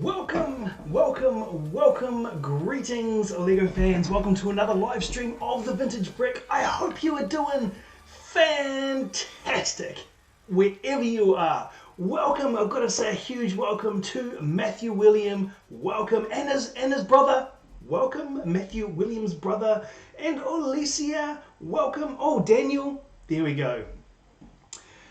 Welcome, greetings LEGO fans, welcome to another live stream of the Vintage Brick. I hope you are doing fantastic wherever you are. Welcome, I've got to say a huge welcome to Matthew William, welcome, and his brother, welcome, Matthew William's brother, and Alicia, welcome, oh Daniel, there we go.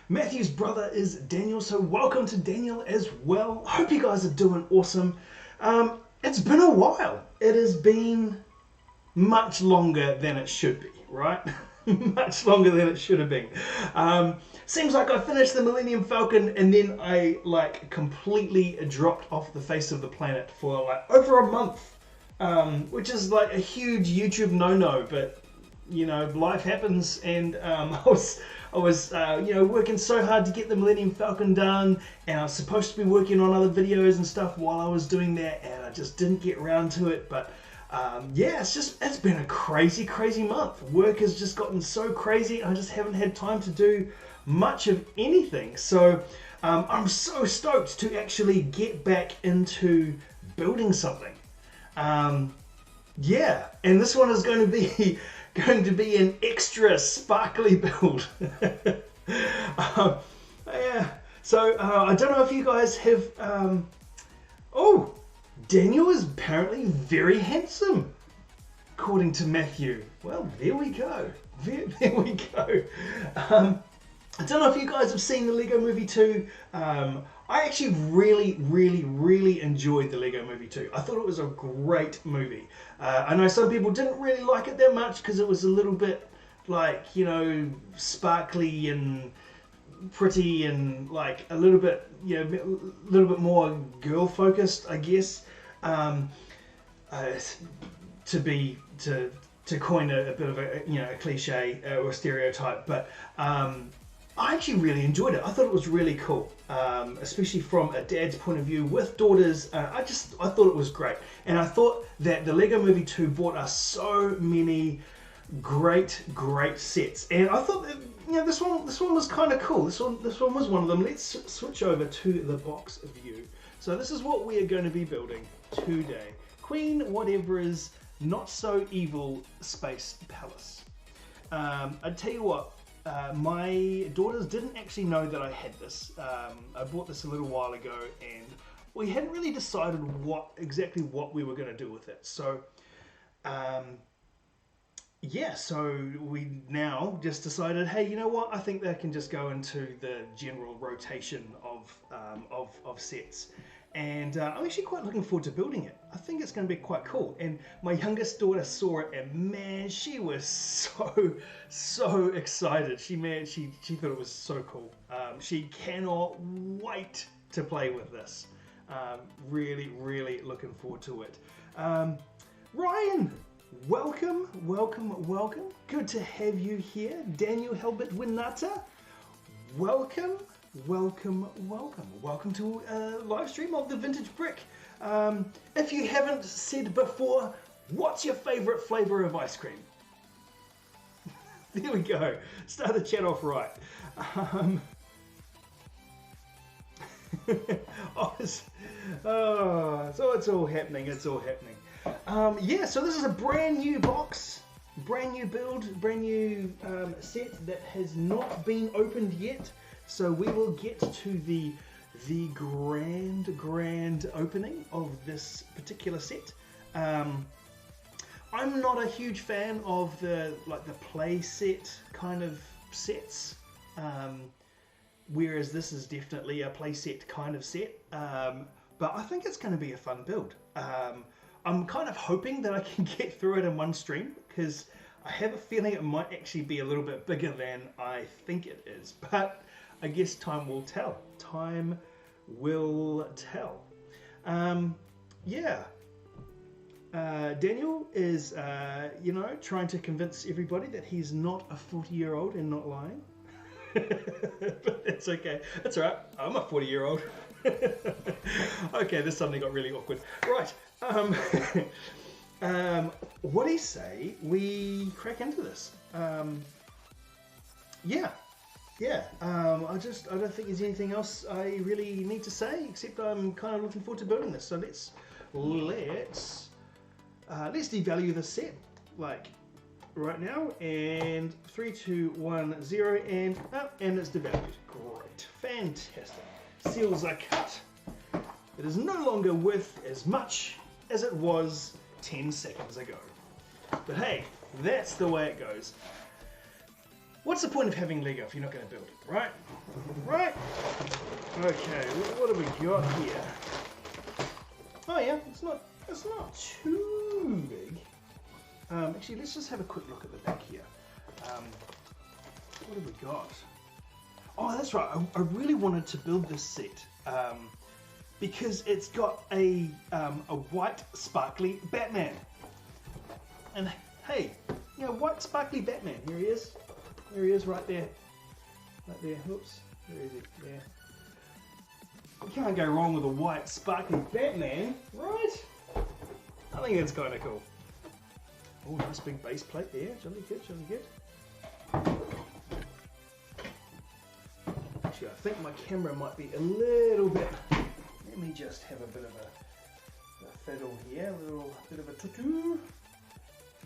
Matthew's brother is Daniel, so welcome to Daniel as well. Hope you guys are doing awesome. It's been a while. It has been much longer than it should be, right? Much longer than it should have been. Seems like I finished the Millennium Falcon and then I completely dropped off the face of the planet for over a month, which is a huge YouTube no-no, but you know, life happens, and I was working so hard to get the Millennium Falcon done, and I was supposed to be working on other videos and stuff while I was doing that, and I just didn't get around to it. But yeah, it's been a crazy month. Work has just gotten so crazy. I just haven't had time to do much of anything. So I'm so stoked to actually get back into building something. Yeah, and this one is going to be an extra sparkly build. Yeah, so I don't know if you guys have oh, Daniel is apparently very handsome according to Matthew. Well, there we go, there we go. I don't know if you guys have seen the Lego Movie 2. I actually really enjoyed the Lego Movie 2. I thought it was a great movie. I know some people didn't really like it that much because it was a little bit sparkly and pretty and a little bit, a little bit more girl focused, I guess. To coin a bit of a cliche or a stereotype, but I actually really enjoyed it. I thought it was really cool, especially from a dad's point of view with daughters. I thought it was great, and I thought that the Lego Movie 2 brought us so many great sets, and I thought that this one was kind of cool. This one was one of them. Let's switch over to the box view. So this is what we are going to be building today: Queen Watevra's Not So Evil Space Palace. I tell you what. My daughters didn't actually know that I had this. I bought this a little while ago, and we hadn't really decided exactly what we were going to do with it. So, yeah, so we now just decided, hey, you know what? I think that can just go into the general rotation of sets. And I'm actually quite looking forward to building it. I think it's going to be quite cool. And my youngest daughter saw it, and man, she was so excited. She thought it was so cool. She cannot wait to play with this. Really looking forward to it. Ryan, welcome. Good to have you here. Daniel Helbert Winata, welcome to a live stream of the Vintage Brick. If you haven't said before, what's your favorite flavor of ice cream? There we go, start the chat off right. So it's all happening, yeah, so this is a brand new box, brand new build, brand new set that has not been opened yet. So we will get to the grand opening of this particular set. I'm not a huge fan of the play set kind of sets, whereas this is definitely a play set kind of set. But I think it's going to be a fun build. I'm kind of hoping that I can get through it in one stream, because I have a feeling it might actually be a little bit bigger than I think it is. But I guess time will tell. Time will tell. Yeah. Daniel is, trying to convince everybody that he's not a 40-year-old and not lying. But it's okay. That's all right. I'm a 40-year-old. Okay, this suddenly got really awkward. Right. What do you say we crack into this? Yeah. yeah, I don't think there's anything else I really need to say, except I'm kind of looking forward to building this. So let's devalue the set, like right now, and 3, 2, 1, 0, and it's devalued. Great, fantastic. Seals are cut. It is no longer worth as much as it was 10 seconds ago. But hey, that's the way it goes. What's the point of having Lego if you're not going to build it, right? Right? Okay, what have we got here? Oh yeah, it's not too big. Actually, let's just have a quick look at the back here. What have we got? Oh, that's right. I really wanted to build this set because it's got a white sparkly Batman. And hey, you know, white sparkly Batman. Here he is. There he is, right there. Right there. Oops. Where is he? There. You can't go wrong with a white sparkly Batman, right? I think that's kind of cool. Oh, nice big base plate there. Jolly good, jolly good. Actually, I think my camera might be a little bit... Let me just have a bit of a fiddle here. A little bit of a tutu.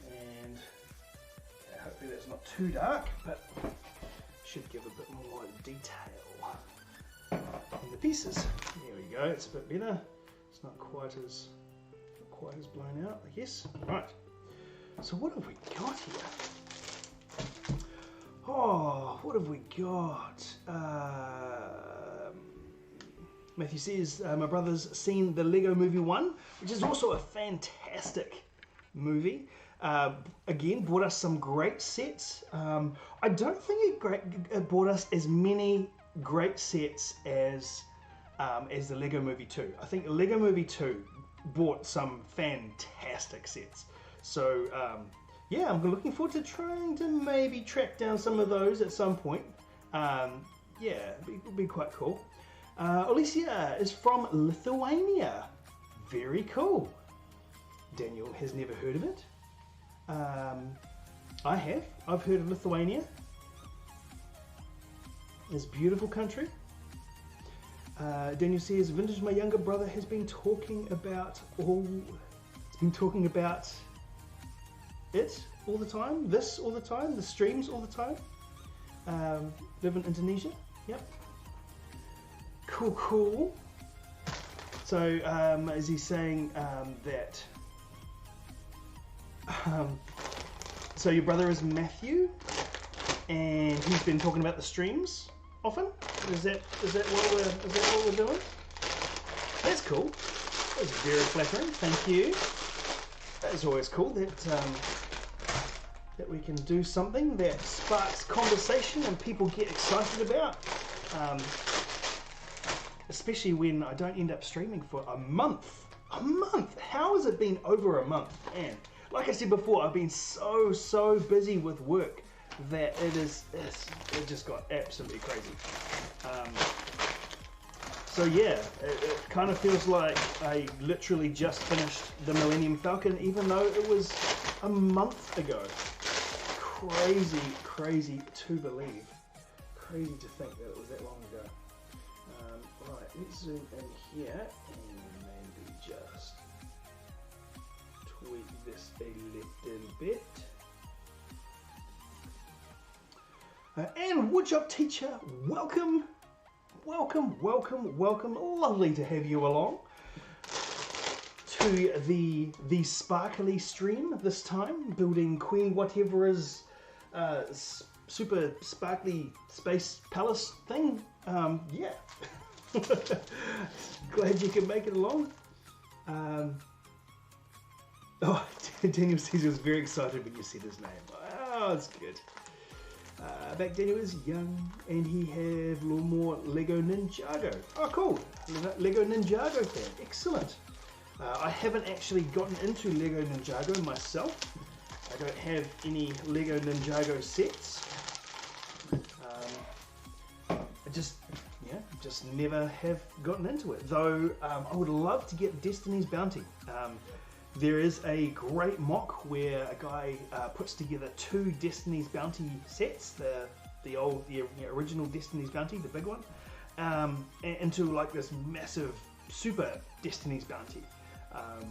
And hopefully that's not too dark, but should give a bit more detail in the pieces. There we go. It's a bit better. It's not quite as blown out, I guess. Right. So what have we got here? Oh, what have we got? Matthew says my brother's seen the Lego Movie 1, which is also a fantastic movie. Again, brought us some great sets. I don't think it brought us as many great sets as the Lego Movie 2. I think Lego Movie 2 bought some fantastic sets. So yeah, I'm looking forward to trying to maybe track down some of those at some point. Yeah, it'll be quite cool. Alicia is from Lithuania. Very cool. Daniel has never heard of it. I have. I've heard of Lithuania. It's a beautiful country. Daniel says, Vintage, my younger brother, has been talking about it all the time, this all the time, the streams all the time. Live in Indonesia. Yep. Cool, cool. So, is he saying that... so your brother is Matthew, and he's been talking about the streams often? Is that what we're doing? That's cool. That's very flattering. Thank you. That's always cool that we can do something that sparks conversation and people get excited about. Especially when I don't end up streaming for a month. A month? How has it been over a month? And like I said before, I've been so busy with work that it just got absolutely crazy. So yeah, it kind of feels like I literally just finished the Millennium Falcon, even though it was a month ago. Crazy to believe. Crazy to think that it was that long ago. Right, let's zoom in here and maybe just tweak this a little bit. And woodshop teacher, welcome. Lovely to have you along to the sparkly stream this time, building Queen Watevra's super sparkly space palace thing. Yeah. Glad you could make it along. Oh, Daniel says he was very excited when you said his name. Oh, that's good. Back then he was young and he had a little more Lego Ninjago. Oh, cool. Lego Ninjago fan. Excellent. I haven't actually gotten into Lego Ninjago myself. I don't have any Lego Ninjago sets. I just never have gotten into it. Though I would love to get Destiny's Bounty. There is a great mock where a guy puts together 2 Destiny's Bounty sets, the the original Destiny's Bounty, the big one, into like this massive super Destiny's Bounty,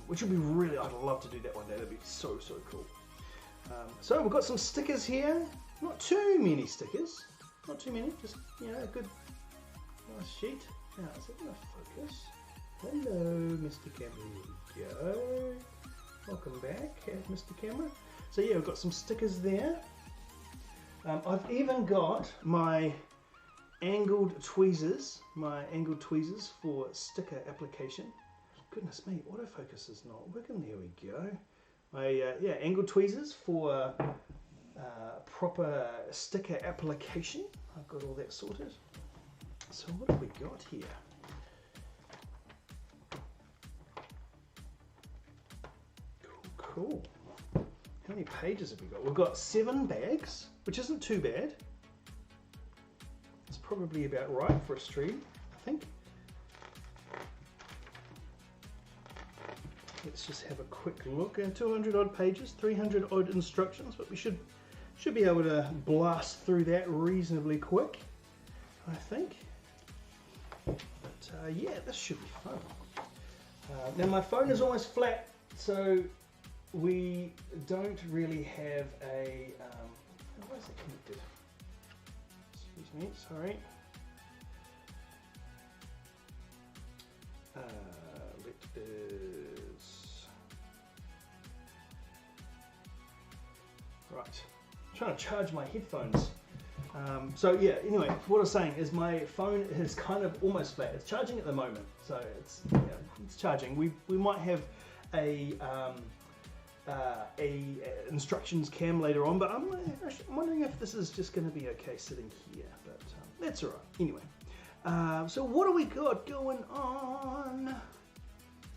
which would be really, I'd love to do that one day. That'd be so cool. So we've got some stickers here. Not too many stickers. Not too many. Just, you know, a good nice sheet. Now, is it going to focus? Hello, Mr. Camera. Here we go. Welcome back, Mr. Camera. So yeah, we've got some stickers there. I've even got my angled tweezers. For sticker application. Goodness me, autofocus is not working. There we go. My angled tweezers for proper sticker application. I've got all that sorted. So what have we got here? Cool. How many pages have we got? We've got 7 bags, which isn't too bad. It's probably about right for a stream, I think. Let's just have a quick look. 200 odd pages, 300 odd instructions, but we should be able to blast through that reasonably quick, I think. But yeah, this should be fun. Now my phone is almost flat, so we don't really have a. Why is it connected? Excuse me, sorry. It is right. I'm trying to charge my headphones. So yeah, anyway, what I was saying is my phone is kind of almost flat. It's charging at the moment, so it's charging. We might have a instructions cam later on, but I'm wondering if this is just going to be okay sitting here. But that's all right. Anyway, so what do we got going on?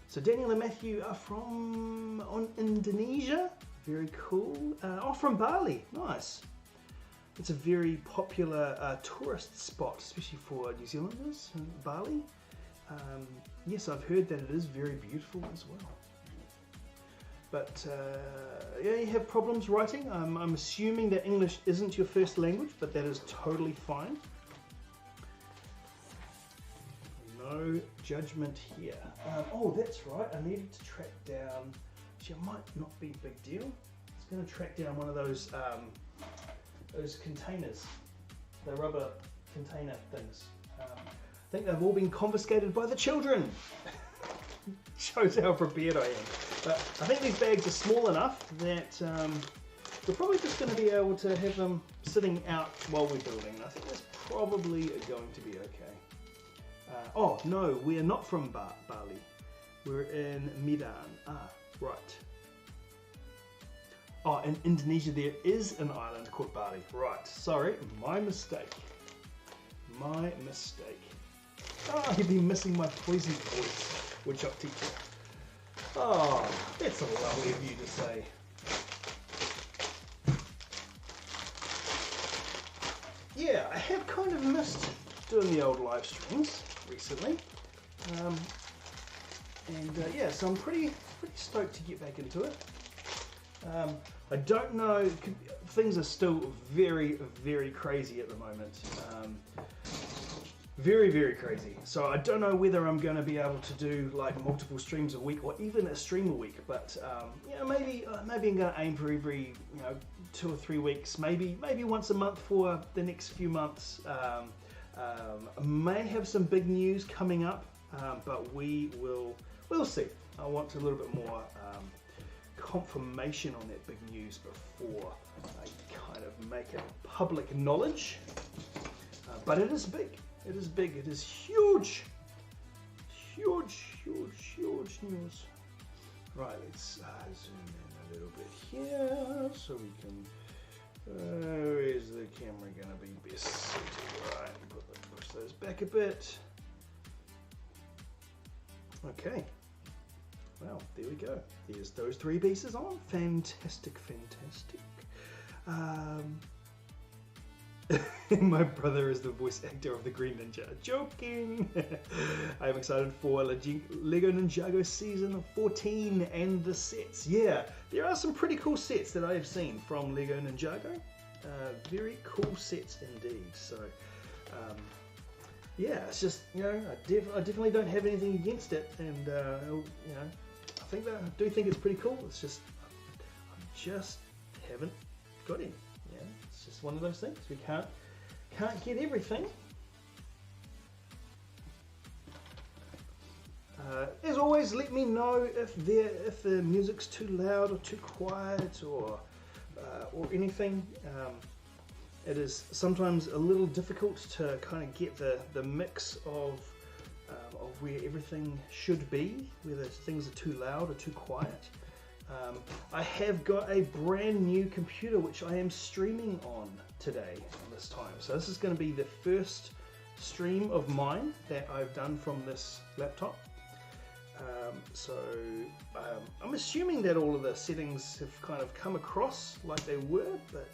So Daniel and Matthew are from Indonesia. Very cool. From Bali. Nice. It's a very popular tourist spot, especially for New Zealanders in Bali. Yes, I've heard that it is very beautiful as well. But yeah, you have problems writing. I'm assuming that English isn't your first language, but that is totally fine. No judgment here. Oh, that's right. I needed to track down. Actually, it might not be a big deal. I was going to track down one of those containers, the rubber container things. I think they've all been confiscated by the children. Shows how prepared I am. But I think these bags are small enough that we're probably just going to be able to have them sitting out while we're building. I think that's probably going to be okay. Oh no, we are not from Bali. We're in Medan. Ah, right. Oh, in Indonesia there is an island called Bali. Right, sorry, my mistake. My mistake. Oh, you've been missing my poison voice, woodchuck teacher. Oh, that's lovely of you to say. Yeah, I have kind of missed doing the old live streams recently. Yeah, so I'm pretty stoked to get back into it. I don't know, things are still very, very crazy at the moment. Very, very crazy. So I don't know whether I'm going to be able to do like multiple streams a week or even a stream a week. But maybe I'm going to aim for every 2 or 3 weeks, maybe once a month for the next few months. I may have some big news coming up, but we'll see. I want a little bit more confirmation on that big news before I kind of make it public knowledge. But it is big. It is big. It is huge. Huge, huge, huge news. Right, let's zoom in a little bit here so we can. Where is the camera going to be best suited? Right, push those back a bit. Okay. Well, there we go. There's those 3 pieces on. Fantastic, fantastic. My brother is the voice actor of the Green Ninja. Joking! I'm excited for Lego Ninjago Season 14 and the sets. Yeah, there are some pretty cool sets that I have seen from Lego Ninjago. Very cool sets indeed. So yeah, it's just, you know, I definitely don't have anything against it, and you know, I do think it's pretty cool. It's just I just haven't got any. Yeah, it's just one of those things. We can't get everything. As always, let me know if the music's too loud or too quiet or anything. It is sometimes a little difficult to kind of get the mix of where everything should be, whether things are too loud or too quiet. I have got a brand new computer which I am streaming on today this time. So this is going to be the first stream of mine that I've done from this laptop. I'm assuming that all of the settings have kind of come across like they were, but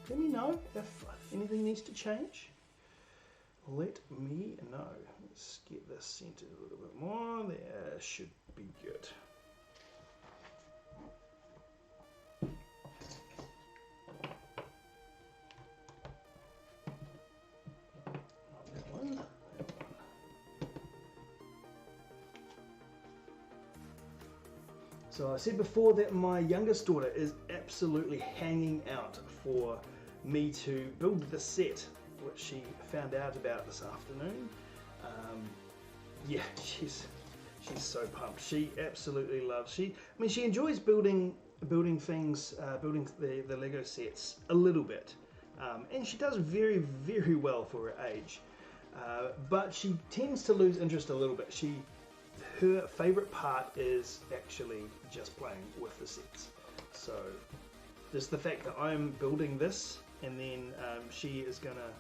let me know if anything needs to change. Let me know. Let's get this centered a little bit more. There should be good. That one. So I said before that my youngest daughter is absolutely hanging out for me to build the set, which she found out about this afternoon. Yeah, she's so pumped. She absolutely loves. She enjoys building things, building the Lego sets a little bit, and she does very, very well for her age. But she tends to lose interest a little bit. Her favorite part is actually just playing with the sets. So just the fact that I'm building this, and then she is gonna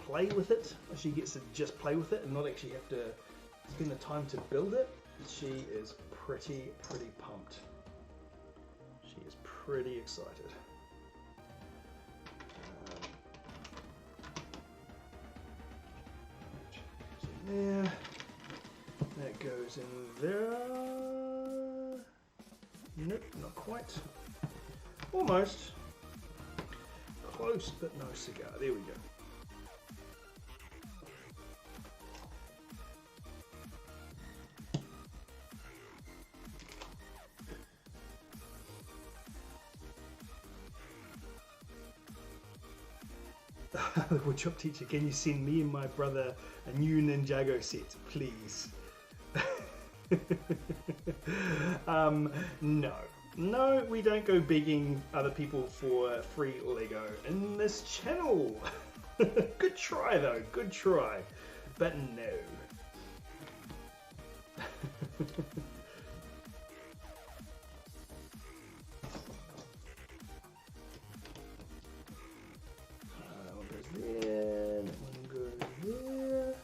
play with it. She gets to just play with it and not actually have to spend the time to build it. She is pretty pumped. She is pretty excited. There. That goes in there. Nope, not quite. Almost. Close, but no cigar. There we go. The woodshop teacher, can you send me and my brother a new Ninjago set, please? No, we don't go begging other people for free Lego in this channel. Good try though, good try, but no. That one goes there, that one goes there.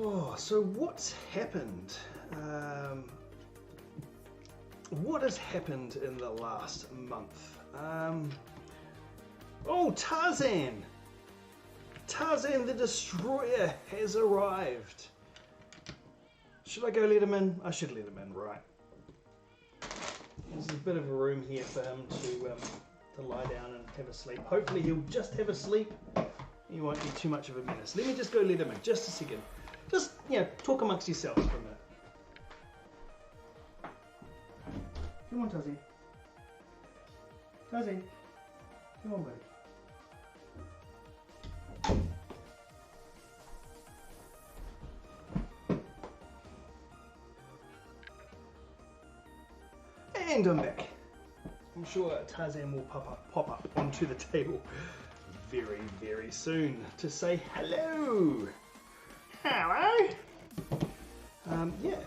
Oh, so what's happened? What has happened in the last month? Oh, Tarzan! Tarzan the Destroyer has arrived. Should I go let him in? I should let him in, right. There's a bit of a room here for him to lie down and have a sleep. Hopefully he'll just have a sleep. He won't be too much of a menace. Let me just go let him in, just a second. Just, you know, talk amongst yourselves for a minute. Come on, Tuzzy. Tuzzy. Come on, buddy. And I'm back. I'm sure Tarzan will pop up onto the table very, very soon to say hello. Hello. Yeah.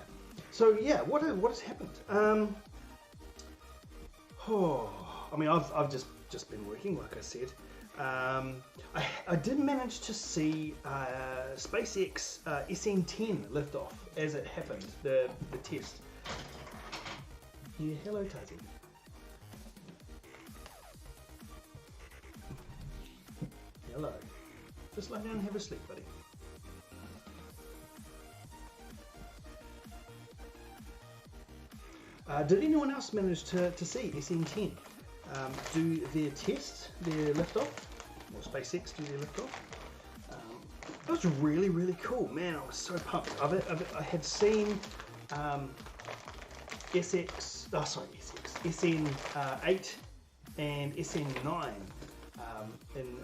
So yeah, what has happened? I mean, I've just been working, like I said. I did manage to see SpaceX SN10 lift off as it happened, the test. Yeah, hello, Tazzy. Hello. Just lie down and have a sleep, buddy. Did anyone else manage to see SN10 do their test, their liftoff? Or SpaceX do their liftoff? It was really, really cool. Man, I was so pumped. I had seen SN8 and SN9 in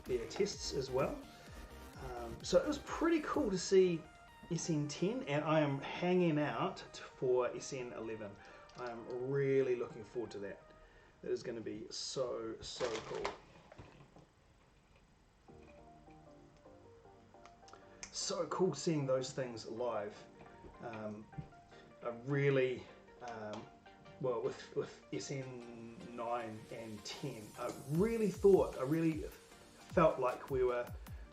their tests as well. So it was pretty cool to see SN10, and I am hanging out for SN11. I am really looking forward to that. That is going to be so cool. So cool seeing those things live. I really, well, with SN9 and 10, I really felt like we were,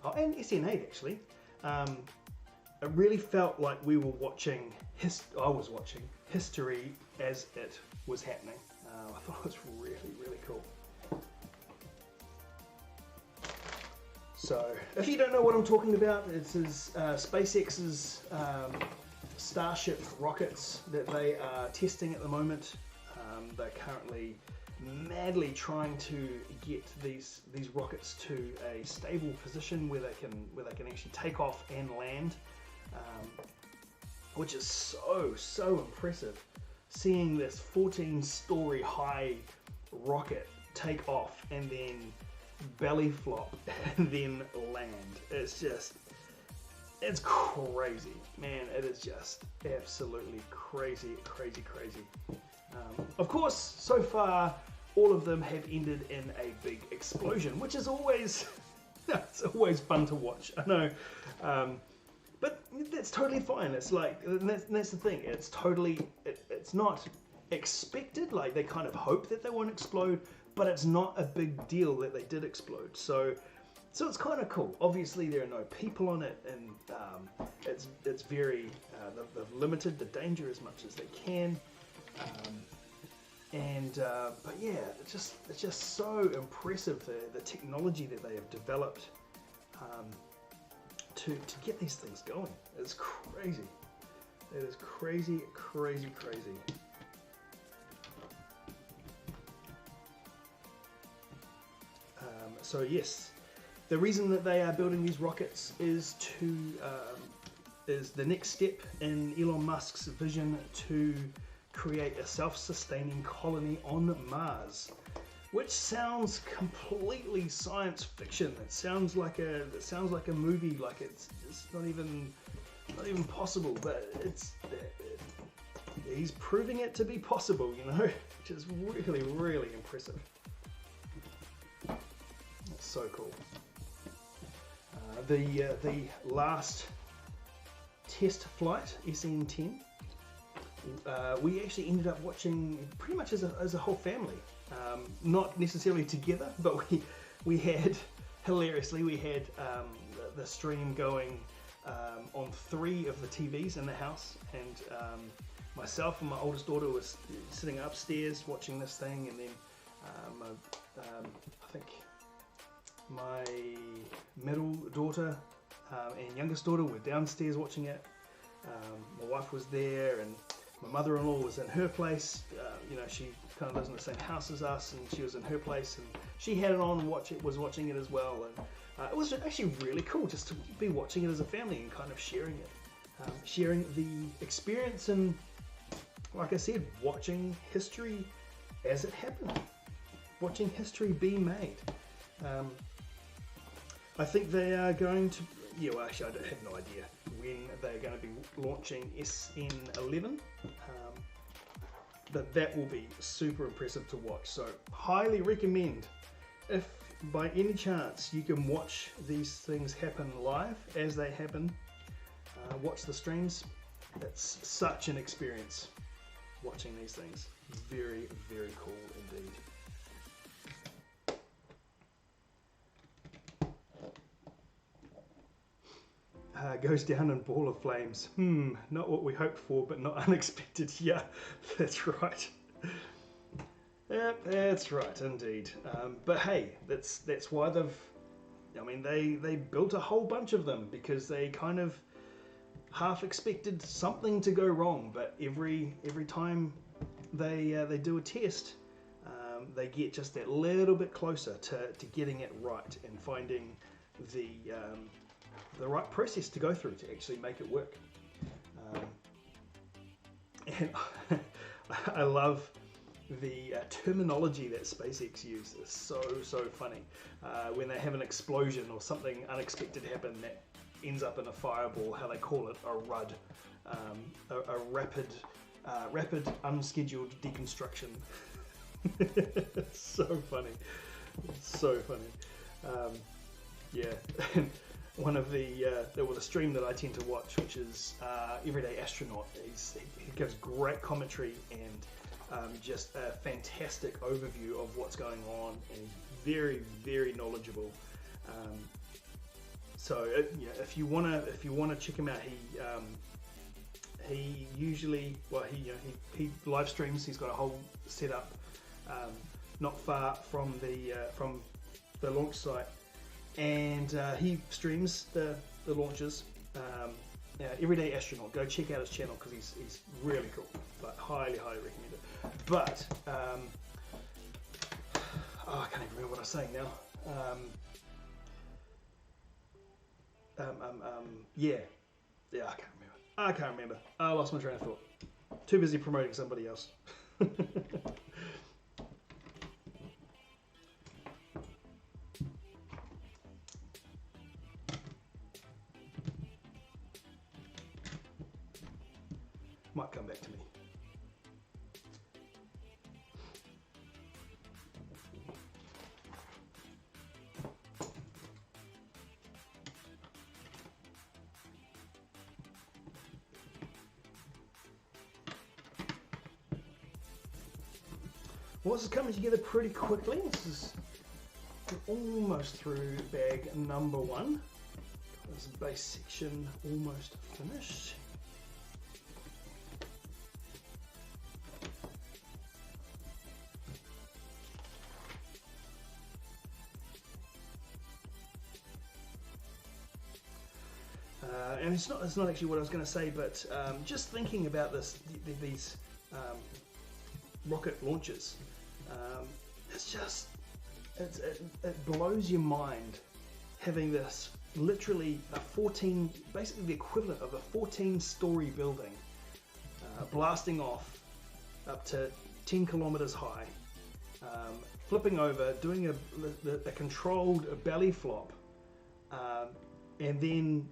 oh, and SN8 actually, it really felt like we were watching, I was watching history as it was happening. I thought it was really cool. So, if you don't know what I'm talking about, it's SpaceX's Starship rockets that they are testing at the moment. They're currently madly trying to get these rockets to a stable position where they can actually take off and land, which is so impressive. Seeing this 14-story high rocket take off and then belly flop and then land. It's crazy, man. It is just absolutely crazy. Of course, so far all of them have ended in a big explosion, which is always it's always fun to watch. I know, but that's totally fine. It's like that's the thing. It's totally it's not expected. Like they kind of hope that they won't explode, but it's not a big deal that they did explode. So it's kind of cool. Obviously, there are no people on it, and it's very they've limited the danger as much as they can. But yeah, it's just so impressive the technology that they have developed to get these things going. It's crazy. It is crazy. So yes, the reason that they are building these rockets is the next step in Elon Musk's vision to create a self-sustaining colony on Mars, which sounds completely science fiction. It sounds like a movie, like it's not even possible, but he's proving it to be possible, you know, which is really impressive. That's so cool. The last test flight, SN10, we actually ended up watching pretty much as a whole family. Not necessarily together, but we had, hilariously, the stream going on 3 of the TVs in the house, and myself and my oldest daughter was sitting upstairs watching this thing, and then I think my middle daughter and youngest daughter were downstairs watching it. My wife was there, and my mother-in-law was in her place. You know, she kind of lives in the same house as us, and she was in her place, and she had it on and was watching it as well. And it was actually really cool just to be watching it as a family and kind of sharing it, sharing the experience, and like I said, watching history as it happened, watching history be made. I think they are going to. Yeah, well, actually, I have no idea when they're going to be launching SN11, but that will be super impressive to watch. So, highly recommend, if by any chance you can watch these things happen live as they happen, watch the streams. It's such an experience watching these things. Very cool indeed. goes down in ball of flames. Not what we hoped for, but not unexpected. Yeah, that's right. Yep, that's right, indeed. But hey, that's why they built a whole bunch of them, because they kind of half expected something to go wrong, but every time they do a test, they get just that little bit closer to getting it right and finding the right process to go through to actually make it work. And I love the terminology that SpaceX uses. It's so funny. When they have an explosion or something unexpected happen that ends up in a fireball, how they call it a RUD, a rapid unscheduled deconstruction. It's so funny. It's so funny. Yeah. One of the stream that I tend to watch, which is Everyday Astronaut, he gives great commentary and just a fantastic overview of what's going on, and he's very knowledgeable. So if you wanna check him out, he usually he live streams. He's got a whole setup not far from the launch site, and he streams the launches. Everyday Astronaut, go check out his channel because he's really cool. Like highly recommend it. But I can't even remember what I was saying now. I can't remember. I lost my train of thought. Too busy promoting somebody else. Might come back to me. Well, this is coming together pretty quickly. This is almost through bag number 1. This base section almost finished. And it's not actually what I was going to say, but just thinking about these rocket launches, it blows your mind having this literally basically the equivalent of a 14-story building blasting off up to 10 kilometers high, flipping over, doing a controlled belly flop, and then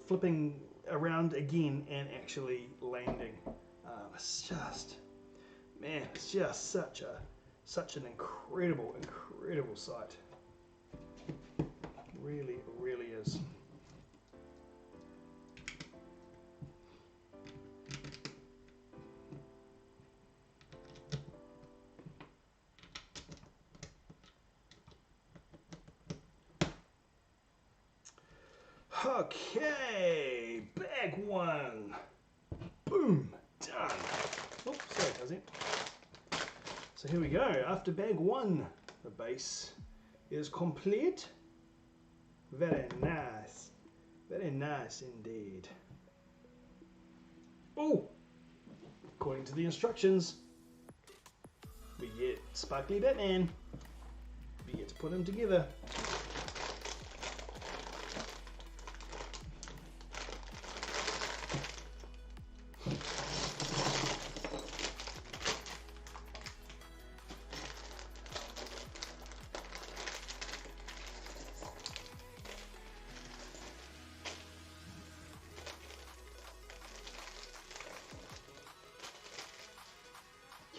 flipping around again and actually landing. It's just such an incredible sight. Really is. Okay, bag 1. Boom, done. Oh, sorry, cousin. So here we go. After bag 1, the base is complete. Very nice indeed. Oh, according to the instructions, we get Sparkly Batman. We get to put them together.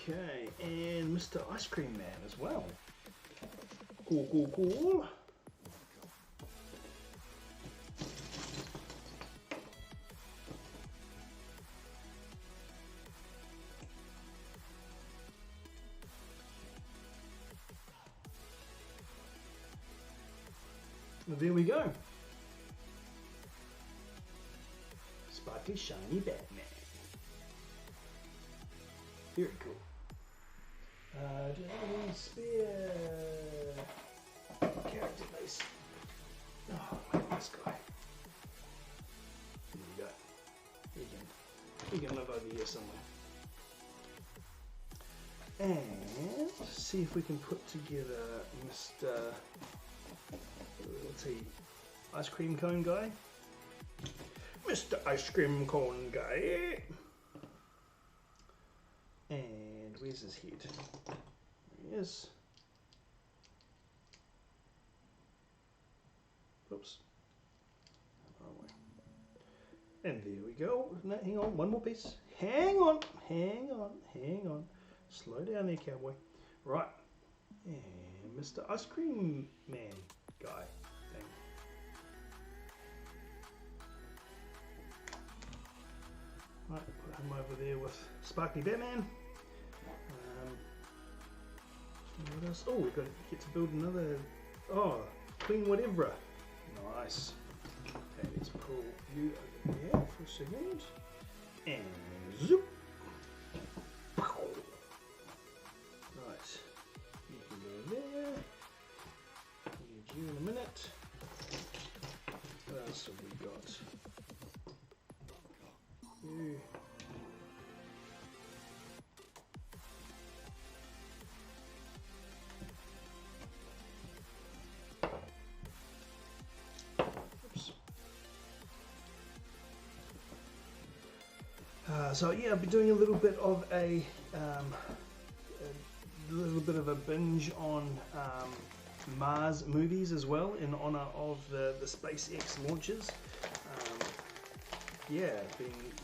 Okay, and Mr. Ice Cream Man as well. Cool. There we go. sparkly shiny Batman. Very cool. Do you have any spare character base? Oh, look at this guy. There you go. You can live over here somewhere. And see if we can put together Mr. Let's see, ice cream cone guy. Mr. Ice cream cone guy. And where's his head? There he is. Oops. Wrong way. And there we go. No, hang on, one more piece. Hang on, hang on, hang on. Slow down there, cowboy. Right. And Mr. Ice Cream Man guy thing. Right, put him over there with Sparkly Batman. What else? Oh, we've got to get to build another. Oh, Queen Watevra. Nice. Okay, let's pull you over there for a second. And zoop. Right. You can go there. Need you in a minute. What else have we got? You. So yeah, I've been doing a little bit of a binge on Mars movies as well in honor of the SpaceX launches. Yeah,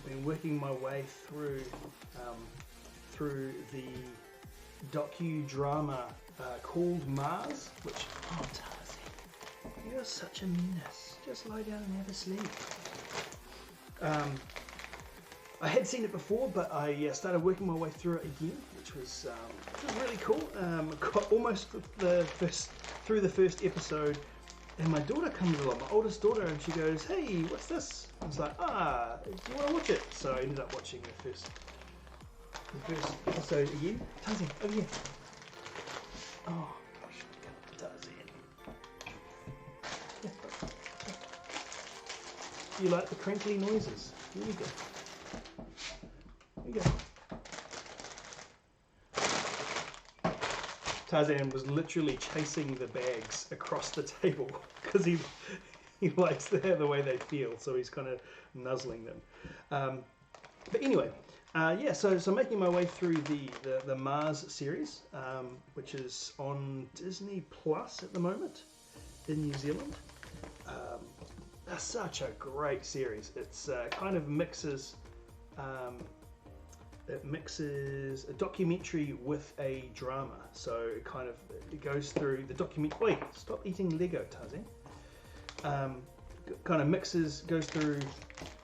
been working my way through the docudrama called Mars, which Tarzan, you're such a menace. Just lie down and have a sleep. I had seen it before, but I started working my way through it again, which was really cool. Got almost through the first episode, and my daughter comes along, my oldest daughter, and she goes, "Hey, what's this?" I was like, "Do you want to watch it?" So I ended up watching the first episode again. Tarzan, over here. Oh gosh, Tarzan. You like the crinkly noises? Here we go. There you go. Tarzan was literally chasing the bags across the table because he likes the way they feel, so he's kind of nuzzling them. But anyway, yeah, so making my way through the Mars series, which is on Disney Plus at the moment in New Zealand. That's such a great series. It's kind of mixes. It mixes a documentary with a drama, so it goes through the document. Wait, stop eating Lego, Tarzan. Kind of goes through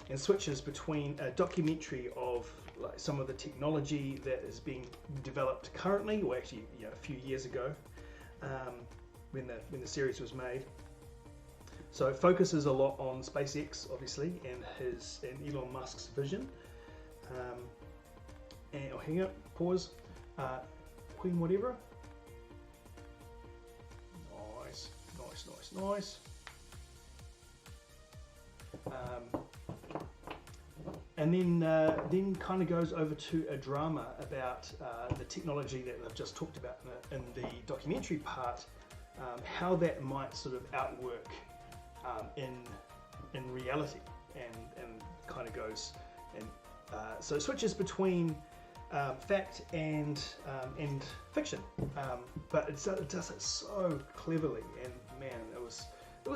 and switches between a documentary of like some of the technology that is being developed currently, or actually a few years ago, when the series was made. So it focuses a lot on SpaceX, obviously, and Elon Musk's vision. And hang up, pause. Queen Watevra. Nice. And then kind of goes over to a drama about the technology that they've just talked about in the documentary part, how that might sort of outwork in reality, and kind of goes and so it switches between fact and fiction, but it does it so cleverly, and man, it was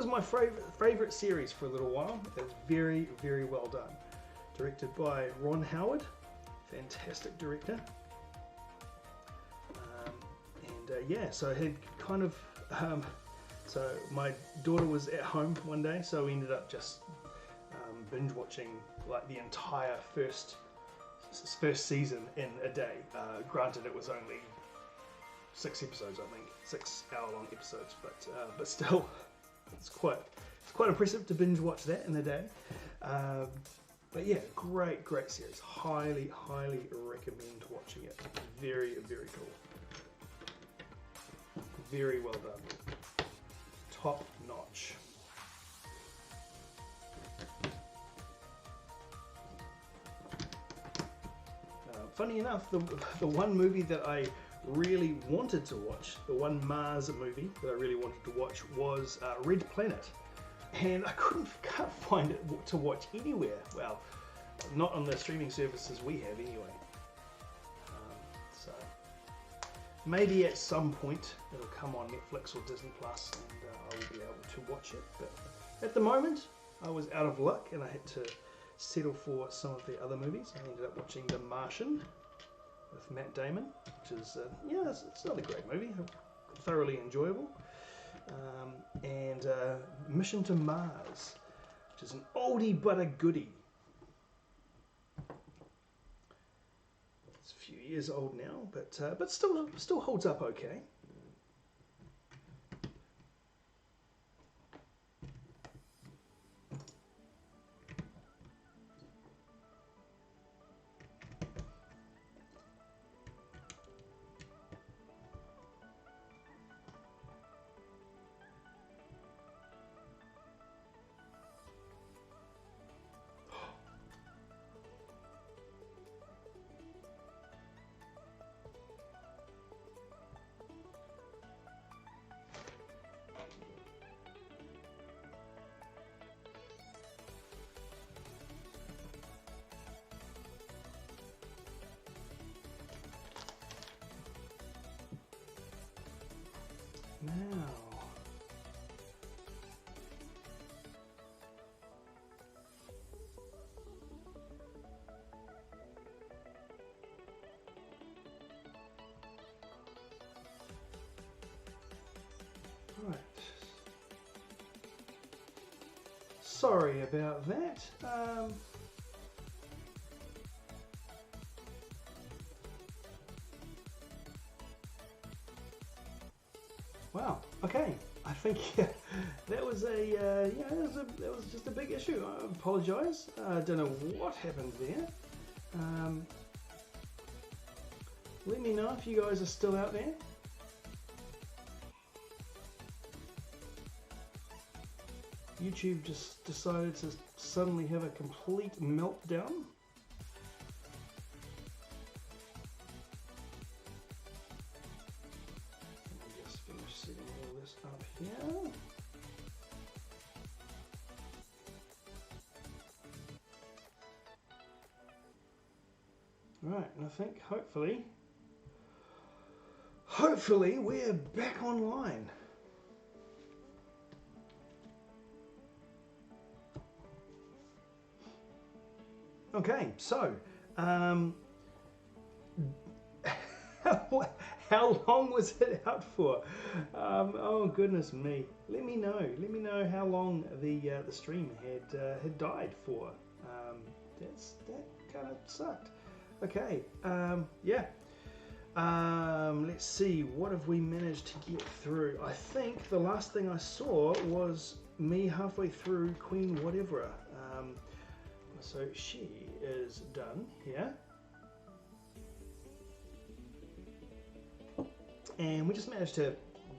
my favorite series for a little while. It was very, very well done. Directed by Ron Howard, fantastic director. Yeah, so I had kind of so my daughter was at home one day, so we ended up just binge watching like the entire first season in a day. Granted, it was only 6 episodes, I think, 6-hour-long episodes, but still, it's quite impressive to binge watch that in a day. But yeah, great series. Highly recommend watching it. Very cool. Very well done. Top notch. Funny enough, the one movie that I really wanted to watch, the one Mars movie that I really wanted to watch was Red Planet. And I can't find it to watch anywhere. Well, not on the streaming services we have anyway. So maybe at some point it'll come on Netflix or Disney Plus, and I will be able to watch it. But at the moment, I was out of luck, and I had to settle for some of the other movies. I ended up watching The Martian with Matt Damon, which is it's not a great movie, thoroughly enjoyable. And Mission to Mars, which is an oldie but a goodie. It's a few years old now, but still holds up okay. Now, right. Sorry about that. Wow. Okay. I think that was that was just a big issue. I apologise. I don't know what happened there. Let me know if you guys are still out there. YouTube just decided to suddenly have a complete meltdown. Up here. Right, and I think hopefully we're back online. Okay, so how long was it out for? Oh goodness me! Let me know how long the stream had died for. That kind of sucked. Okay, yeah. Let's see, what have we managed to get through? I think the last thing I saw was me halfway through Queen Watevra. So she is done here. And we just managed to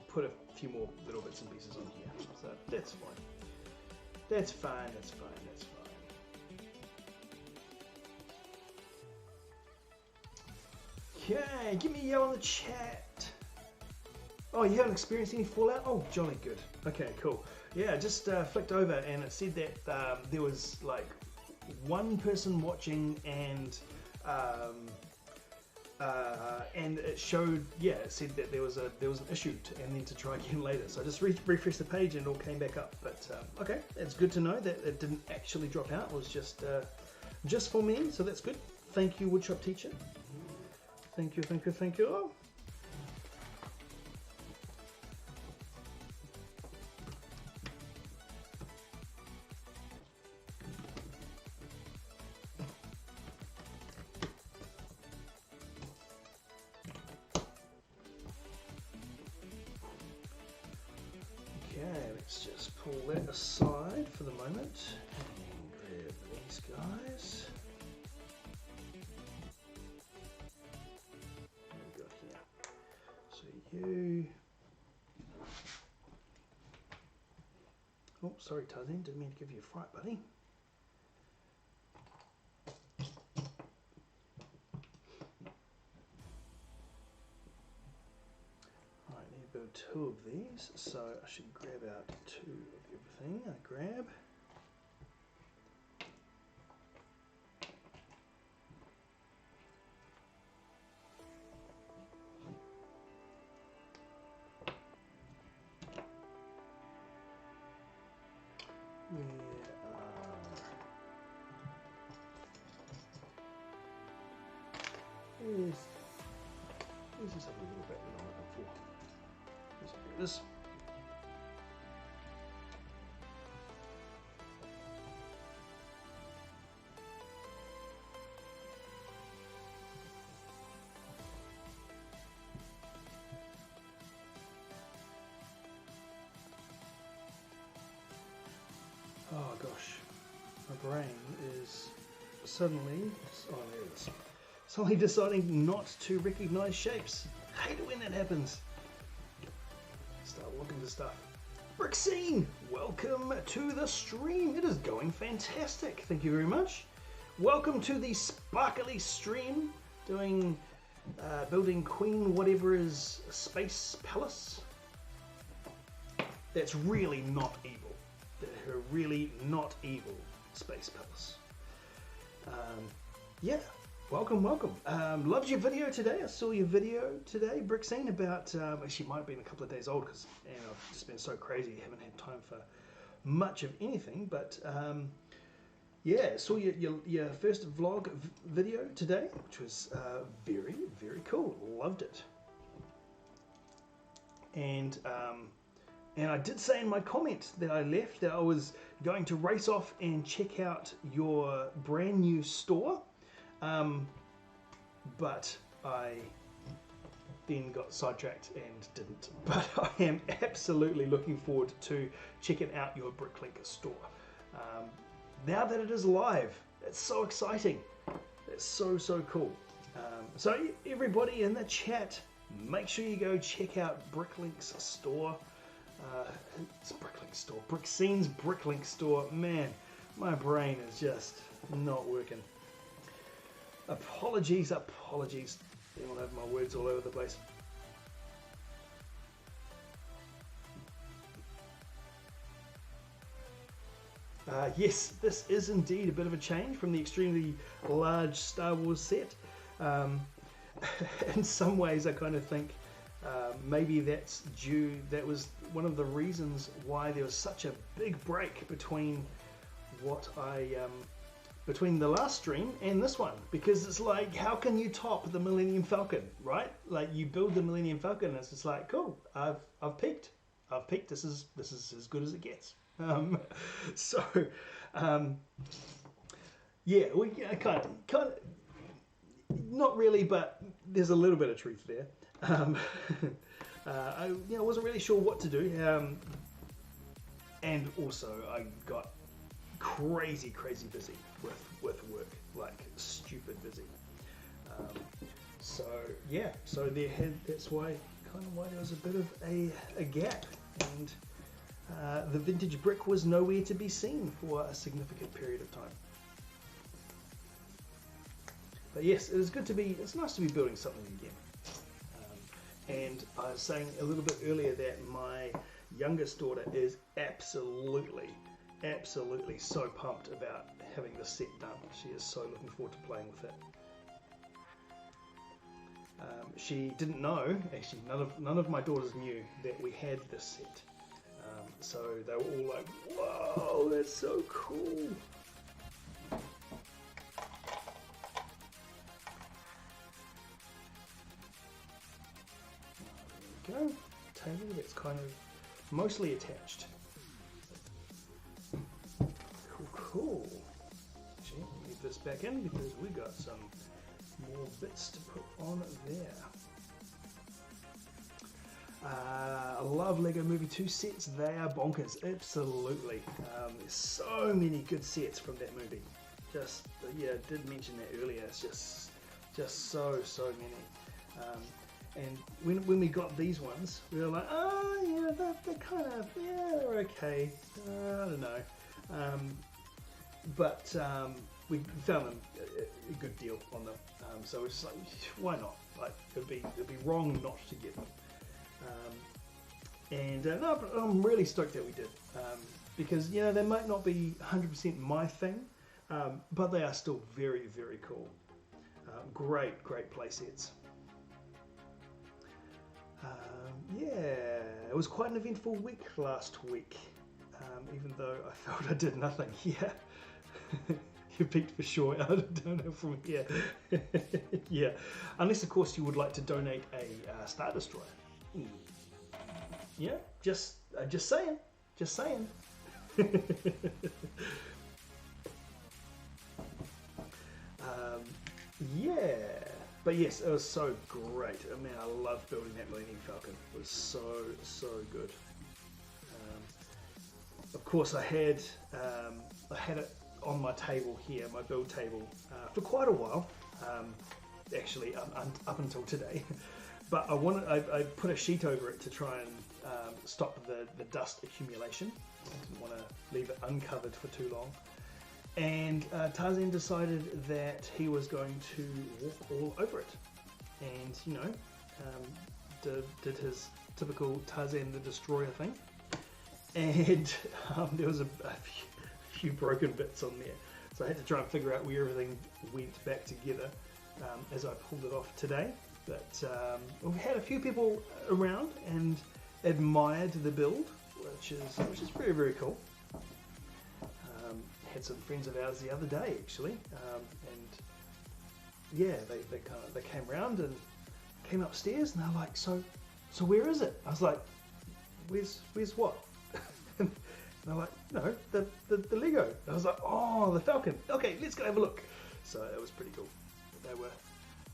put a few more little bits and pieces on here. So that's fine. That's fine. Okay, give me a yell in the chat. Oh, you haven't experienced any fallout? Oh, jolly good. Okay, cool. Yeah, just flicked over and it said that there was like one person watching and it showed, it said that there was an issue and then to try again later. So I just refreshed the page and it all came back up. But okay, it's good to know that it didn't actually drop out. It was just for me, so that's good. Thank you, Woodshop teacher. Thank you. Oh. Okay, let's just pull that aside for the moment and grab these guys. What have we got here? So you. Oh, sorry, Tarzan. Didn't mean to give you a fright, buddy. Alright, I need to build 2 of these, so I should grab out 2 of everything. I grab. Where's this other little bit that I'm looking for? There it is. Oh gosh, my brain is suddenly, oh there it is, suddenly deciding not to recognize shapes. I hate it when that happens. Start looking for stuff. Brixine, welcome to the stream. It is going fantastic. Thank you very much. Welcome to the sparkly stream, doing building Queen whatever is space palace. That's really not evil. They're really not evil space palace. Yeah, welcome. Loved your video today. I saw your video today, Brixine, about, actually it might have been a couple of days old because I've just been so crazy, haven't had time for much of anything, but yeah, saw your first vlog video today, which was very, very cool. Loved it. And I did say in my comment that I left that I was going to race off and check out your brand new store, but I then got sidetracked and didn't. But I am absolutely looking forward to checking out your Bricklink store. Now that it is live, it's so exciting. It's so cool. So everybody in the chat, make sure you go check out Bricklink's store. It's Bricklink store. Brixine's Bricklink store. Man, my brain is just not working. Apologies. You won't have my words all over the place. Yes, this is indeed a bit of a change from the extremely large Star Wars set. In some ways, I kind of think maybe that was one of the reasons why there was such a big break between between the last stream and this one, because it's like, how can you top the Millennium Falcon, right? Like, you build the Millennium Falcon and it's just like, cool, I've peaked. This is as good as it gets. Yeah, we kind of not really, but there's a little bit of truth there. I wasn't really sure what to do, and also I got crazy busy with work, like stupid busy. That's why there was a bit of a gap, and the vintage brick was nowhere to be seen for a significant period of time. But yes, it's nice to be building something again. And I was saying a little bit earlier that my youngest daughter is absolutely so pumped about having this set done. She is so looking forward to playing with it. She didn't know, actually none of my daughters knew that we had this set. So they were all like, whoa, that's so cool. There we go. Table that's kind of mostly attached. Cool. Actually, leave this back in because we got some more bits to put on there. I love Lego Movie 2 sets. They are bonkers. Absolutely. There's so many good sets from that movie. yeah, I did mention that earlier. It's just so many. And when we got these ones, we were like, oh yeah, they're kind of, yeah, they're okay. I don't know. But we found them a good deal on them. So it's like, why not? Like it'd be wrong not to get them. No, but I'm really stoked that we did, because you know they might not be 100% my thing, but they are still very, very cool. Great play sets. Yeah, it was quite an eventful week last week, even though I felt I did nothing. Yeah, you peaked for sure. I don't know from here. Yeah, unless of course you would like to donate a Star Destroyer. Yeah, just saying. Yeah, but yes, it was so great. I mean, I love building that Millennium Falcon. It was so good. Of course, I had it on my table here, my build table, for quite a while. Actually, up until today. But I put a sheet over it to try and stop the dust accumulation. I didn't want to leave it uncovered for too long. And Tarzan decided that he was going to walk all over it. And, you know, did his typical Tarzan the Destroyer thing. And there was a few broken bits on there. So I had to try and figure out where everything went back together as I pulled it off today. But we had a few people around and admired the build, which is very, very cool. Had some friends of ours the other day actually, and yeah, they came around and came upstairs and they're like, so where is it? I was like, where's what? And they're like, no, the Lego. I was like, oh, the Falcon. Okay, let's go have a look. So it was pretty cool.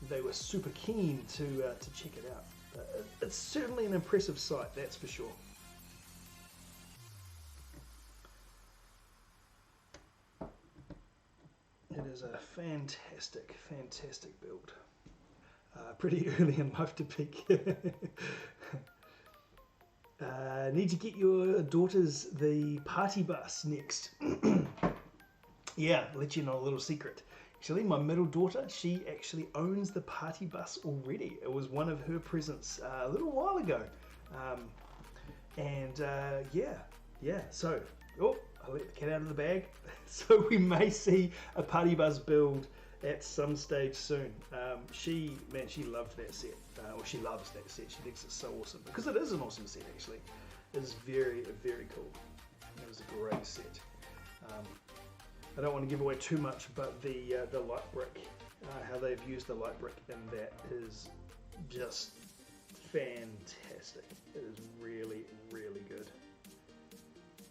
They were super keen to check it out. It's certainly an impressive sight, that's for sure. It is a fantastic build. Pretty early in life to peak. Need to get your daughters the party bus next. Yeah, I'll let you know a little secret. Actually, my middle daughter, she actually owns the party bus already. It was one of her presents a little while ago. Yeah, so, I let the cat out of the bag. So we may see a party bus build at some stage soon. She loved that set. Or she loves that set. She thinks it's so awesome. Because it is an awesome set, actually. It is very, very cool. It was a great set. I don't want to give away too much, but the light brick, how they've used the light brick in that is just fantastic. It is really, really good.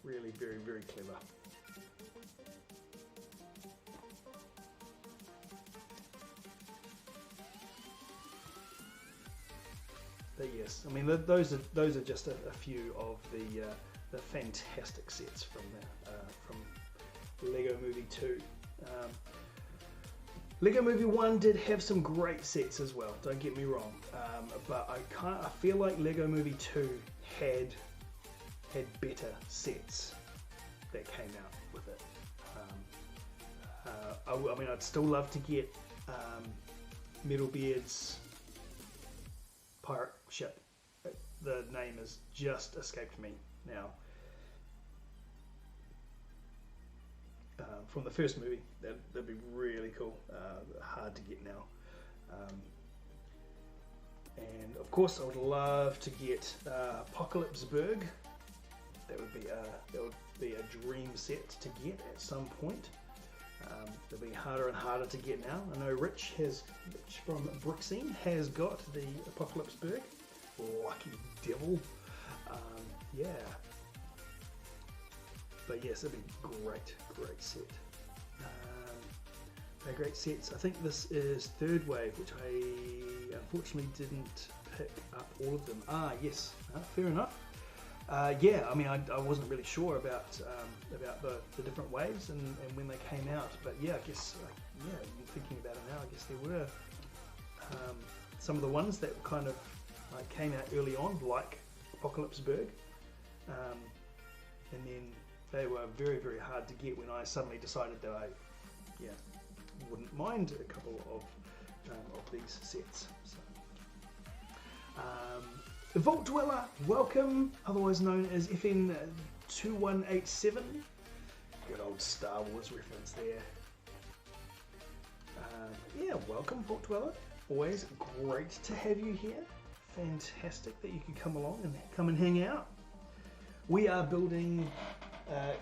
Really very, very clever. But yes, I mean those are just a few of the fantastic sets from Lego Movie 2. Lego Movie 1 did have some great sets as well, don't get me wrong, but I feel like Lego Movie 2 had better sets that came out with it. I mean, I'd still love to get Metalbeard's pirate ship. The name has just escaped me now. From the first movie, that'd be really cool. Hard to get now. And of course, I would love to get Apocalypseburg. That would be a dream set to get at some point. They'll be harder and harder to get now. I know Rich from Brixine has got the Apocalypseburg. Lucky devil. Yeah. But yes, it'd be great set. They're great sets. I think this is Third Wave, which I unfortunately didn't pick up all of them. Yes, fair enough. Yeah, I mean, I wasn't really sure about the different waves and when they came out, but yeah, I guess yeah, thinking about it now, I guess there were some of the ones that kind of came out early on, like Apocalypseburg, and then they were very, very hard to get when I suddenly decided that I wouldn't mind a couple of these sets. So. Vault Dweller, welcome, otherwise known as FN2187. Good old Star Wars reference there. Yeah, welcome Vault Dweller. Always great to have you here. Fantastic that you could come along and come and hang out. We are building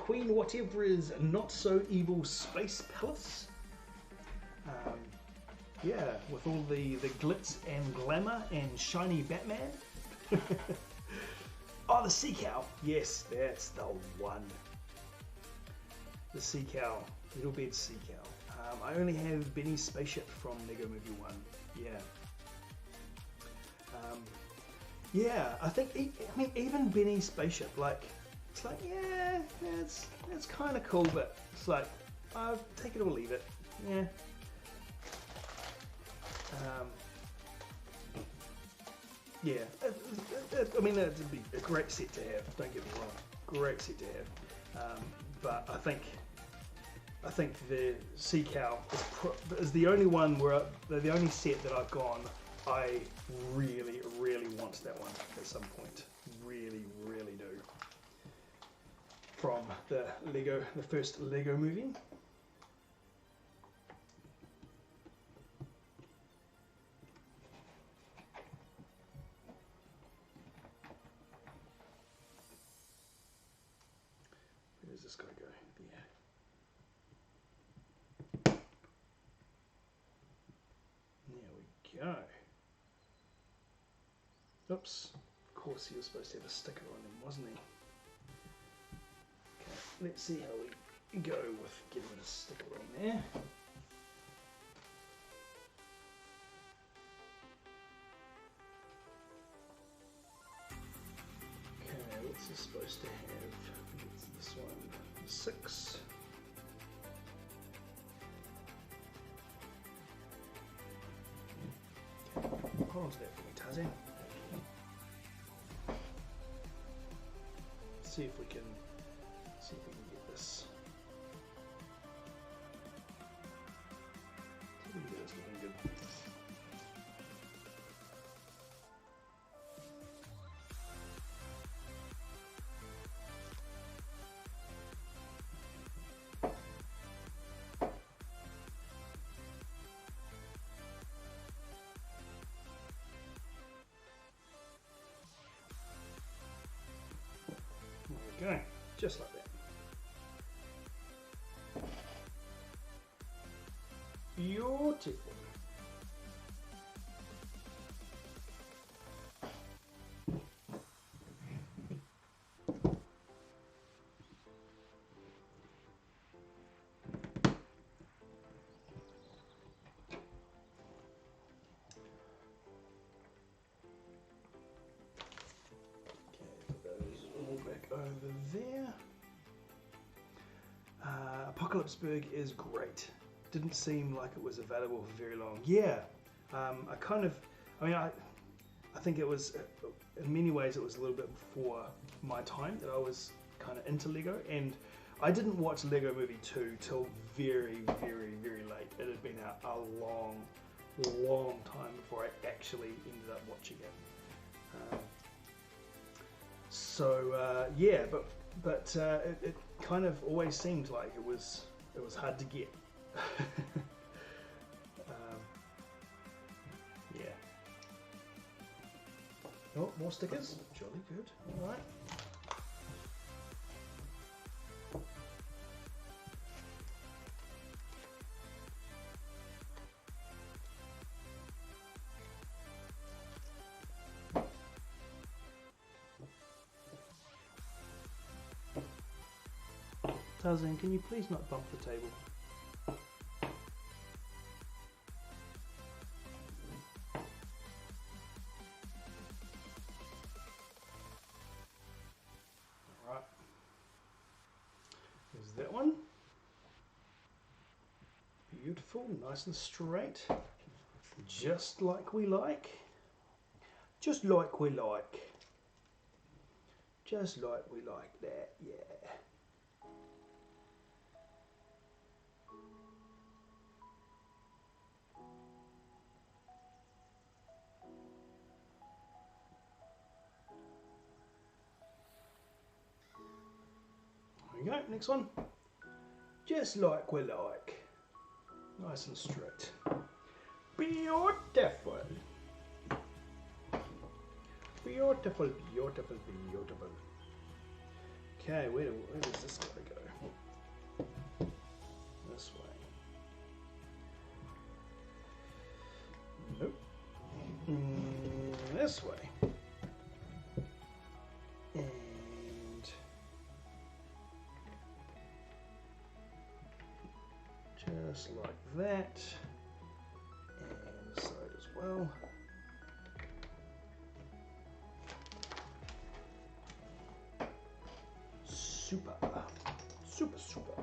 Queen Watevra's Not So Evil Space Palace. Yeah, with all the glitz and glamour and shiny Batman. Oh, the sea cow. Yes, that's the one. The sea cow. Little bed sea cow. I only have Benny's spaceship from Lego Movie 1. Yeah. Yeah, I think, I mean, even Benny's spaceship, like, it's like, yeah, it's kind of cool, but it's like, take it or leave it. Yeah. Yeah, I mean, that'd be a great set to have, don't get me wrong, great set to have, but I think the Sea Cow is the only one where, the only set that I've gone, I really, really want that one at some point, really, really do, from the first Lego movie. Where's this guy go? Yeah. There we go. Oops. Of course he was supposed to have a sticker on him, wasn't he? Okay, let's see how we go with getting a sticker on there. Okay, what's this supposed to have? I think it's this one. 6. Hold on to that for me, Tarzan. See if we can get this. It's looking good. There we go, just like that. Beautiful. Over there. Apocalypseburg is great. Didn't seem like it was available for very long. Yeah, I think it was, in many ways, it was a little bit before my time that I was kind of into Lego, and I didn't watch Lego Movie 2 till very, very, very late. It had been out a long, long time before I actually ended up watching it. Yeah, but it kind of always seemed like it was hard to get. Yeah. Oh, more stickers. Jolly good. All right. Tarzan, can you please not bump the table? beautiful, nice and straight, just like we like. Just like we like. Just like we like that, yeah. There we go, next one. Just like we like. Nice and straight. Beautiful. Beautiful, beautiful, beautiful. Okay, where does this gotta go? This way. Nope. This way. And just like that. And this side as well. Super. Super, super.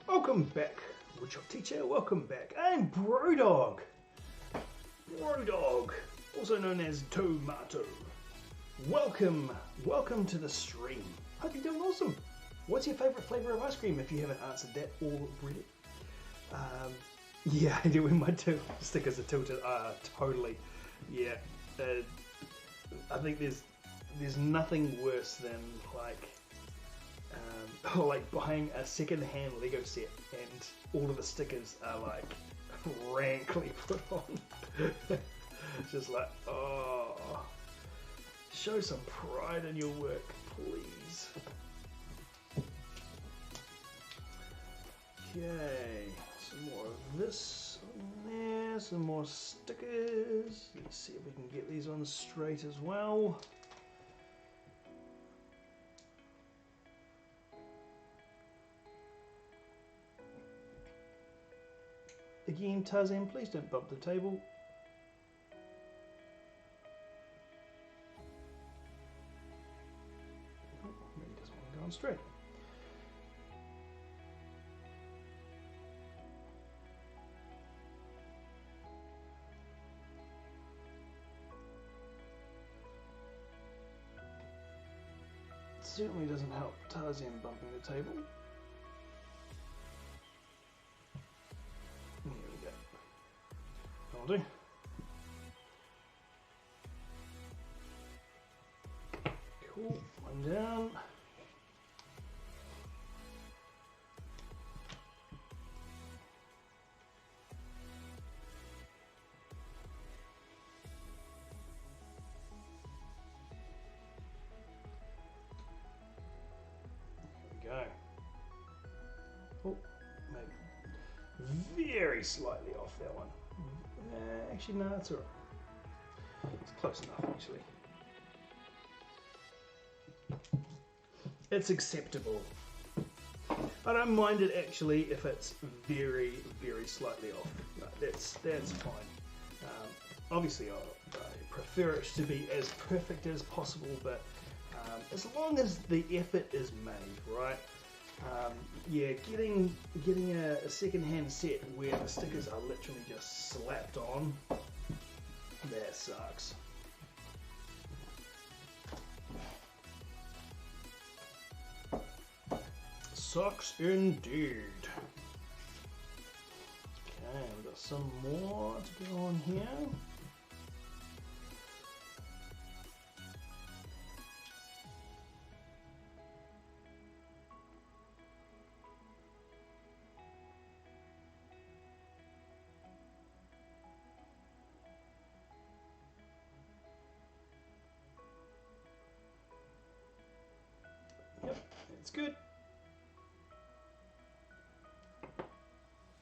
Welcome back, Woodshop Teacher. Welcome back. I'm Brodog. Brodog, also known as Tomato. Welcome to the stream. Hope you're doing awesome. What's your favourite flavour of ice cream if you haven't answered that already? Yeah, I do when my stickers are tilted. Totally. Yeah. I think there's nothing worse than like buying a second-hand Lego set and all of the stickers are like rankly put on. It's just like, oh, show some pride in your work, please. Okay, some more of this on there, some more stickers. Let's see if we can get these on straight as well. Again, Tarzan, please don't bump the table. Oh, maybe he doesn't want to go on straight. Certainly doesn't help Tarzan bumping the table. Here we go. That'll do. Cool. One down. Go. Oh, maybe very slightly off that one. Actually, no, it's alright. It's close enough, actually. It's acceptable. I don't mind it actually if it's very, very slightly off. No, that's fine. Obviously, I prefer it to be as perfect as possible, but as long as the effort is made, right? Yeah, getting a second-hand set where the stickers are literally just slapped on, that sucks. Sucks indeed. Okay, we've got some more to go on here. Yep, it's good.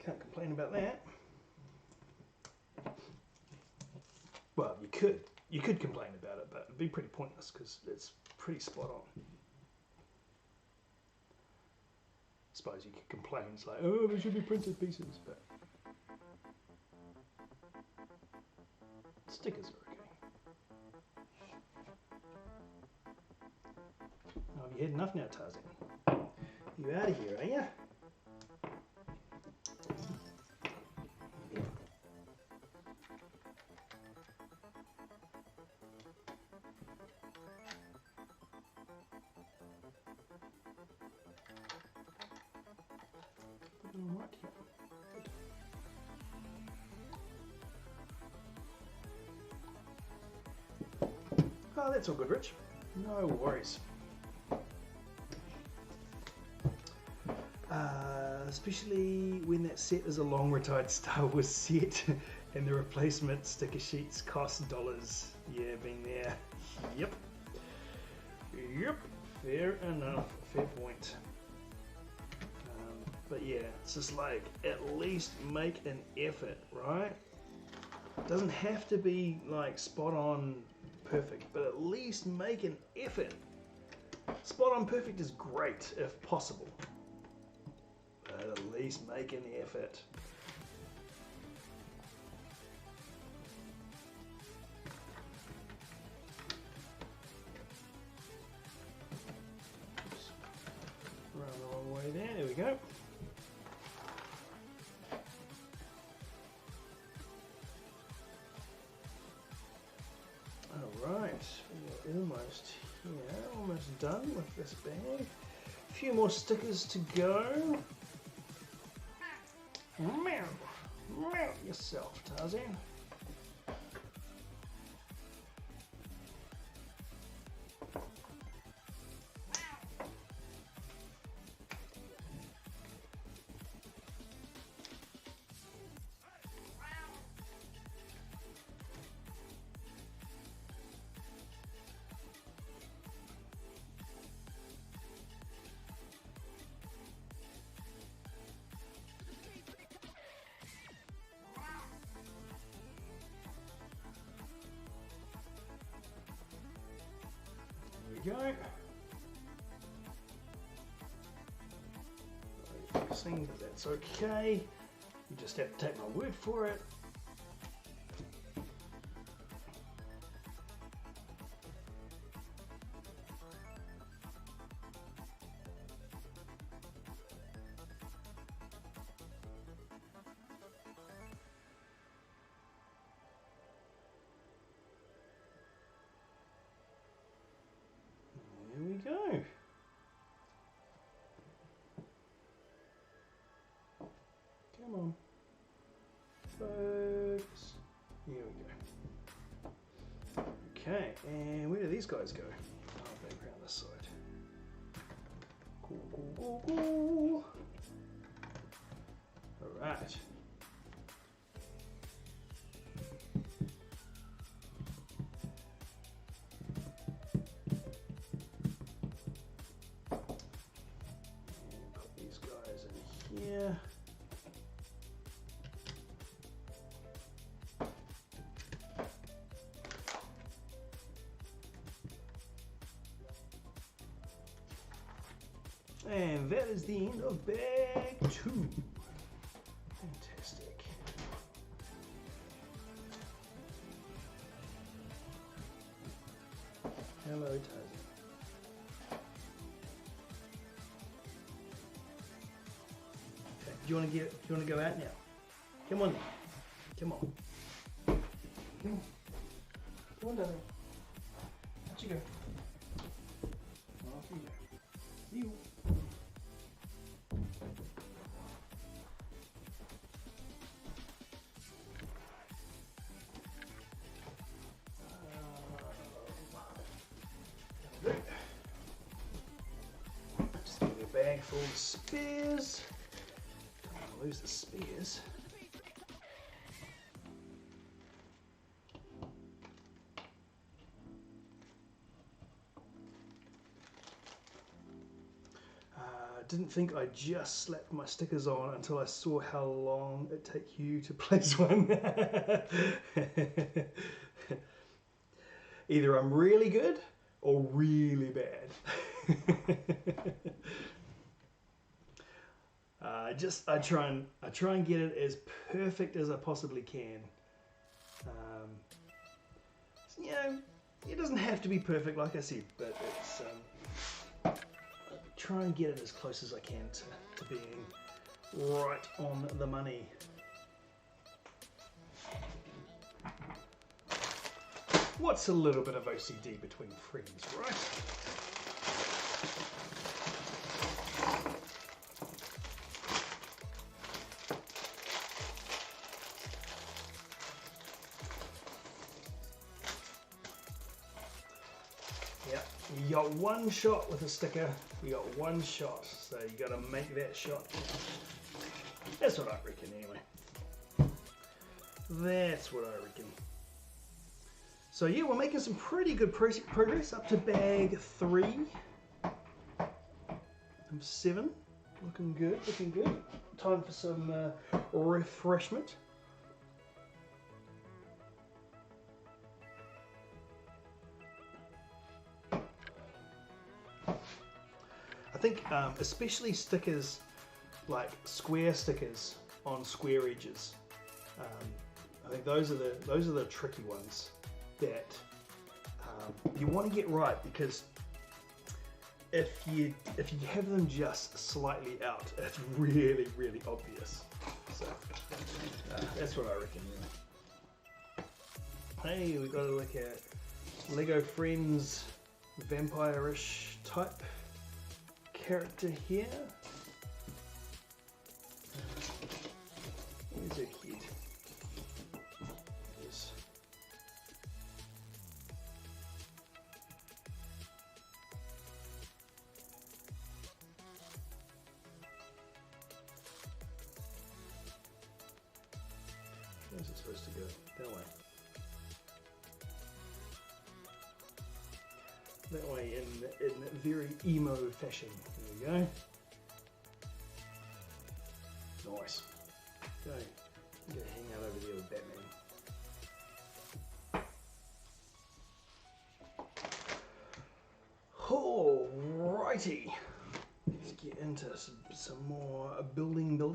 Can't complain about that. Well, you could complain about it, but it'd be pretty pointless because it's pretty spot on. I suppose you could complain, it's like, oh, there should be printed pieces, but stickers are okay. you had enough now, Tarzan? You out of here, are you? Right here. Oh, that's all good, Rich. No worries. Especially when that set is a long retired Star Wars set and the replacement sticker sheets cost dollars. Yeah, been there. Yep. Yep. Fair enough. Fair point. But yeah, it's just like, at least make an effort, right? It doesn't have to be like spot on perfect, but at least make an effort. Spot on perfect is great if possible, but at least make an effort. Oops. Run the wrong way there we go. Alright, we're almost here, almost done with this bag. A few more stickers to go. Meow, meow yourself, Tarzan. There we go. Guessing that that's okay. You just have to take my word for it. There we go. Come on. Focus. Here we go. Okay, and where do these guys go? Oh, back around this side. Cool, cool, cool, cool. Alright. Put these guys in here. And that is the end of bag 2. Fantastic. Hello, Tarzan. Okay, do you want to go out now? Come on. Come on. Come on. Come on, Tarzan. Out you go. Off you go. You. Just give me a bag full of spears. Don't want to lose the spears. Didn't think I just slapped my stickers on until I saw how long it takes you to place one. Either I'm really good or really bad. I try and get it as perfect as I possibly can. You know, it doesn't have to be perfect, like I said, but it's try and get it as close as I can to being right on the money. What's a little bit of OCD between friends, right? Yeah, you got one shot with a sticker. You got one shot, so you got to make that shot. That's what I reckon, anyway. That's what I reckon. So yeah, we're making some pretty good progress up to bag 3. I'm 7. Looking good, looking good. Time for some refreshment. I think especially stickers, like square stickers on square edges. I think those are the tricky ones that you want to get right, because if you have them just slightly out, it's really, really obvious. So that's what I reckon. Hey, we got to look at Lego Friends vampire-ish type character here. Where's her head? Yes. Where's it supposed to go? That way. That way in very emo fashion. There we go. Nice. Go. I'm gonna hang out over there with Batman. Alrighty. Let's get into some more building. Some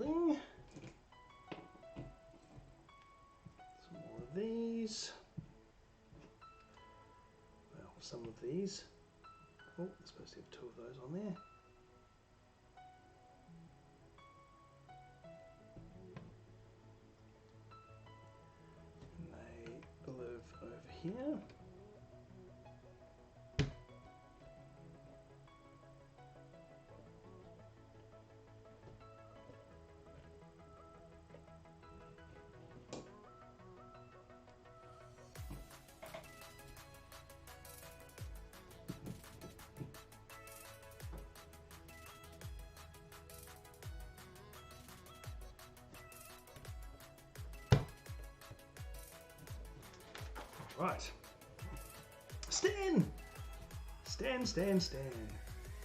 more of these. Well, some of these. Oh, I'm supposed to have 2 of those on there. And they live over here. Right. Stan!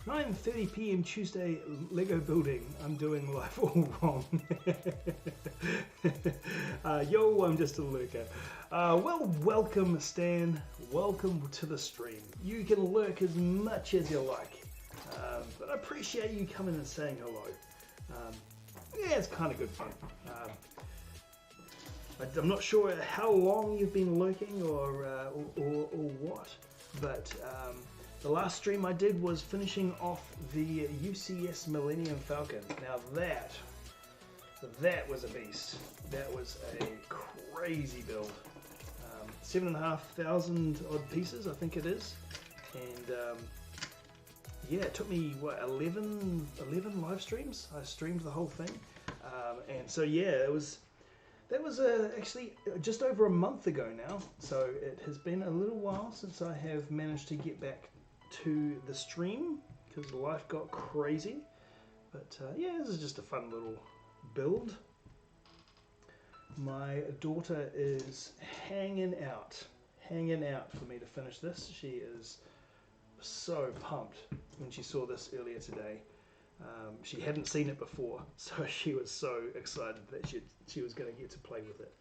9:30 p.m. Tuesday, Lego building. I'm doing life all wrong. Yo, I'm just a lurker. Well, welcome, Stan. Welcome to the stream. You can lurk as much as you like. But I appreciate you coming and saying hello. Yeah, it's kind of good fun. I'm not sure how long you've been lurking or what, but the last stream I did was finishing off the UCS Millennium Falcon. Now that was a beast. That was a crazy build. 7,500 odd pieces, I think it is, and yeah, it took me what 11 live streams. I streamed the whole thing, and so yeah, that was actually just over a month ago now, so it has been a little while since I have managed to get back to the stream because life got crazy. But yeah, this is just a fun little build. My daughter is hanging out for me to finish this. She is so pumped when she saw this earlier today. She hadn't seen it before, so she was so excited that she was going to get to play with it.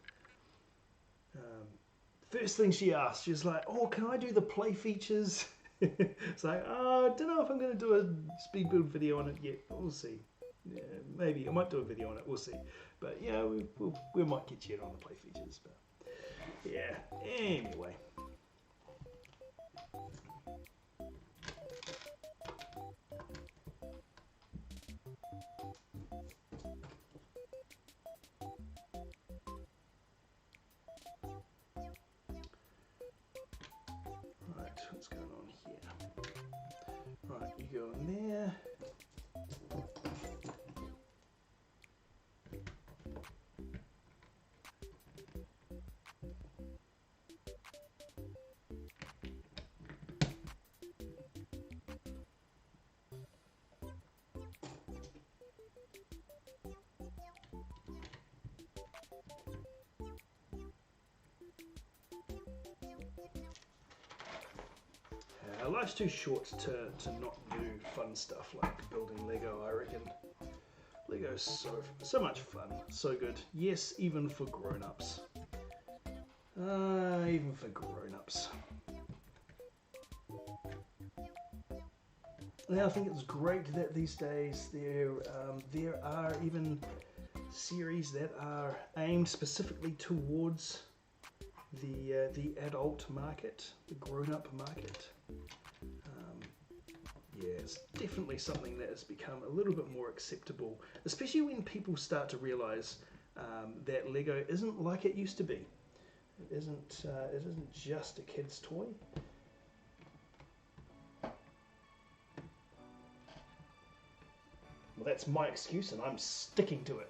First thing she asked, she was like, "Oh, can I do the play features?" It's like, "Oh, I don't know if I'm going to do a speed build video on it yet, but we'll see. Yeah, maybe I might do a video on it. We'll see. But yeah, we might get you in on the play features. But yeah, anyway." going on here? Right, you go in there. Life's too short to not do fun stuff like building Lego, I reckon. Lego's so much fun, so good. Yes, even for grown-ups. Even for grown-ups. Now I think it's great that these days there are even series that are aimed specifically towards the adult market, the grown-up market. Yeah, it's definitely something that has become a little bit more acceptable, especially when people start to realise that Lego isn't like it used to be. It isn't just a kid's toy. Well, that's my excuse, and I'm sticking to it.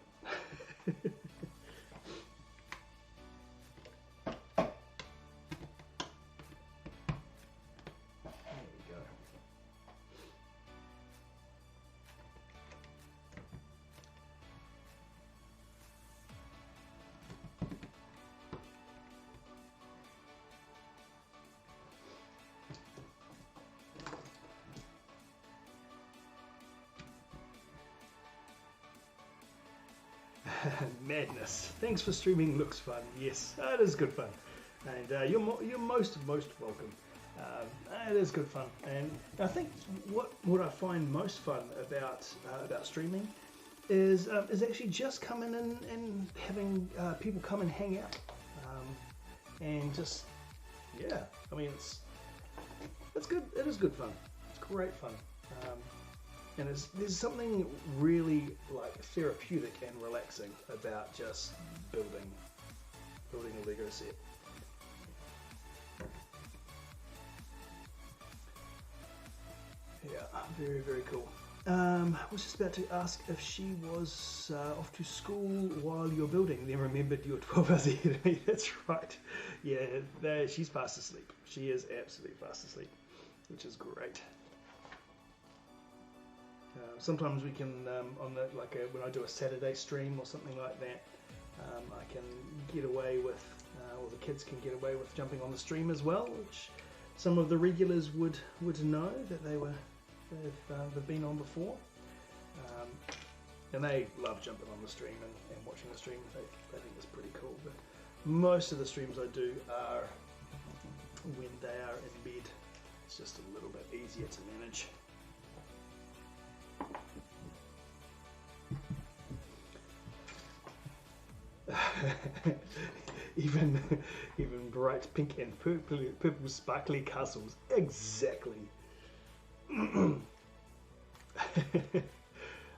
Madness. Thanks for streaming. Looks fun. Yes, it is good fun, and you're most welcome. It is good fun, and I think what I find most fun about streaming is actually just coming in and having people come and hang out, and just yeah. I mean, it's good. It is good fun. It's great fun. And there's something really like therapeutic and relaxing about just building a Lego set. Yeah, very, very cool. I was just about to ask if she was off to school while you're building, then remembered you're 12 hours ahead of me. That's right. Yeah, she's fast asleep. She is absolutely fast asleep, which is great. Sometimes we can, when I do a Saturday stream or something like that, I can get away with, or the kids can get away with jumping on the stream as well, which some of the regulars would know that they've been on before, and they love jumping on the stream and watching the stream. They think it's pretty cool. But most of the streams I do are when they are in bed. It's just a little bit easier to manage. even bright pink and purple sparkly castles. Exactly.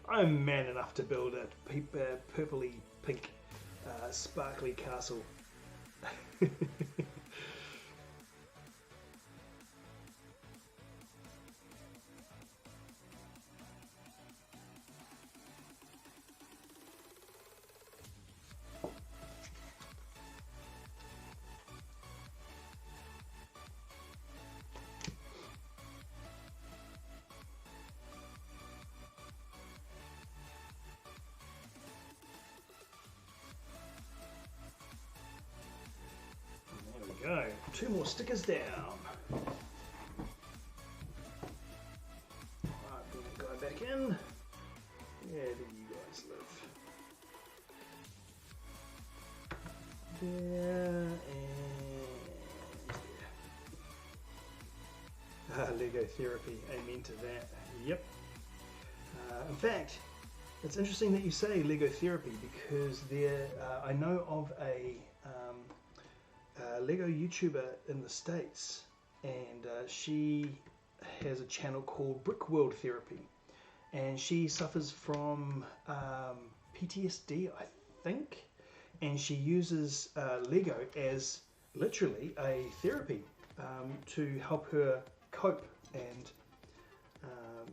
I'm man enough to build a purpley pink sparkly castle. Go. 2 more stickers down. Alright, bring that guy back in. Where do you guys live? There and there. Lego therapy. Amen to that. Yep. In fact, it's interesting that you say Lego therapy because I know of a Lego YouTuber in the States, and she has a channel called Brick World Therapy, and she suffers from PTSD, I think, and she uses Lego as literally a therapy. to help her cope. And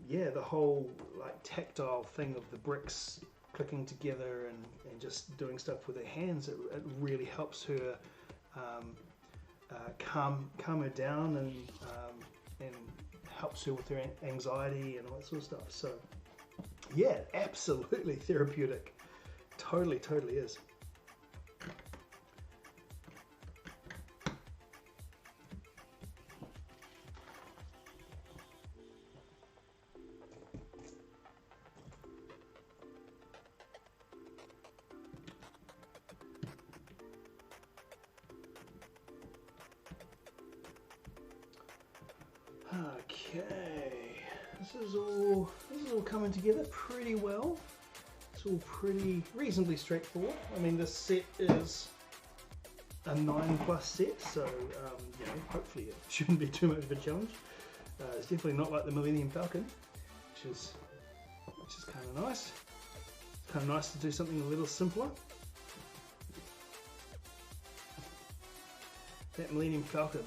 yeah, the whole like tactile thing of the bricks clicking together and just doing stuff with her hands, it really helps her calm her down and helps her with her anxiety and all that sort of stuff. So yeah, absolutely therapeutic. Totally is. Okay, this is all coming together pretty well. It's all pretty reasonably straightforward. I mean, this set is a 9+ set, so you know, hopefully it shouldn't be too much of a challenge. It's definitely not like the Millennium Falcon, which is kind of nice. It's kind of nice to do something a little simpler. That Millennium Falcon,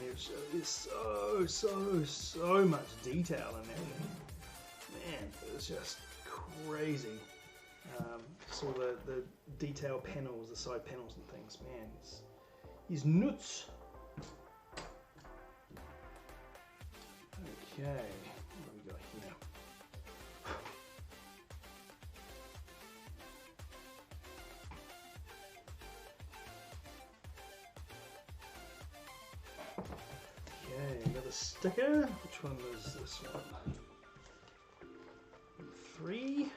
there's so much detail in that thing. Man, it's just crazy. Just all the detail panels, the side panels and things. Man, it's nuts. Okay, what have we got here? Okay, another sticker. Which one is this one? 3.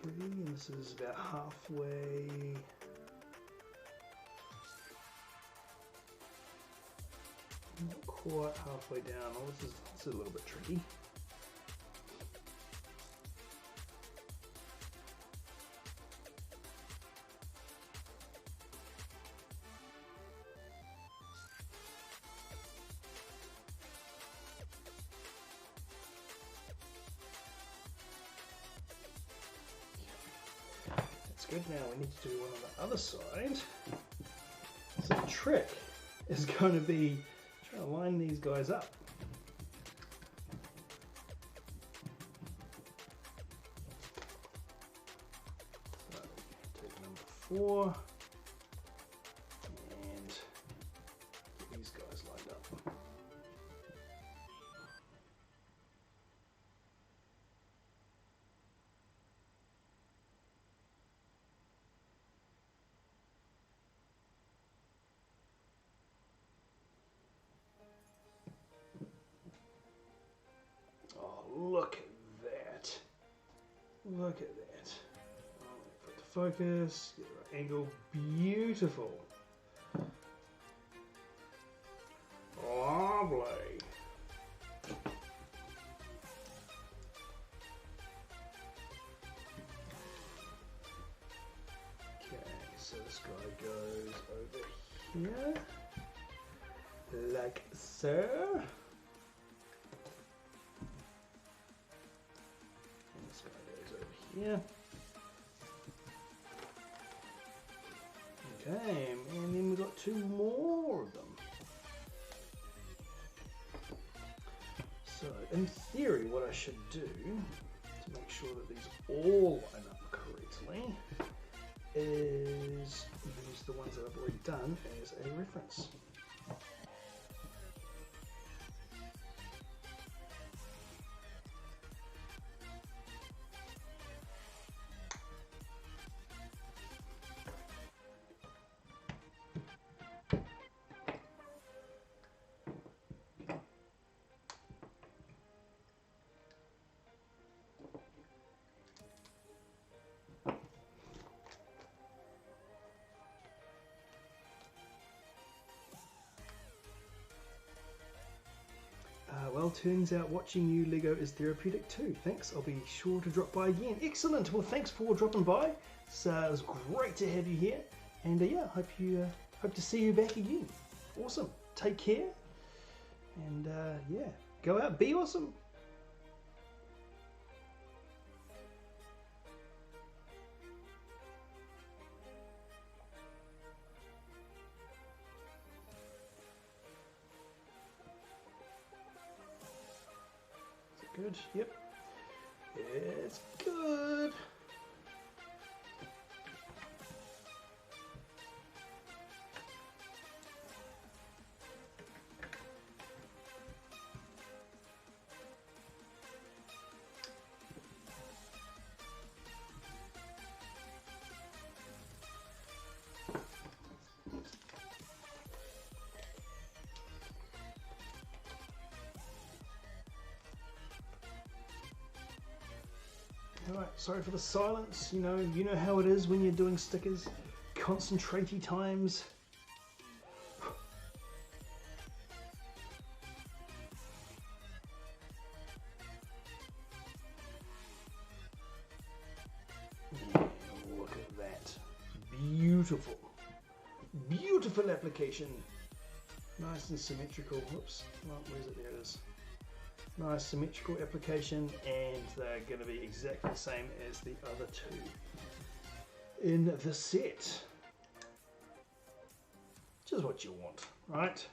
3, and this is about halfway. Not quite halfway down. Oh, this is a little bit tricky. Good. Now we need to do one on the other side. So the trick is going to be trying to line these guys up. So take number 4 and get these guys lined up. Look at that. Look at that. Put the focus, get the right angle. Beautiful. Lovely. Okay, so this guy goes over here. Like so. Yeah. Okay, and then we've got 2 more of them. So, in theory, what I should do to make sure that these all line up correctly is use the ones that I've already done as a reference. Well, turns out watching you LEGO is therapeutic too. Thanks, I'll be sure to drop by again. Excellent, well thanks for dropping by. It was great to have you here. And yeah, hope to see you back again. Awesome, take care. And yeah, go out, be awesome. Good, yep. It's good. Alright, sorry for the silence, you know how it is when you're doing stickers. Concentrate-y times. Yeah, look at that. Beautiful. Beautiful application. Nice and symmetrical. Whoops. Oh, where's it? There it is. Nice symmetrical application, and they're going to be exactly the same as the other two in the set. Just what you want, right?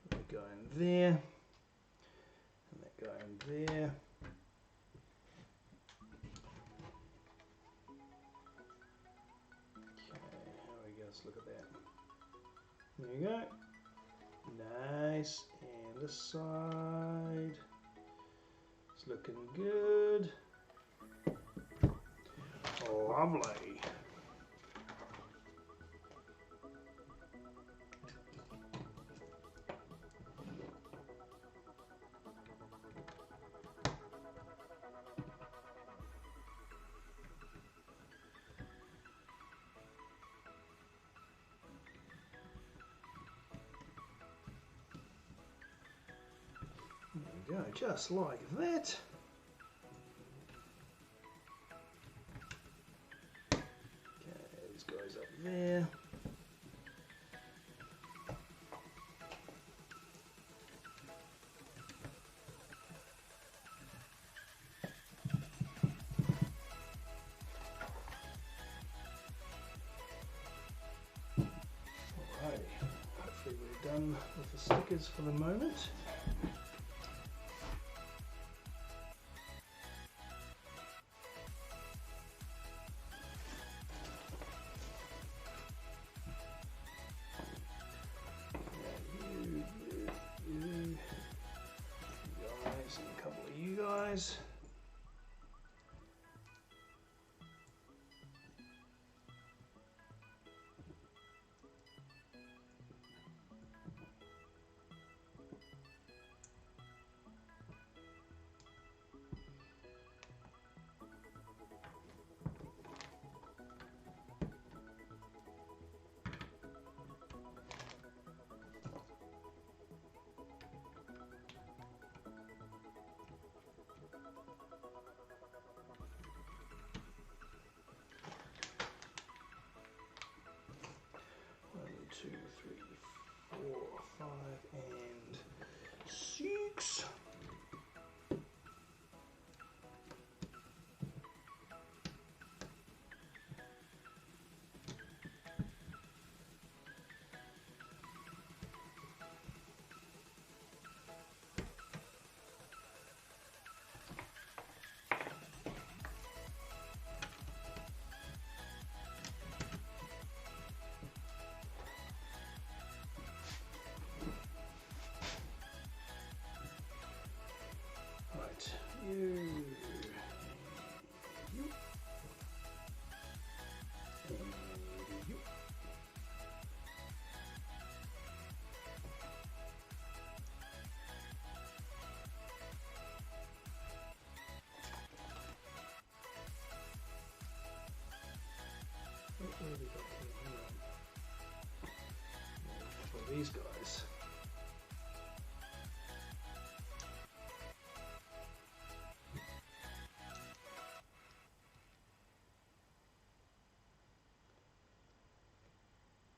That go in there, and that go in there. Okay, how we go? Let's look at that. There you go. Nice, and this side, it's looking good. Lovely. There we go, just like that. Okay, these guys up there. Alrighty, hopefully we're done with the stickers for the moment. And a couple of you guys. Two, three, 4, 5, and 6. You. What have we got here? For these guys.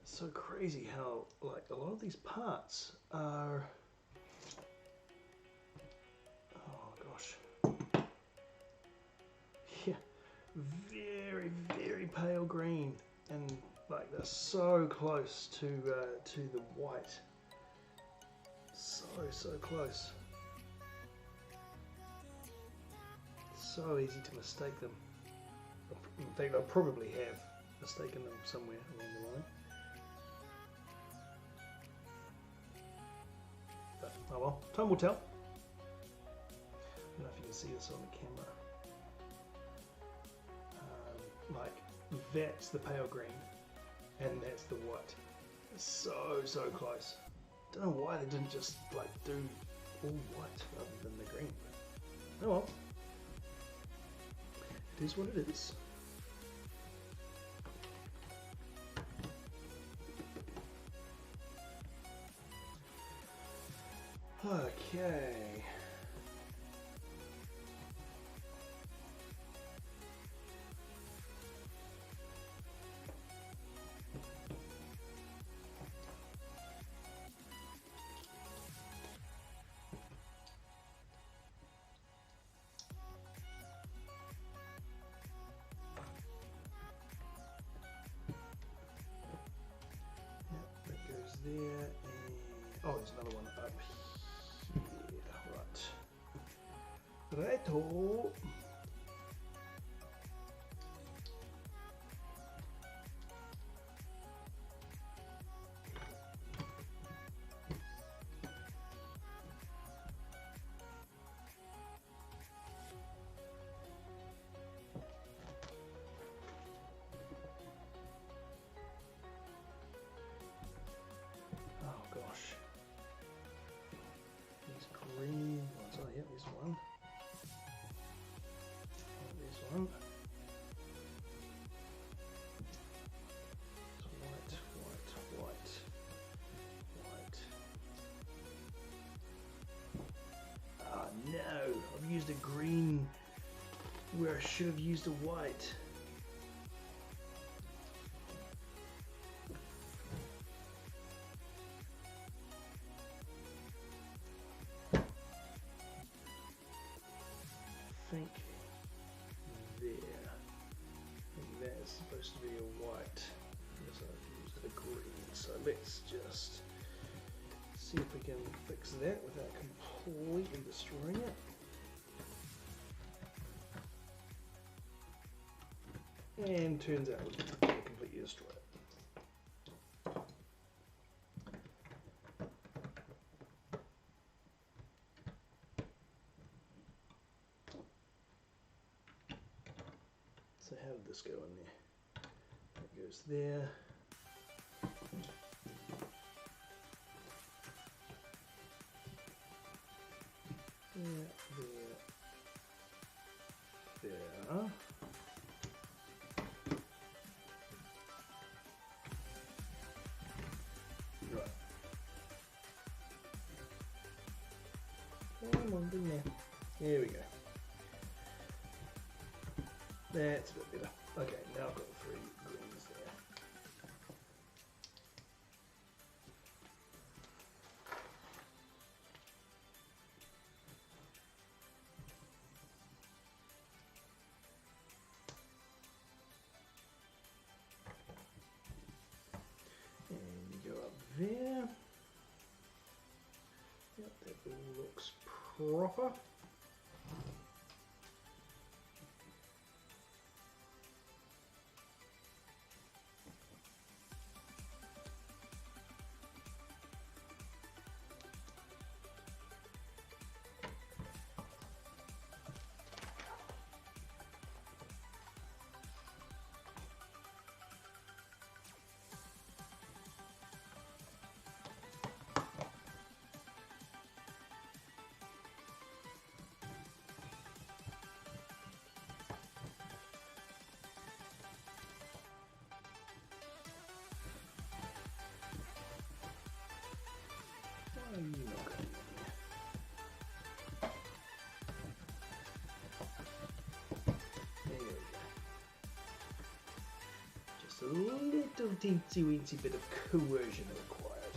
It's so crazy how, like, a lot of these parts are, oh gosh, yeah, very, very pale green, and like they're so close to the white, so close. so easy to mistake them. In fact, I probably have mistaken them somewhere along the line. But, oh well, time will tell. I don't know if you can see this on the camera. Like, that's the pale green, and that's the white. It's so close. Don't know why they didn't just like do all white rather than the green. Oh well. It is what it is. Okay. There and oh, there's another one up here. Right. Righto. Oh gosh. These green ones. Oh yeah, there's one. Oh, there's one. It's white. Oh no, I've used a green where I should have used a white. Think there. I think that's supposed to be a white. Because I've used a green. So let's just see if we can fix that without completely destroying it. And turns out we can completely destroy it. So how did this go in there? It goes there. There. Right. Come on, bring there. There we go. That's a bit better. Okay, now I've got 3 greens there. And you go up there. Yep, that all looks proper. Why are you not coming in here? There we go. Just a little teensy weensy bit of coercion required.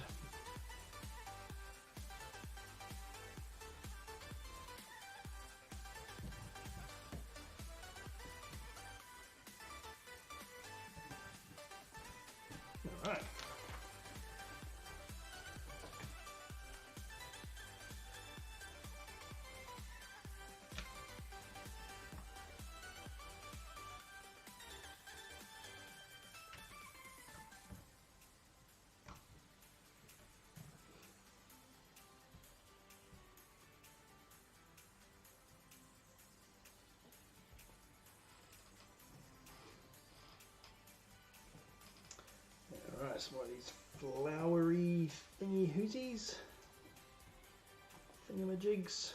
Alright. nice. One of these flowery thingy hoozies, thingamajigs.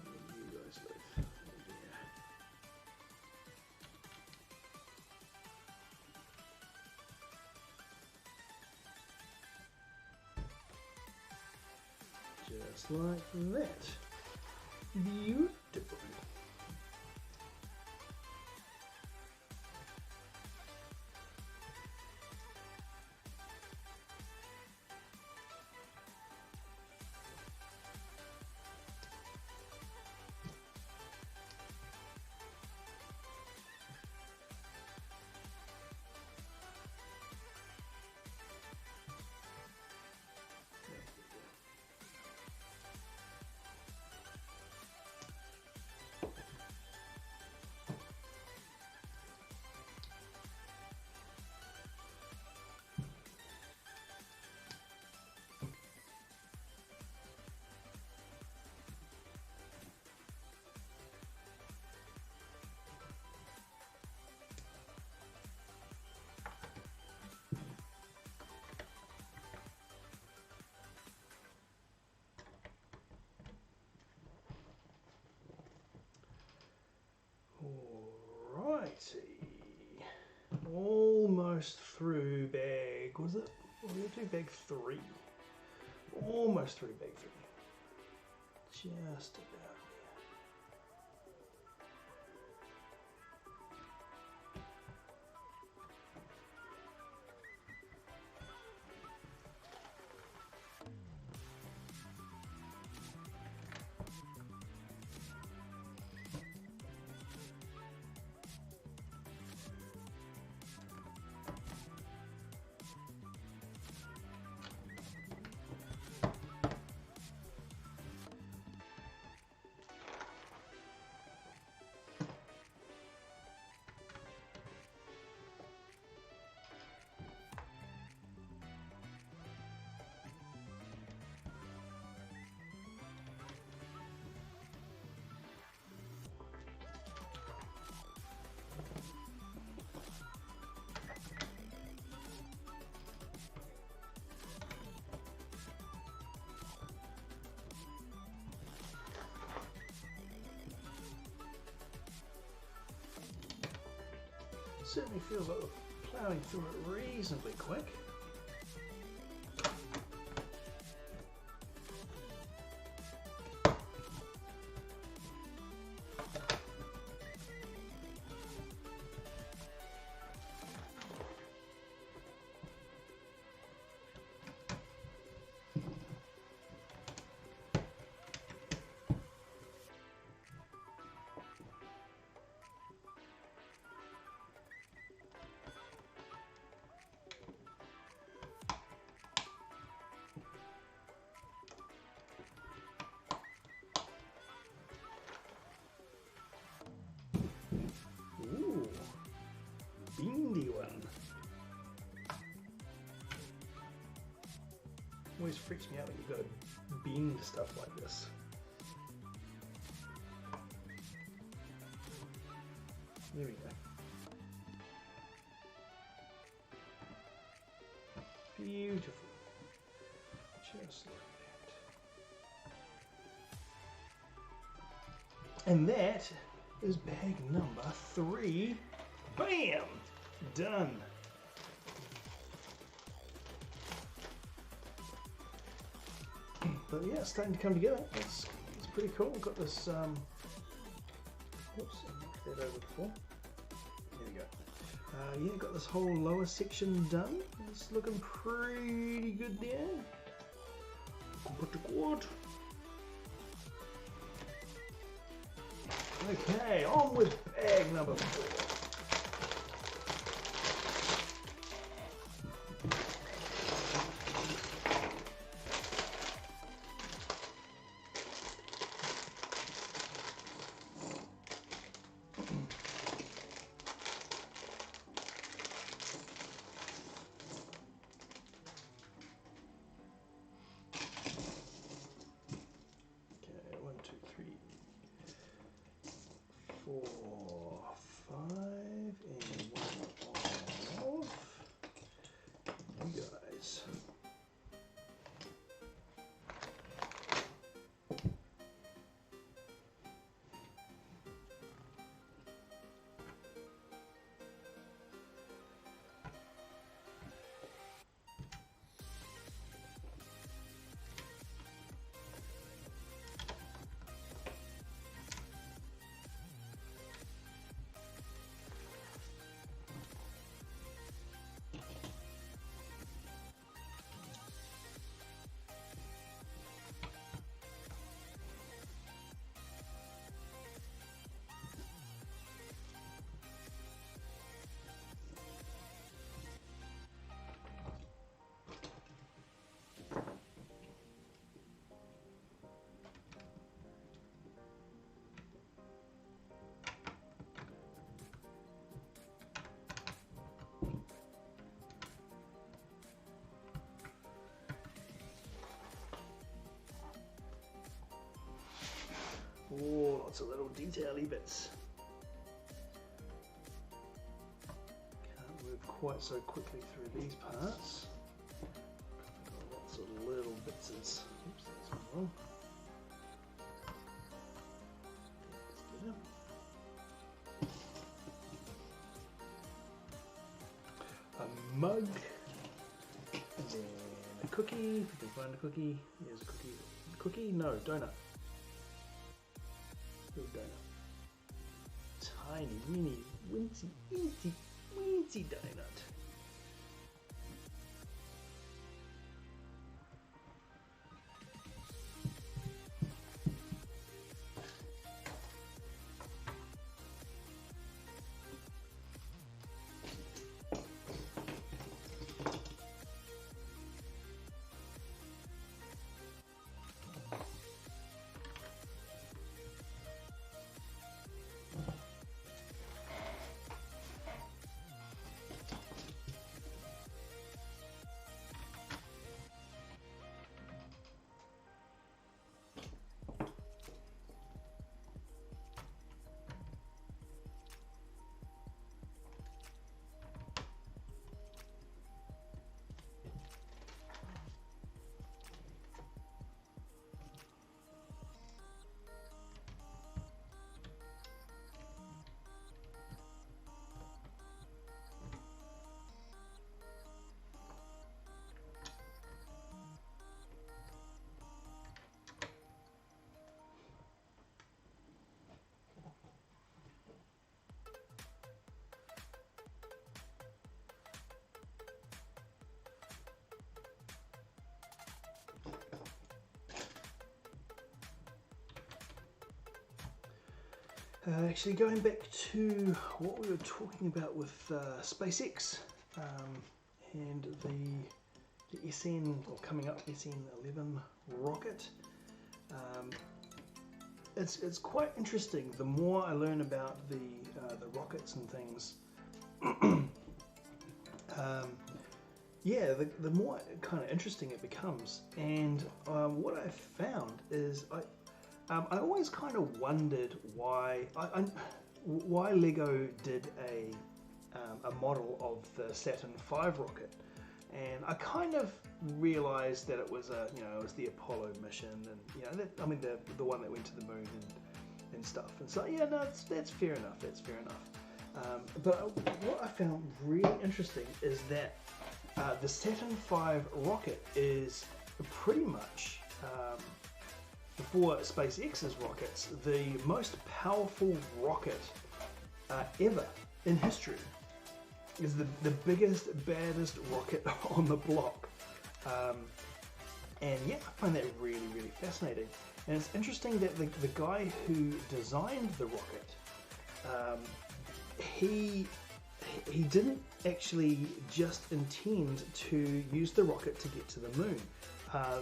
Where do you guys live? Oh, dear. Just like that. Beautiful. Alrighty, almost through bag, was it? Or did I do bag 3? Almost through bag 3. Just about. Certainly feels like we're ploughing through it reasonably quick. Ooh, bendy one. Always freaks me out when you've got to bend stuff like this. There we go. Beautiful. Just like that. And that is bag number 3. Bam! Done. But yeah, it's starting to come together. It's pretty cool. We've got this, whoops, I knocked that over before. There we go. Yeah, got this whole lower section done. It's looking pretty good there. Pretty good. Okay, on with bag number 4. 4, 5, and 1 off. You guys. Oh, lots of little detail-y bits. Can't move quite so quickly through these parts. Got lots of little bits. Oops, that's wrong. That's better. A mug. And then a cookie. If you can find a cookie. Here's a cookie. Cookie? No, donut. Little donut. Tiny, mini, wincy, weensy donut. Actually, going back to what we were talking about with SpaceX and the SN, or coming up, SN11 rocket. It's quite interesting. The more I learn about the rockets and things, yeah, the more kind of interesting it becomes. And what I've found is I always kind of wondered why Lego did a model of the Saturn V rocket, and I kind of realized that it was it was the Apollo mission, and the one that went to the moon and stuff. And so yeah, no, that's fair enough. That's fair enough. But what I found really interesting is that the Saturn V rocket is pretty much before SpaceX's rockets, the most powerful rocket ever in history. Is the biggest, baddest rocket on the block. And yeah, I find that really, really fascinating. And it's interesting that the guy who designed the rocket, he didn't actually just intend to use the rocket to get to the moon.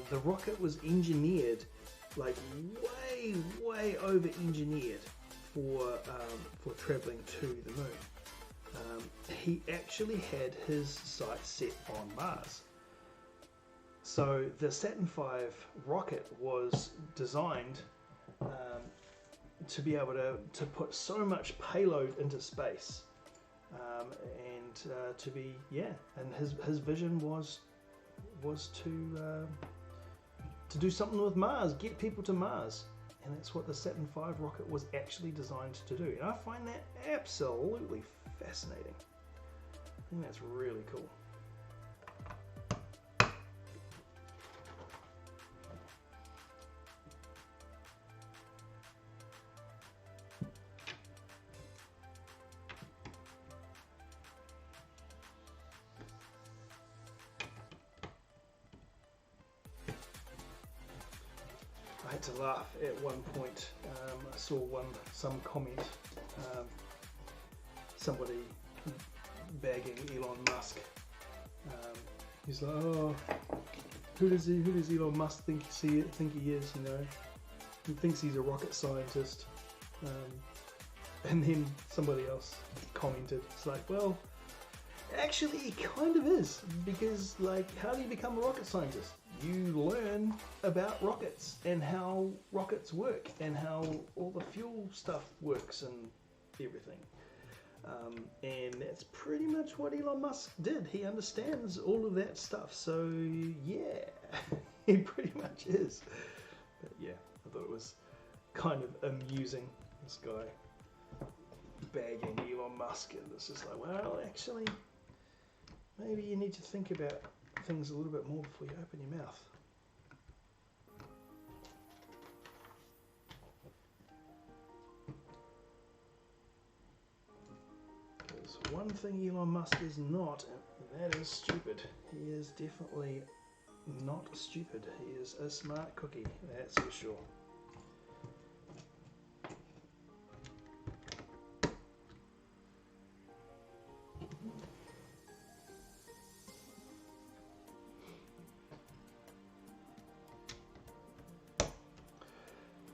The rocket was engineered, like way over engineered for traveling to the moon. He actually had his sights set on Mars. So the Saturn V rocket was designed to be able to put so much payload into space, and to be and his vision was to do something with Mars, get people to Mars, and that's what the Saturn V rocket was actually designed to do. And I find that absolutely fascinating. I think that's really cool. I had to laugh at one point. I saw some comment, somebody bagging Elon Musk. He's like, oh, who does Elon Musk think he is? You know, he thinks he's a rocket scientist. And then somebody else commented, it's like, well, actually he kind of is, because like, how do you become a rocket scientist? You learn about rockets and how rockets work and how all the fuel stuff works and everything. And that's pretty much what Elon Musk did. He understands all of that stuff. So yeah, he pretty much is. But yeah, I thought it was kind of amusing, this guy bagging Elon Musk, and it's just like, well, actually, maybe you need to think about things a little bit more before you open your mouth. There's one thing Elon Musk is not, and that is stupid. He is definitely not stupid. He is a smart cookie, that's for sure.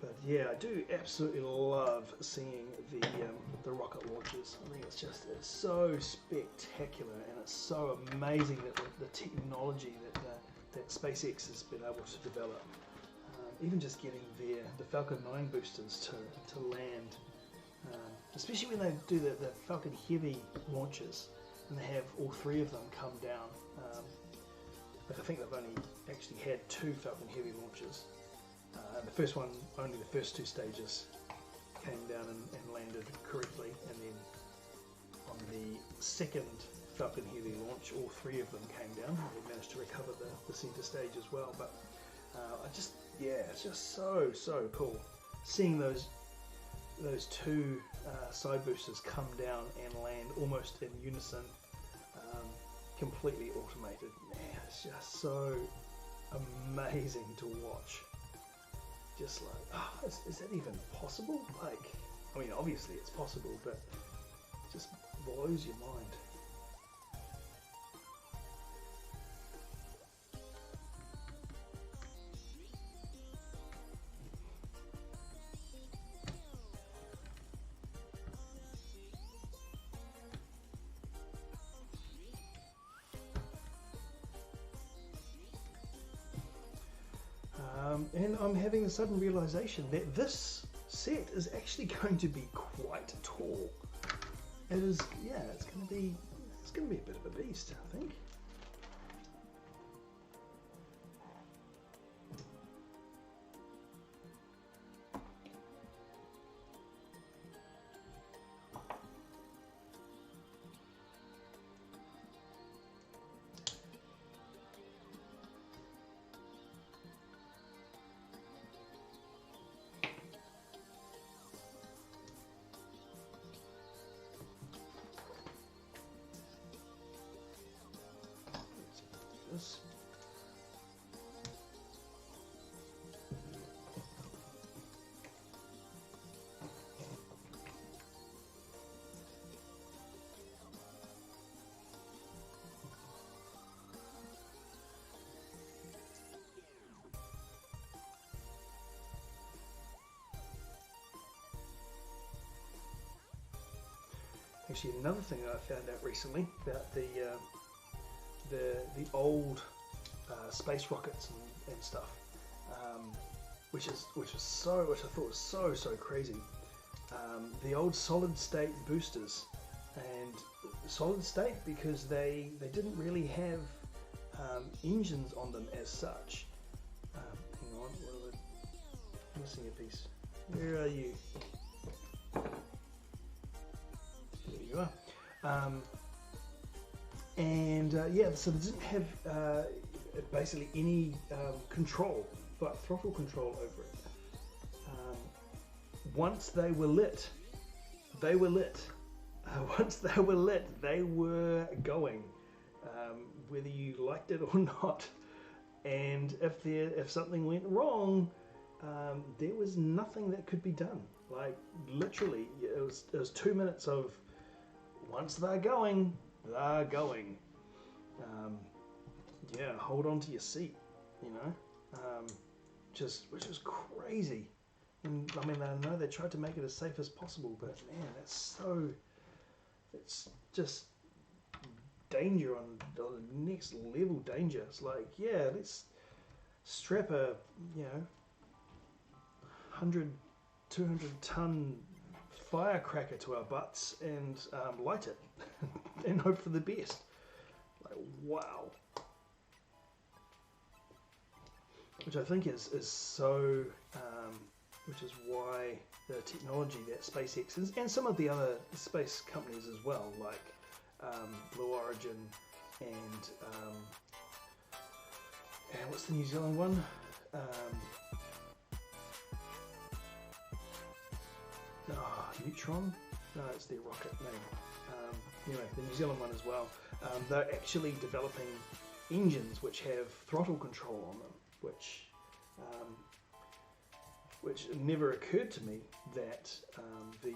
But yeah, I do absolutely love seeing the rocket launches. I think it's so spectacular, and it's so amazing that the technology that SpaceX has been able to develop. Even just getting the Falcon 9 boosters to land, especially when they do the Falcon Heavy launches, and they have all three of them come down. But I think they've only actually had 2 Falcon Heavy launches. The first one, only the first 2 stages came down and landed correctly, and then on the second Falcon Heavy launch, all 3 of them came down. They managed to recover the center stage as well. But it's just so cool seeing those 2 side boosters come down and land almost in unison, completely automated. Man, it's just so amazing to watch. Just like, is that even possible? Like, I mean, obviously it's possible, but it just blows your mind. And I'm having a sudden realization that this set is actually going to be quite tall. It is, it's going to be a bit of a beast, I think. This. Actually, another thing that I found out recently about the old space rockets and stuff. which I thought was so crazy. The old solid state boosters, and solid state because they didn't really have engines on them as such. Hang on, I'm missing a piece. Where are you? There you are. Yeah, so they didn't have basically any control, but throttle control over it. Once they were lit, they were lit. Once they were lit, they were going, whether you liked it or not. And if something went wrong, there was nothing that could be done. Like literally, it was 2 minutes of once they're going, they're going. Yeah, hold on to your seat, you know, which is crazy. And I mean, I know they tried to make it as safe as possible, but man, it's just danger on the next level danger. It's like, yeah, let's strap a, 100, 200 ton firecracker to our butts and light it and hope for the best. Like, wow. Which I think is so, which is why the technology that SpaceX and some of the other space companies as well, like Blue Origin and what's the New Zealand one? Neutron? No, it's their rocket name. Anyway, the New Zealand one as well. They're actually developing engines which have throttle control on them, which never occurred to me that the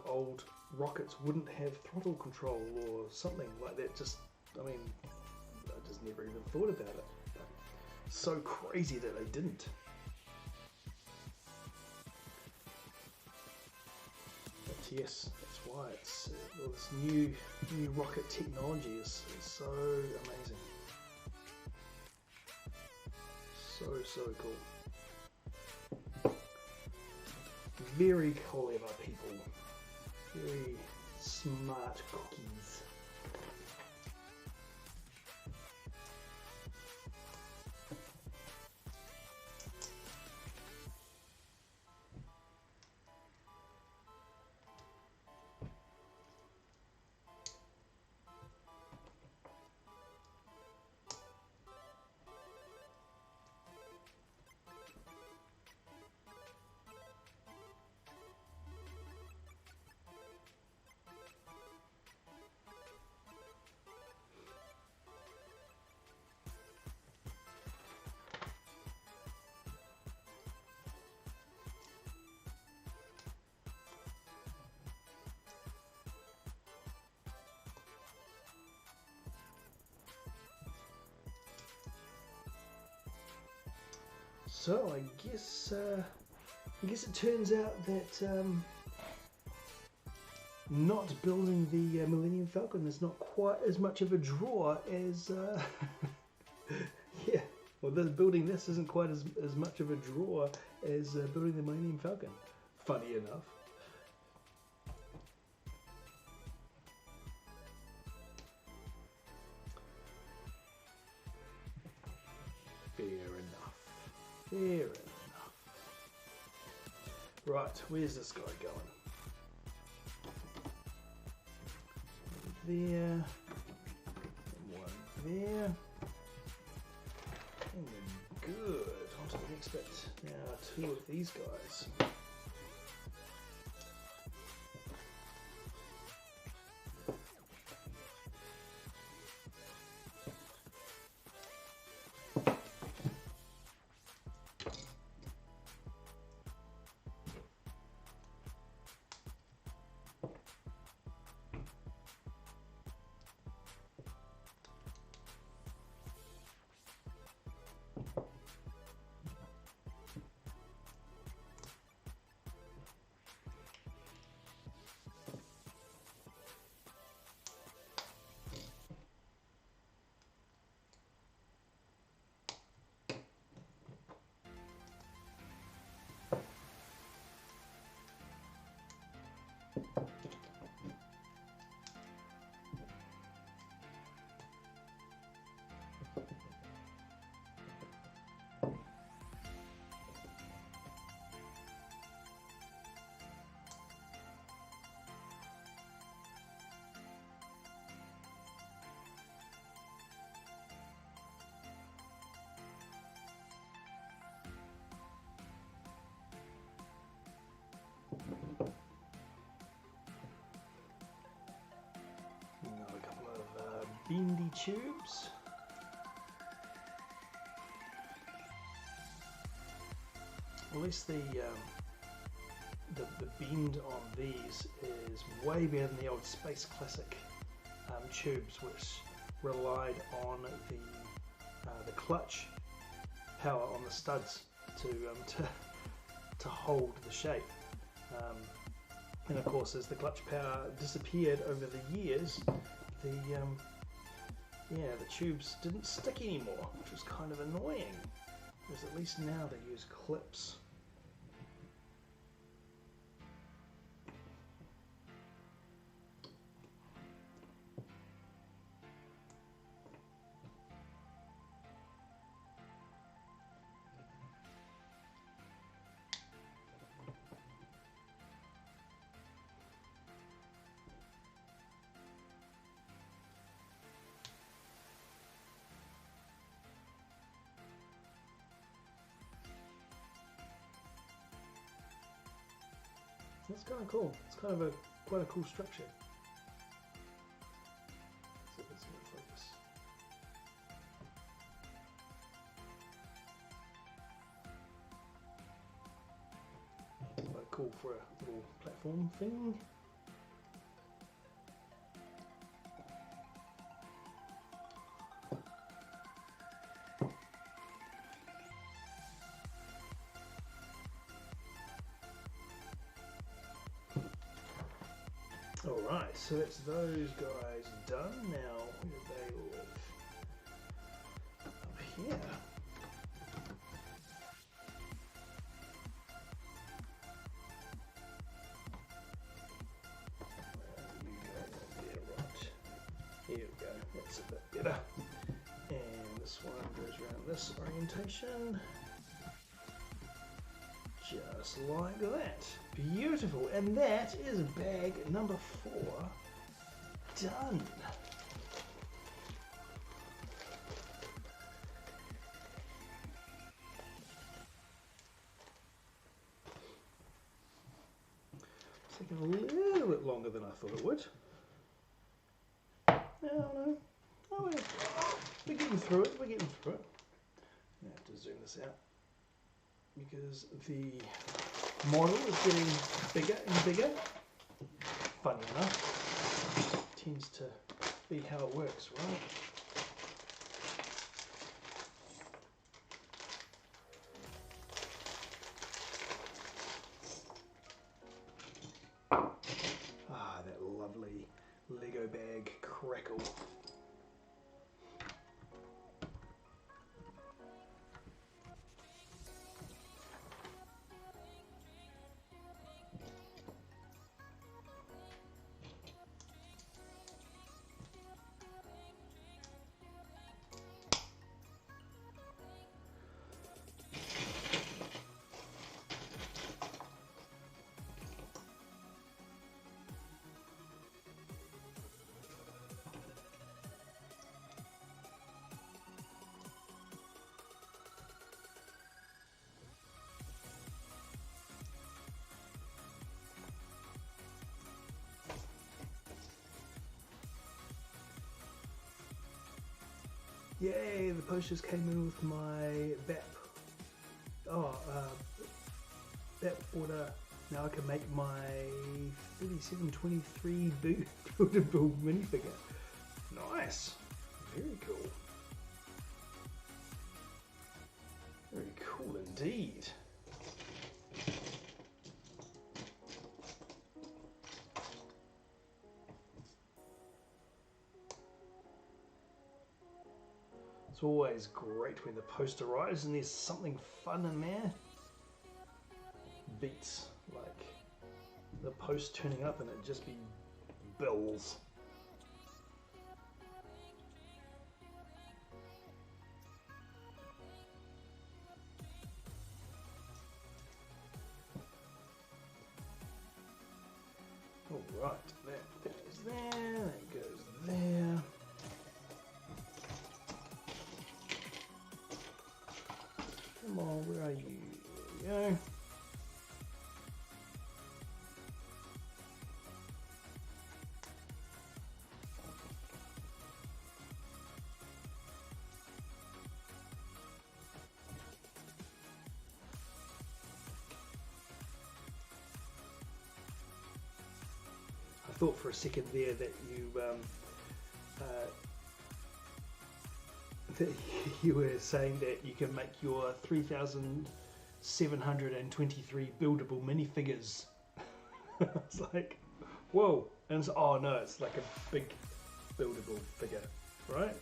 old rockets wouldn't have throttle control or something like that. I just never even thought about it. But so crazy that they didn't. But yes, that's why it's all this new rocket technology is so amazing. So cool. Very clever people. Very smart cookies. So I guess it turns out that not building the Millennium Falcon is not quite as much of a draw as yeah. Well, building this isn't quite as much of a draw as building the Millennium Falcon. Funny enough. Fair enough. Fair enough. Right, where's this guy going? There. And one there. And then good. On to the next bit. Now, two of these guys. Another couple of bendy tubes. At least the bend on these is way better than the old Space Classic tubes, which relied on the clutch power on the studs to hold the shape. And of course, as the clutch power disappeared over the years, the tubes didn't stick anymore, which was kind of annoying. Because at least now they use clips. That's kind of cool. It's kind of quite a cool structure. Let's see if it's going to focus. Quite cool for a little platform thing. Alright, so that's those guys done. Now, where do they live? Up here. You go there, right. Here we go, that's a bit better. And this one goes around this orientation. Just like that. Beautiful. And that is bag number 4 done. It's taking a little bit longer than I thought it would. No. Oh, we're getting through it. I have to zoom this out, because the model is getting bigger and bigger. Funny enough, tends to be how it works, right? Ah, that lovely Lego bag crackle. Yay, the posters came in with my BEP. BEP order. Now I can make my 3723 buildable minifigure. Nice. Very cool. Very cool indeed. It's always great when the poster arrives and there's something fun in there. Beats like the post turning up and it'd just be bills. Alright, that goes there, that goes there. Come on, where are you? There we go. I thought for a second there that you were saying that you can make your 3,723 buildable minifigures. It's like, whoa! And it's, oh no, it's like a big buildable figure, right?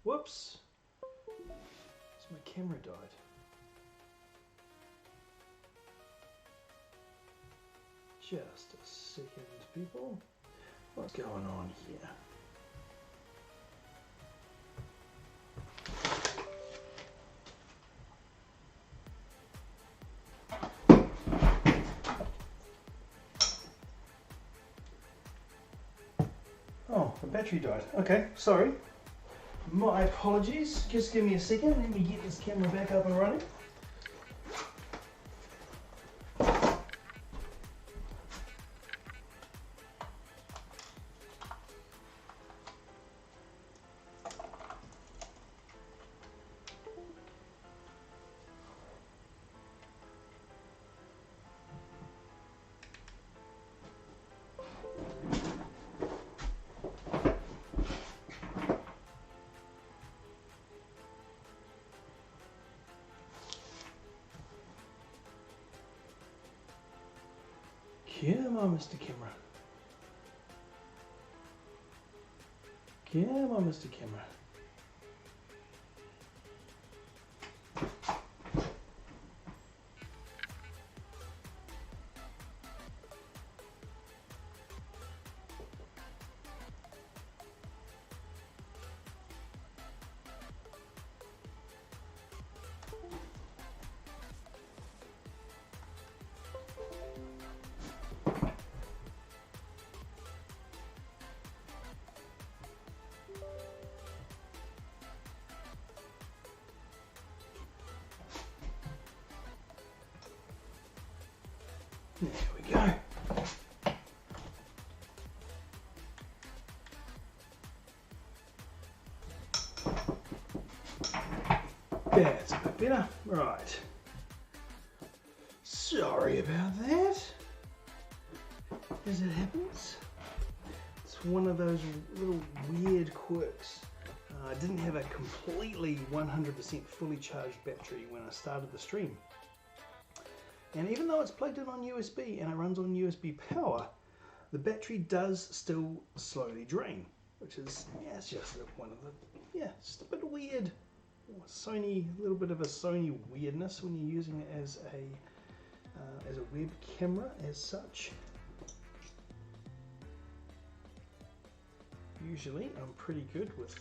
Whoops! My camera died. Just a second, people. What's going on here? Oh, the battery died. Okay, sorry. My apologies. Just give me a second. Let me get this camera back up and running. Come on, Mr. Camera. Come on, Mr. Camera. There we go. That's a bit better. Right. Sorry about that. As it happens. It's one of those little weird quirks. I didn't have a completely 100% fully charged battery when I started the stream. And even though it's plugged in on USB and it runs on USB power, the battery does still slowly drain, which is, yeah, it's just one of the, yeah, just a bit weird. Sony, a little bit of a Sony weirdness when you're using it as a web camera as such. Usually I'm pretty good with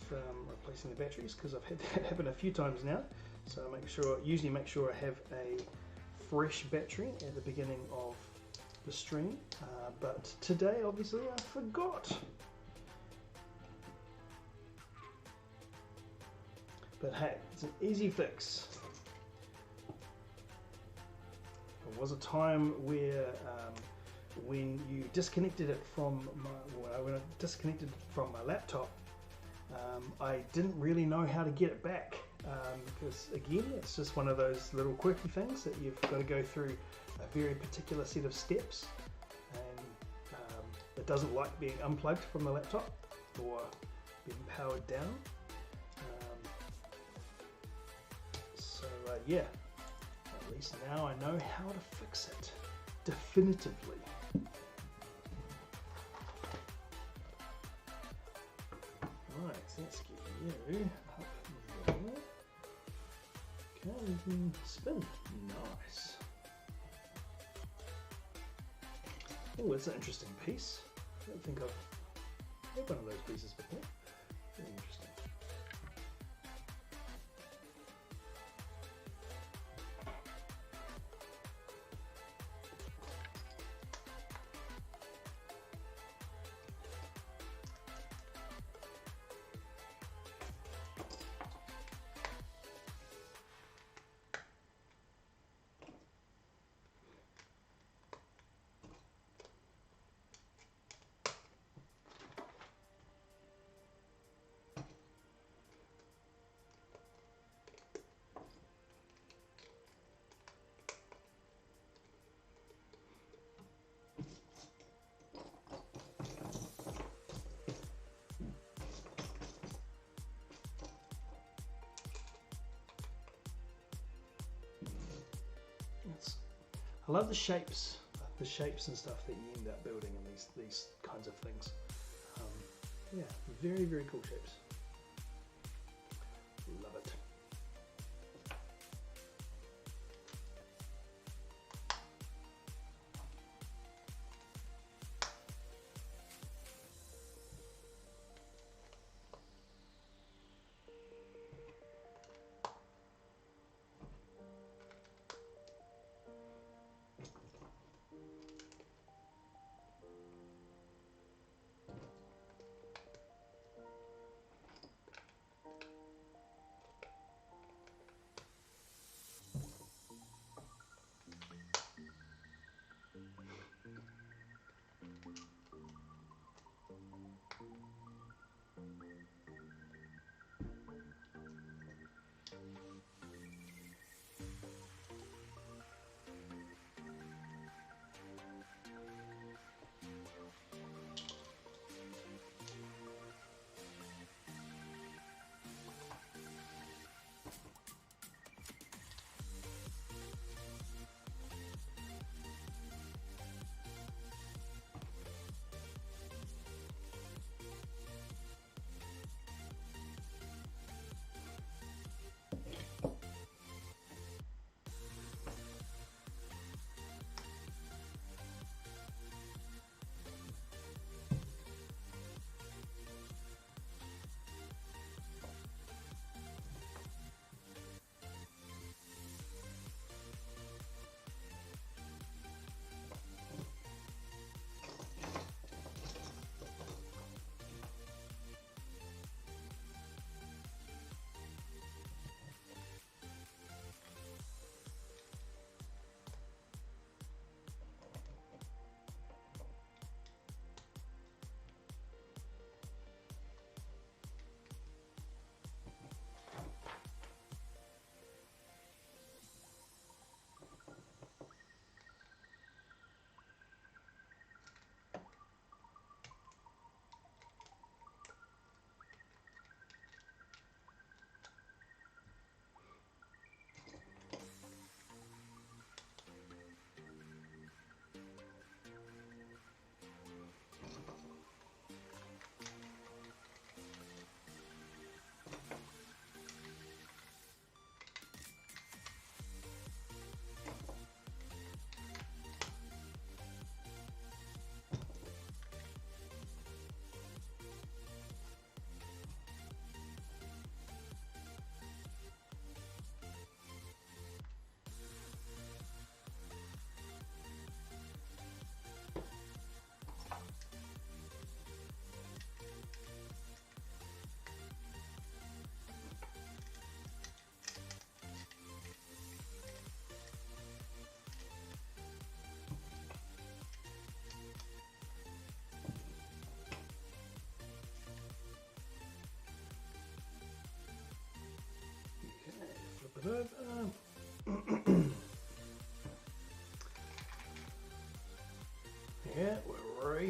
replacing the batteries because I've had that happen a few times now. So I usually make sure I have a fresh battery at the beginning of the stream, but today obviously I forgot. But hey, it's an easy fix. There was a time where when you disconnected it from when I disconnected it from my laptop, I didn't really know how to get it back. Because again, it's just one of those little quirky things that you've got to go through a very particular set of steps, and it doesn't like being unplugged from the laptop or being powered down. Yeah, at least now I know how to fix it definitively. Right, so let's get you up there. Okay, you can spin. Nice. Oh, that's an interesting piece. I don't think I've had one of those pieces before. Very interesting. I love the shapes and stuff that you end up building in these kinds of things. Yeah, very, very cool shapes. Love it.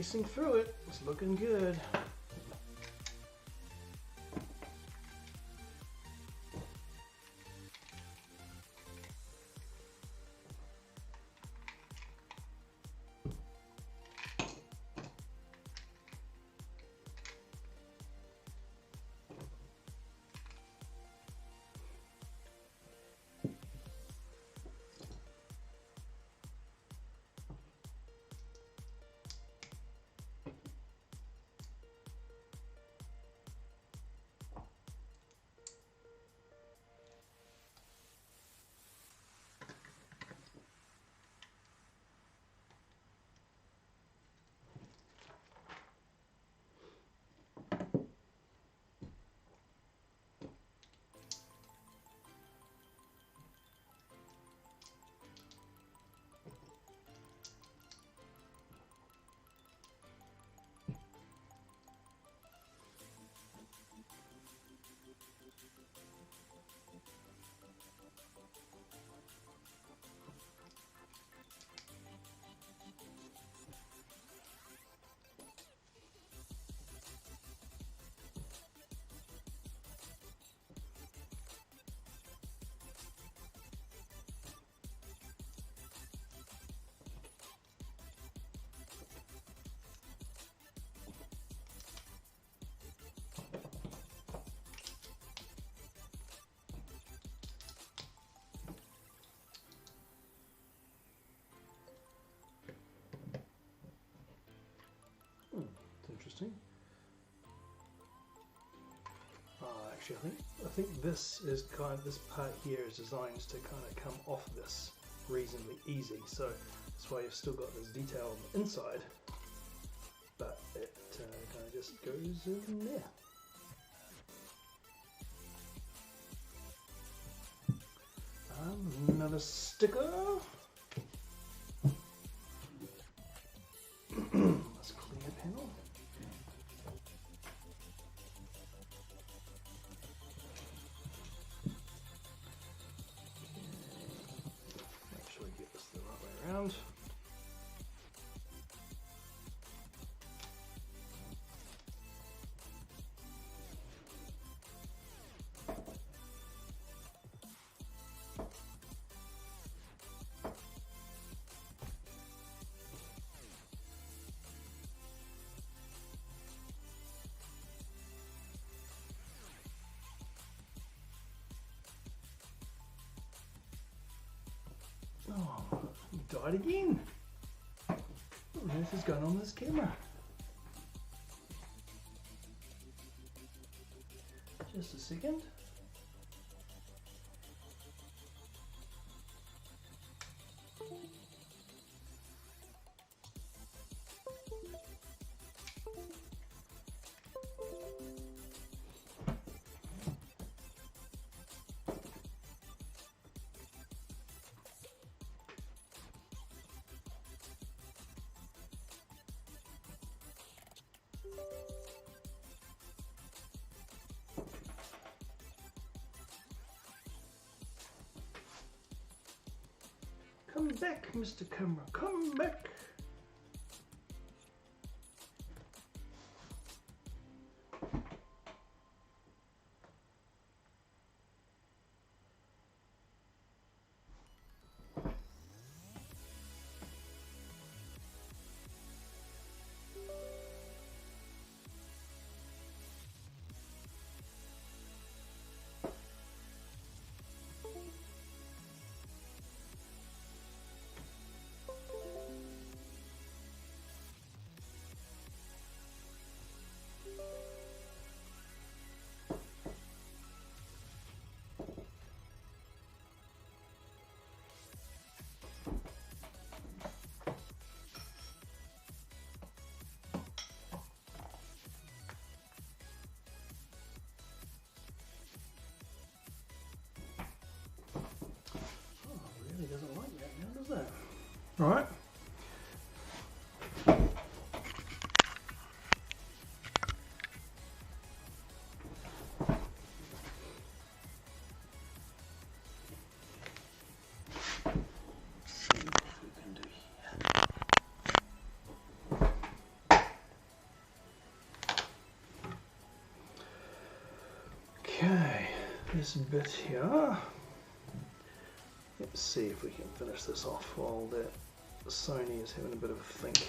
racing through it. It's looking good. Interesting. Actually, I think this is this part here is designed to kind of come off this reasonably easy. So that's why you've still got this detail on the inside, but it kind of just goes in there. Another sticker. Let's clear panel. Make sure we get this the right way around. Oh, you died again. What on earth is going on with this camera? Just a second. Come back, Mr. Camera, come back. Doesn't like that now, does that? All right. this bit here. Let's see if we can finish this off while that Sony is having a bit of a think.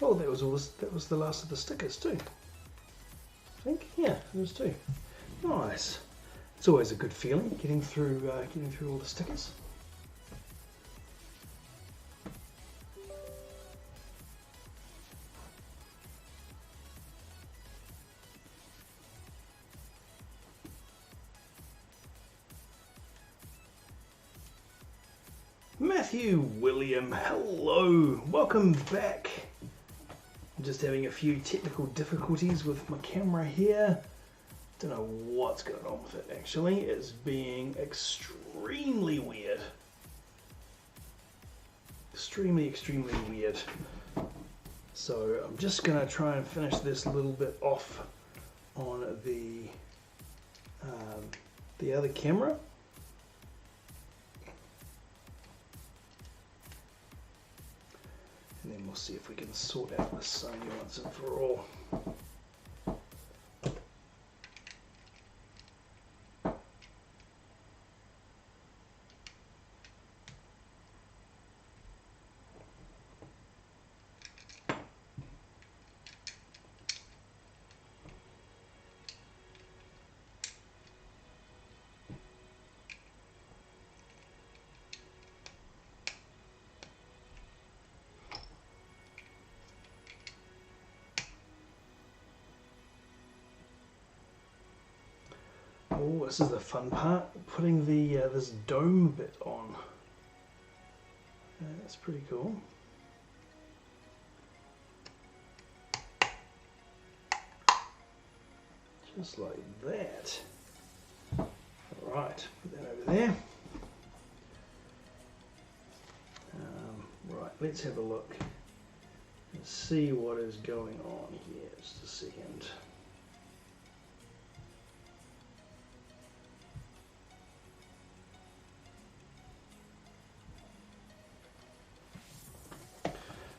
Oh, that was all. That was the last of the stickers too. I think, yeah, it was two. Nice. It's always a good feeling getting through all the stickers. Matthew William, hello, welcome back. I'm just having a few technical difficulties with my camera here. Don't know what's going on with it actually. It's being extremely weird. Extremely weird. So I'm just going to try and finish this a little bit off on the other camera. And then we'll see if we can sort out the Sony once and for all. Oh, this is the fun part, putting the this dome bit on. That's pretty cool. Just like that. Alright, put that over there. Right, let's have a look and see what is going on here. Just a second.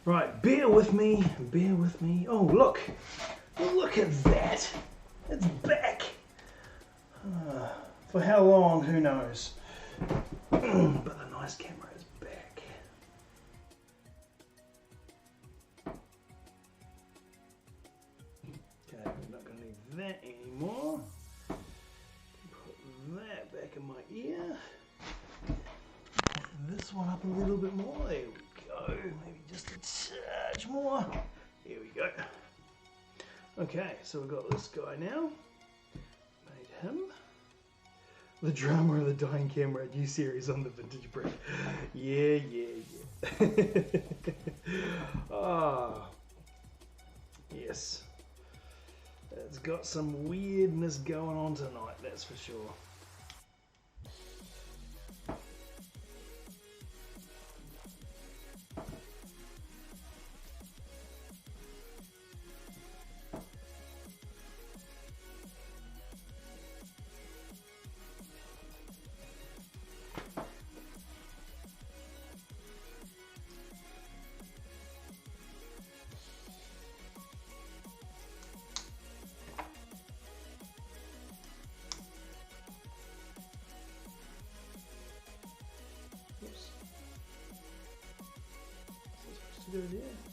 Right, bear with me, bear with me. Oh, look at that. It's back. For how long, who knows. But the nice camera is back. Okay, we're not going to need that anymore. Put that back in my ear. This one up a little bit more. There we go. Maybe just a touch more. Here we go. Okay, so we've got this guy now. Made him. The drama of the dying camera, new series on the vintage brick. Yeah. Ah, yes. It's got some weirdness going on tonight, that's for sure.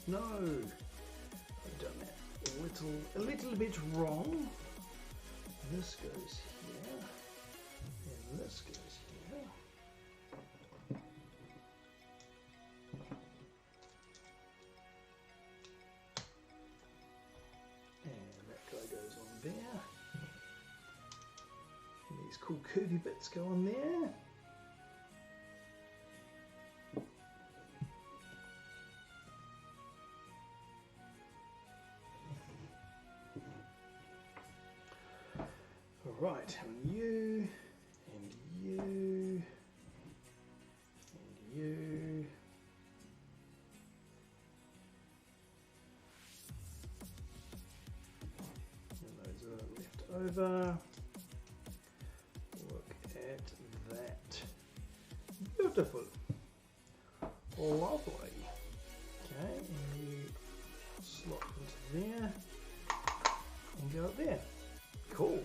No, I've done that little bit wrong. This goes here, and this goes here. And that guy goes on there. And these cool curvy bits go on there. Right, and you, and you, and you. And those are left over. Look at that. Beautiful. Lovely. Okay, and you slot into there and go up there. Cool.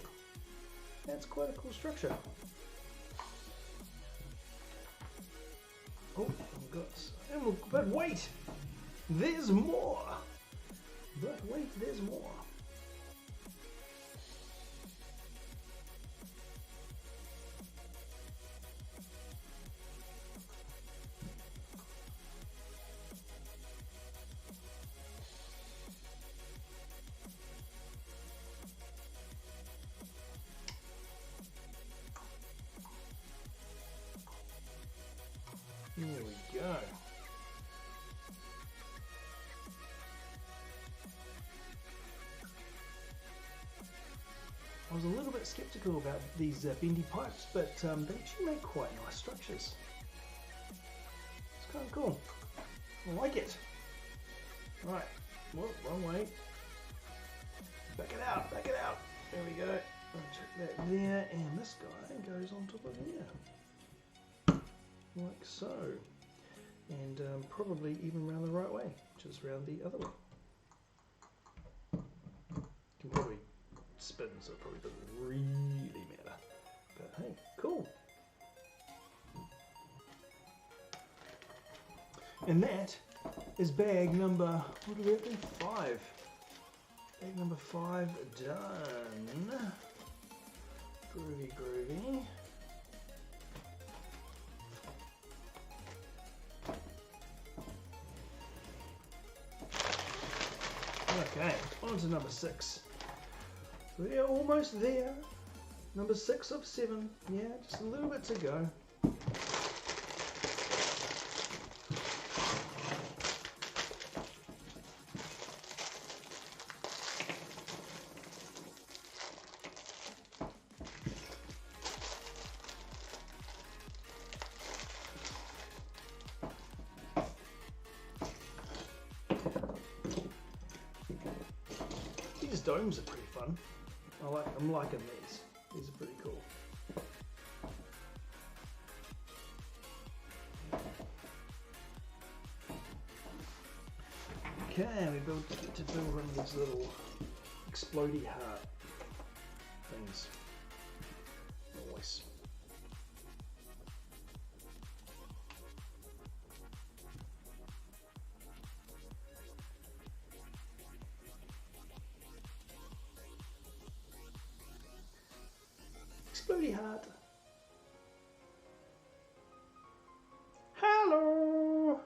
That's quite a cool structure. Oh, I've got, but wait, there's more. But wait, there's more. There we go. I was a little bit skeptical about these bendy pipes, but they actually make quite nice structures. It's kind of cool. I like it. Right, well, wrong way. Back it out, back it out. There we go. I'll check that there, and this guy goes on top of here. Like so, and probably even round the right way, which is round the other way. Can probably spin, so it probably doesn't really matter, but hey, cool. And that is bag number, what are we up to? 5. Bag number 5 done. Groovy, groovy. Okay, on to number 6. We're almost there. Number 6 of 7. Yeah, just a little bit to go. These domes are pretty fun. I'm liking these. These are pretty cool. Okay, we get to build one of these little explodey heart things. Nice. Explodey heart. Hello.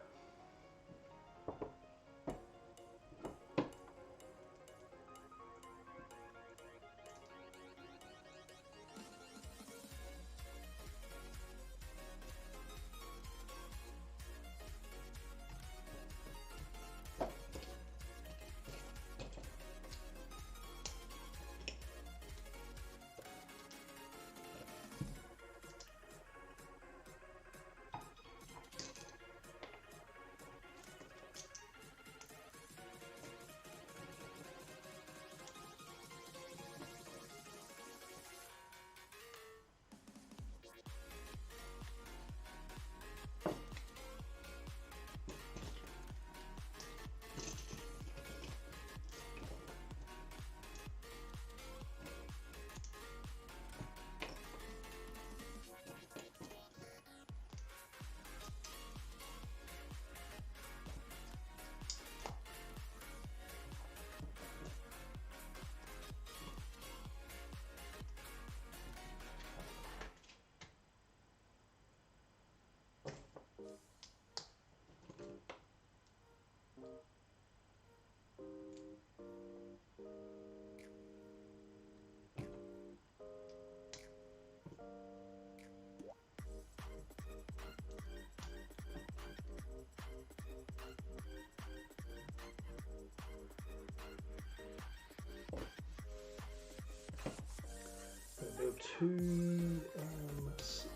I'll build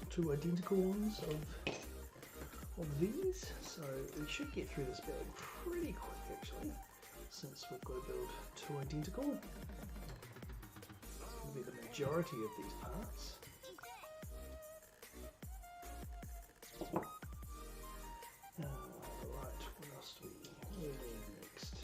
two identical ones of these, so we should get through this build pretty quick actually, since we've got to build two identical. This will be the majority of these parts. Right, what else do we need next?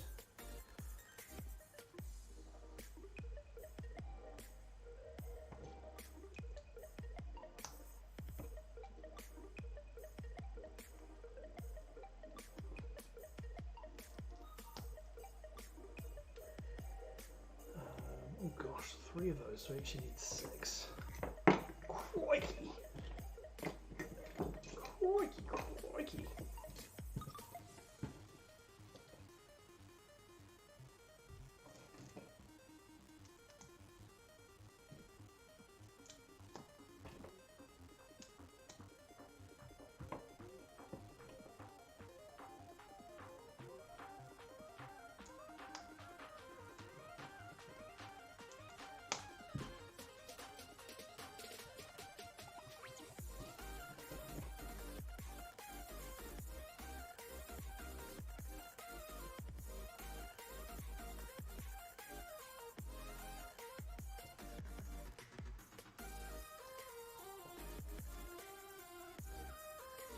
Oh gosh, 3 of those, so we actually need 6. Crikey! Crikey, crikey!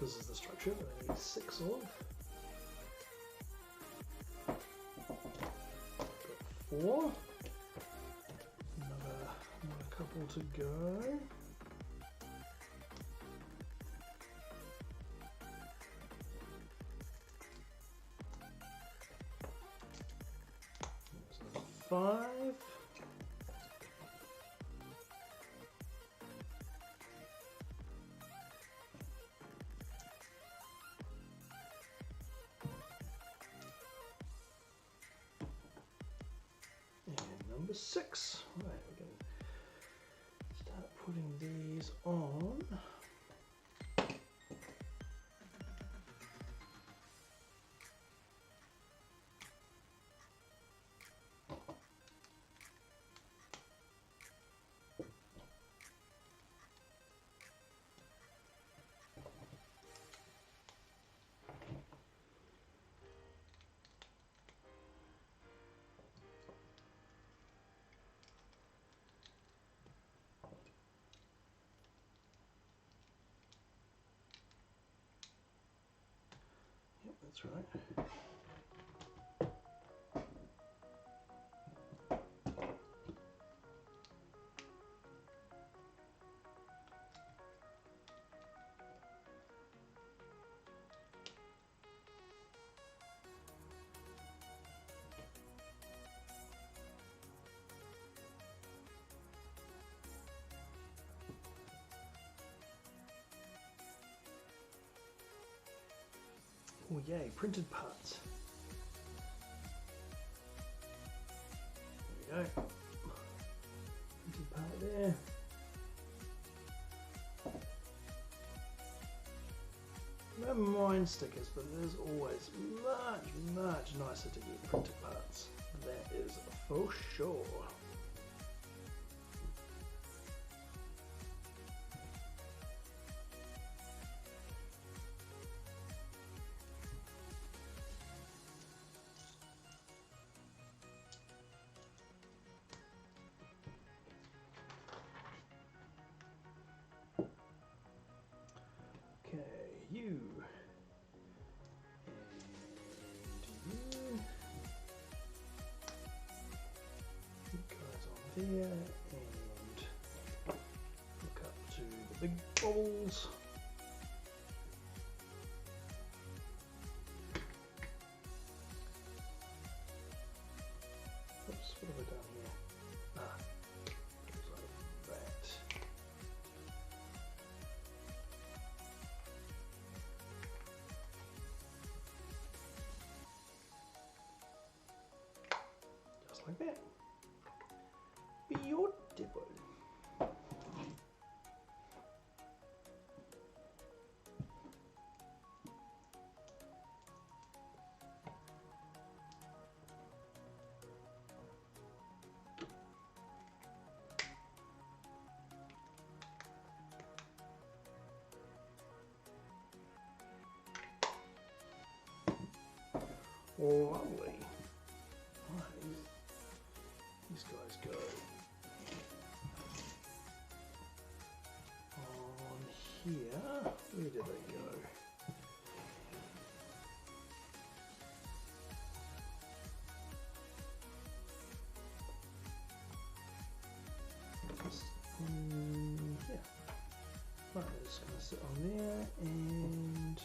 This is the structure that I need 6 of. Got 4. Another couple to go. There's another 5. Number 6. Right, we're going to start putting these on. That's right. Oh yay, printed parts. There we go. Printed part there. No mine stickers, but it is always much nicer to get printed parts. That is for sure. Okay, you and you guys on there, and look up to the big bubbles. Oops, what have I done here? Ah, goes like that. Just like that. Beautiful. Lovely. Right, these guys go on here. Where do they go? Yeah. Right, I'm just going to sit on there and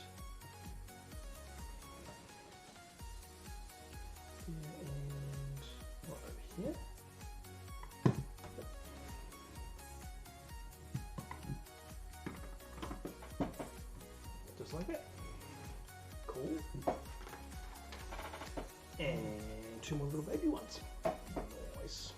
what over here? Just like that. Cool. And two more little baby ones. Nice.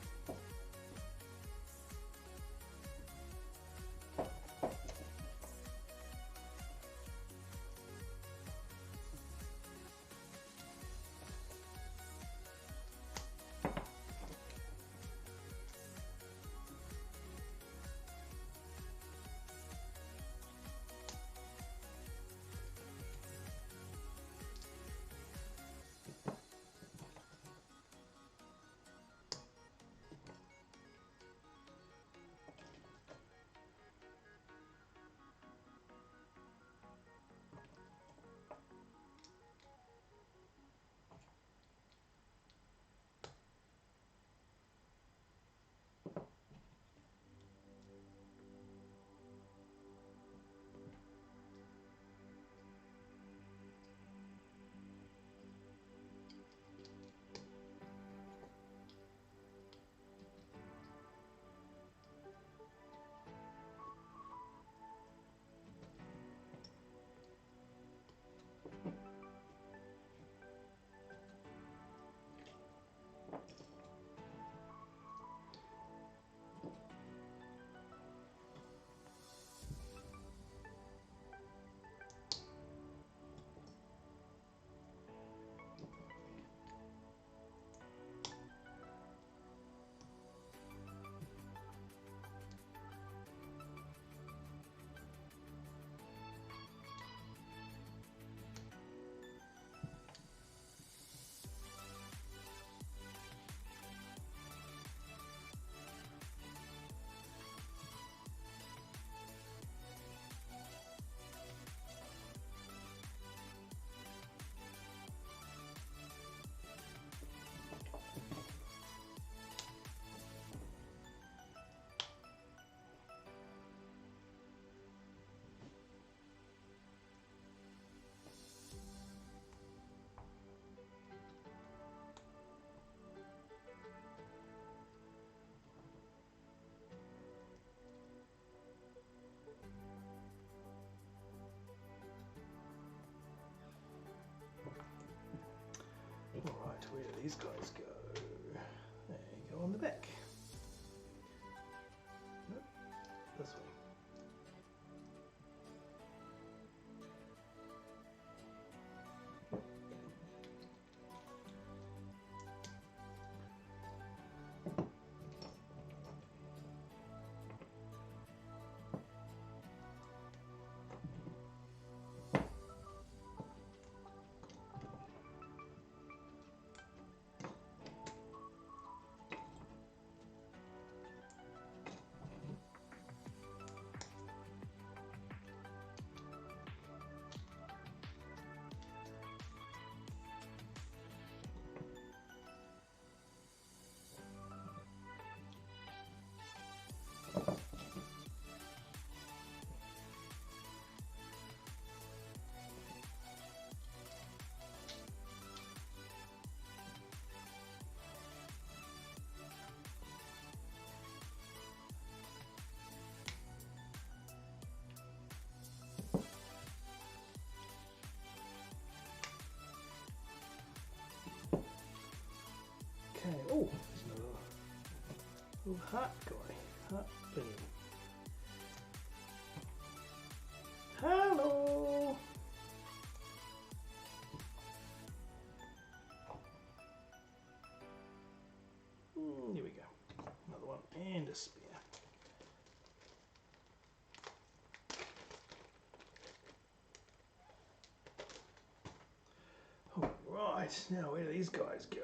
Alright, where do these guys go? There you go on the back. Nope, this way. Okay, oh, there's another little heart guy. Heart beam. Hello! Here we go. Another one and a spear. Alright. Right, now where do these guys go?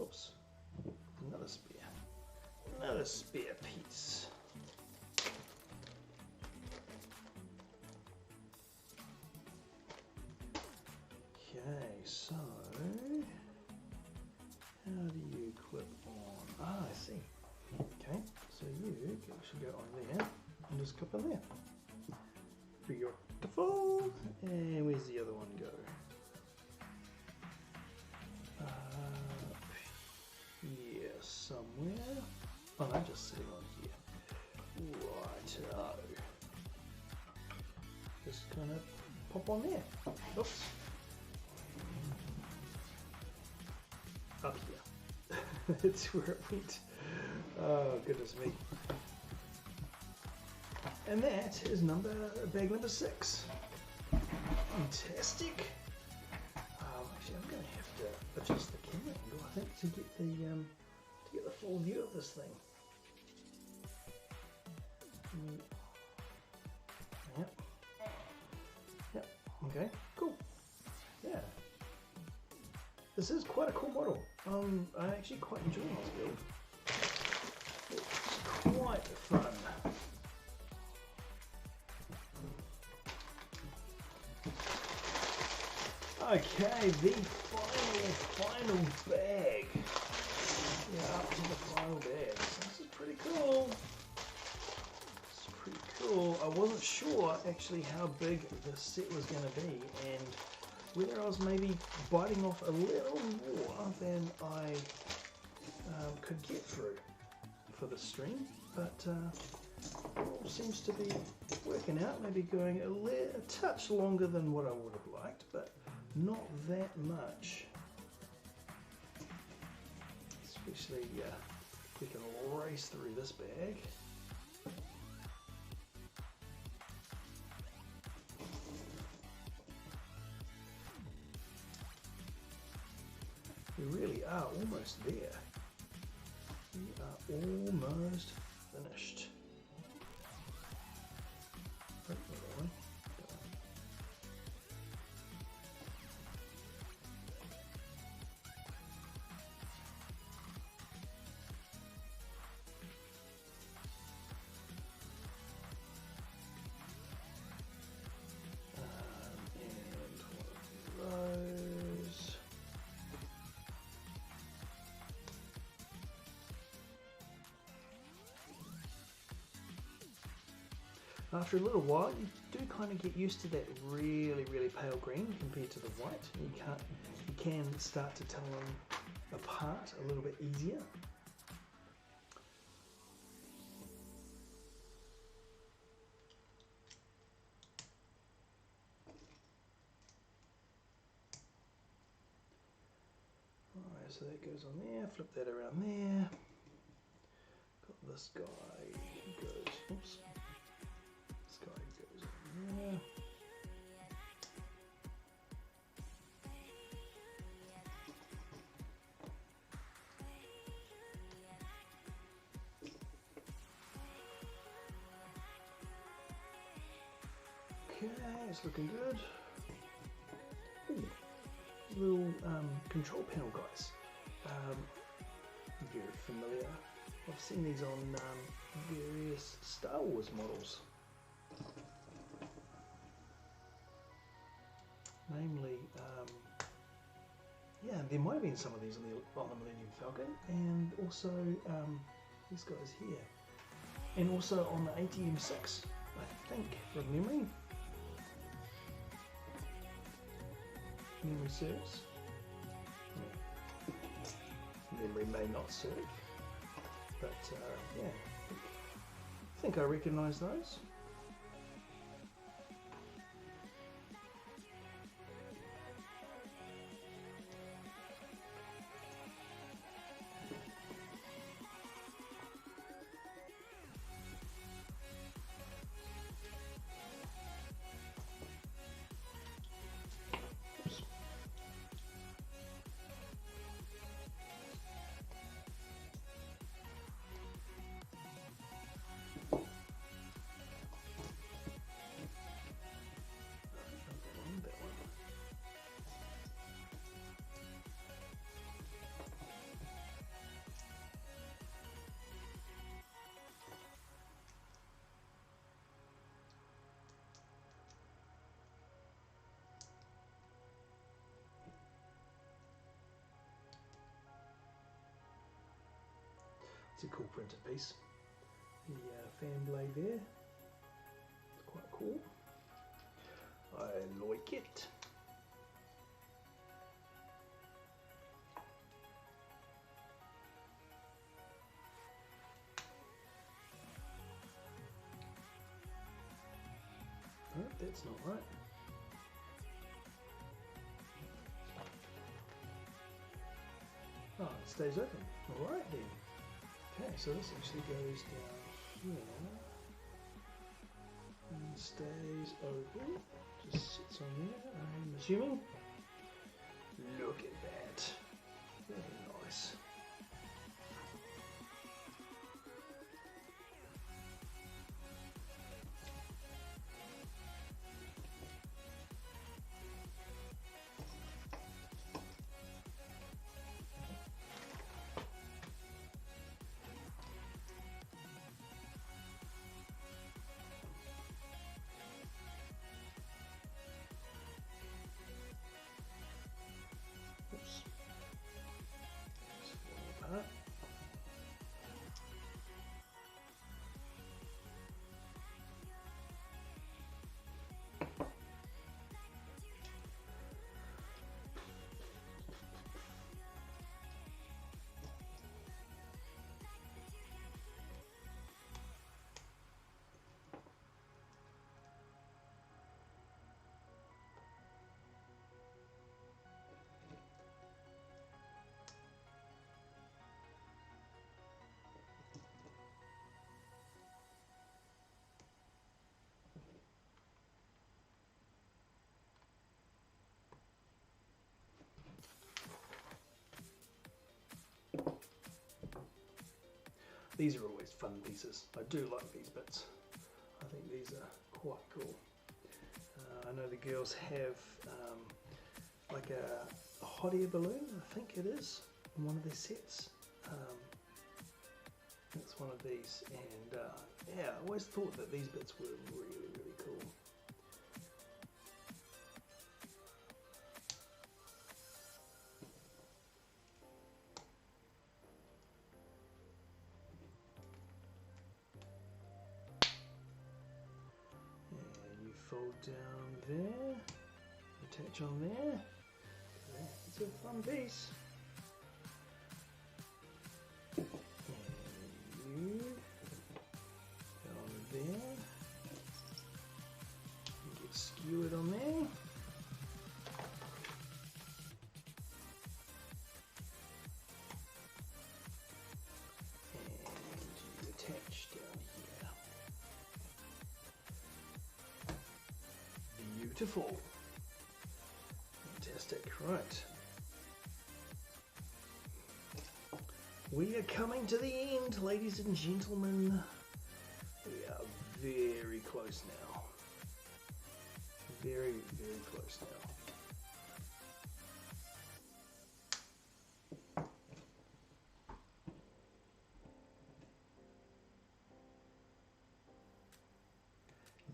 Oops, another spear. Another spear piece. Okay, so how do you clip on? Ah, I see. Okay, so you should go on there and just clip on there. Beautiful. And where's the other one go? Here somewhere. Oh, no, just sitting on here. Righto. Just kind of pop on there. Oops. Up here. That's where it went. Oh, goodness me. And that is bag number 6. Fantastic. Actually, I'm going to have to adjust the camera angle, I think, to get the full view of this thing. Yep. Yep. Okay. Cool. Yeah. This is quite a cool model. I'm actually quite enjoying this build. It's quite fun. Okay, the final bag. Yeah, up to the final bag. So this is pretty cool. It's pretty cool. I wasn't sure actually how big this set was going to be and whether I was maybe biting off a little more than I could get through for the stream, but it all seems to be working out. Maybe going a touch longer than what I would have liked, but not that much. Especially we can race through this bag. We really are almost there. We are almost finished. Oh, not that one. And one of those. After a little while, you do kind of get used to that really, really pale green compared to the white. You can start to tell them apart a little bit easier. Alright, so that goes on there. Flip that around there. Got this guy. He goes. Oops. This guy goes in there. Okay, it's looking good. Ooh, little control panel guys. Very familiar. I've seen these on various Star Wars models. Namely, yeah, there might have been some of these on the Millennium Falcon, and also these guys here, and also on the ATM-6, I think, from memory. Memory serves. Memory may not serve, but yeah, I think I recognise those. It's a cool printed piece. The fan blade there. It's quite cool. I like it. No, that's not right. Oh, it stays open. Alright then. Okay, so this actually goes down here and stays open. Just sits on there, I'm assuming. Look at that. Very nice. Oops. Just fall apart. These are always fun pieces. I do like these bits. I think these are quite cool. I know the girls have like a hot air balloon, I think it is, in one of their sets. It's one of these, and yeah, I always thought that these bits were really, really cool. Fold down there, attach on there. Okay, it's a fun piece. And you go on there. And get skewered on there. And you attach down here. Beautiful. Fantastic, right. We are coming to the end, ladies and gentlemen. We are very close now. Very, very close now.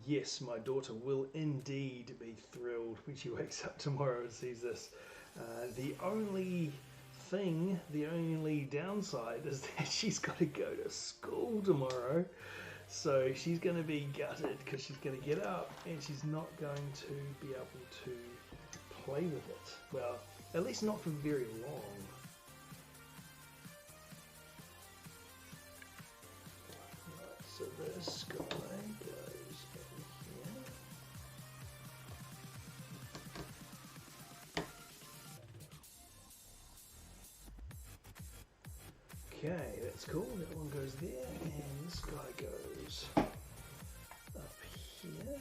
Yes, my daughter will indeed be thrilled when she wakes up tomorrow and sees this. The only thing, the only downside is that she's got to go to school tomorrow. So she's going to be gutted because she's going to get up and she's not going to be able to play with it. Well, at least not for very long. Right, so this guy goes in here. Okay, that's cool. That one goes there, and this guy goes up here.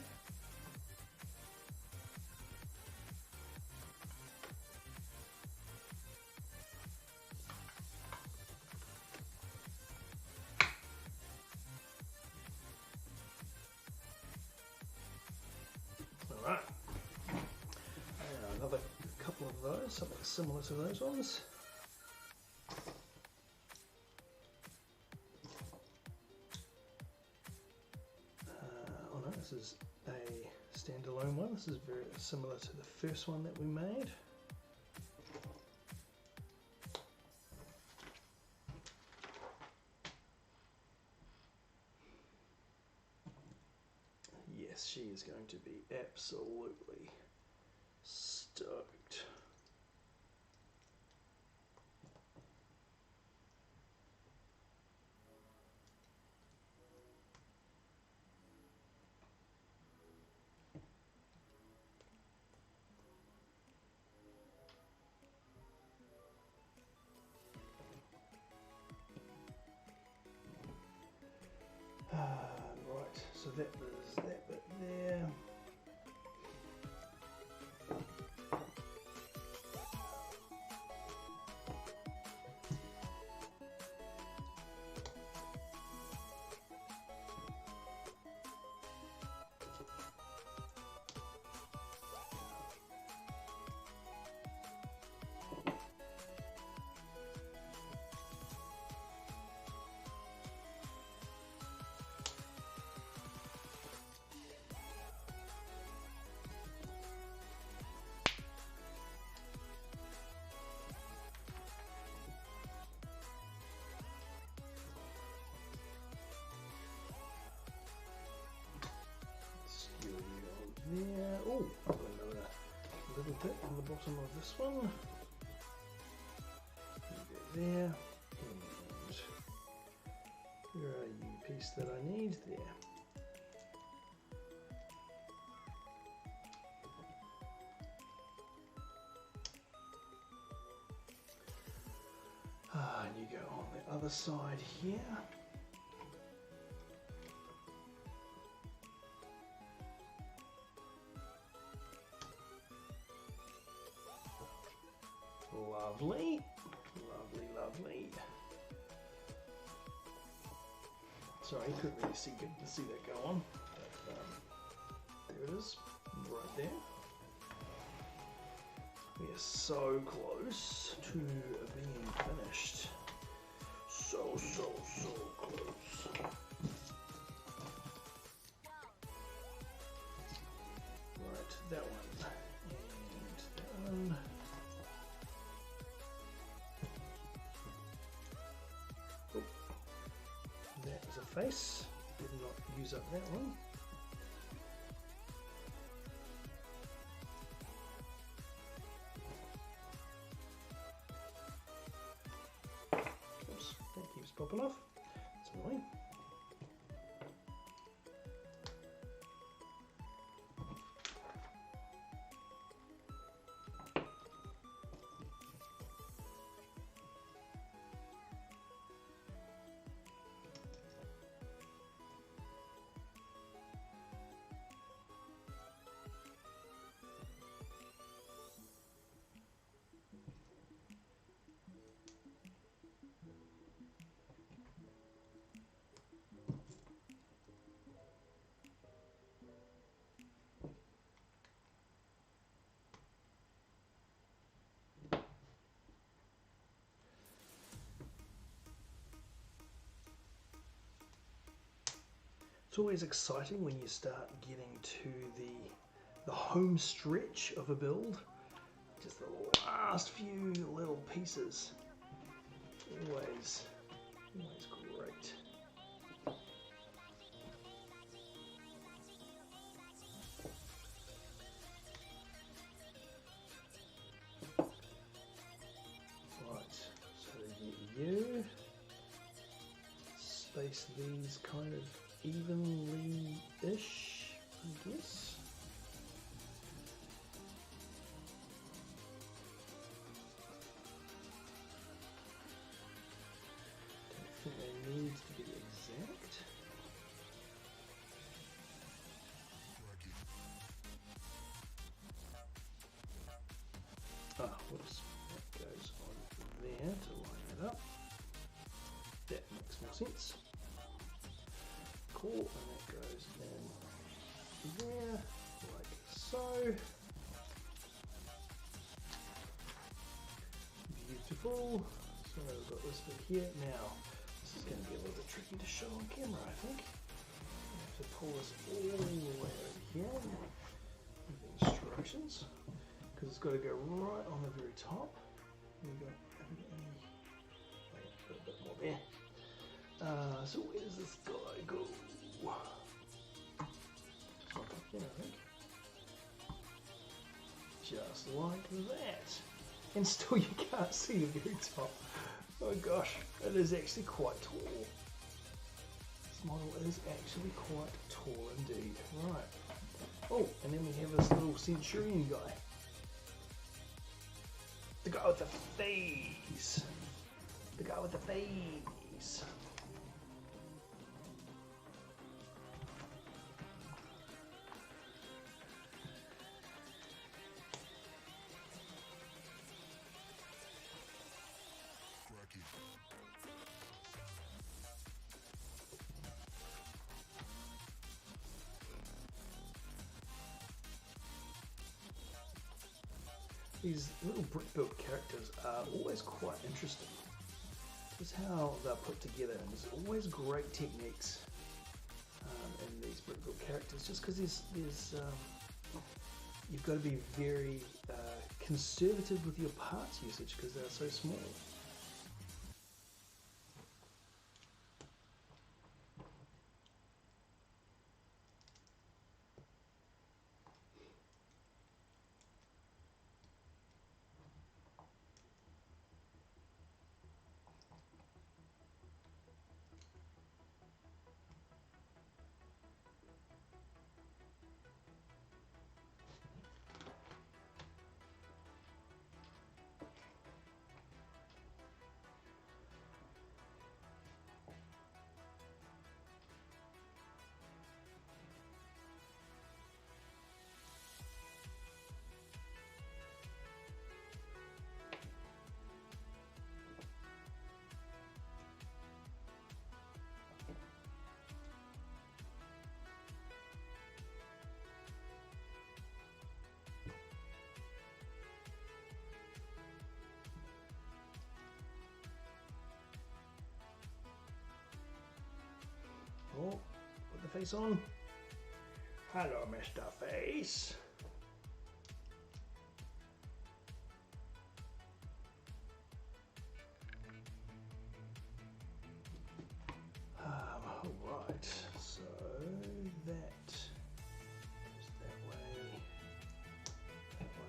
Alright. Another couple of those, something similar to those ones. This is a standalone one. This is very similar to the first one that we made. yes, she is going to be absolutely stoked. Right, so that was that bit there. There. Oh, I've got another little bit on the bottom of this one. There. And where are you? Piece that I need there. And you go on the other side here. Lovely, lovely, lovely. Sorry, you couldn't really see that go on, but there it is, right there. We are so close to being finished. So close. Right, that one and that one. That is a face, did not use up that one. Oops, that keeps popping off, that's annoying. It's always exciting when you start getting to the home stretch of a build. Just the last few little pieces. Always great. Right, so you space these kind of evenly-ish, I guess. Don't think they need to be exact. Whoops, that goes on there to line it up. That makes more sense. Cool, and that goes in there, like so. Beautiful. So we've got this bit here. Now, this is going to be a little bit tricky to show on camera, I think. I have to pull this all the way over here with the instructions, because it's got to go right on the very top. We've got a little bit more there. So where does this guy go? It's not in, I think. Just like that. And still you can't see the very top. Oh gosh, it is actually quite tall. This model is actually quite tall indeed. Right. Oh, and then we have this little Centurion guy. The guy with the face. The guy with the face. These little brick-built characters are always quite interesting. Just how they're put together, and there's always great techniques in these brick-built characters. Just because you've got to be very conservative with your parts usage because they're so small. Oh, put the face on. Hello, Mr. Face. Alright, so that goes that way, that way.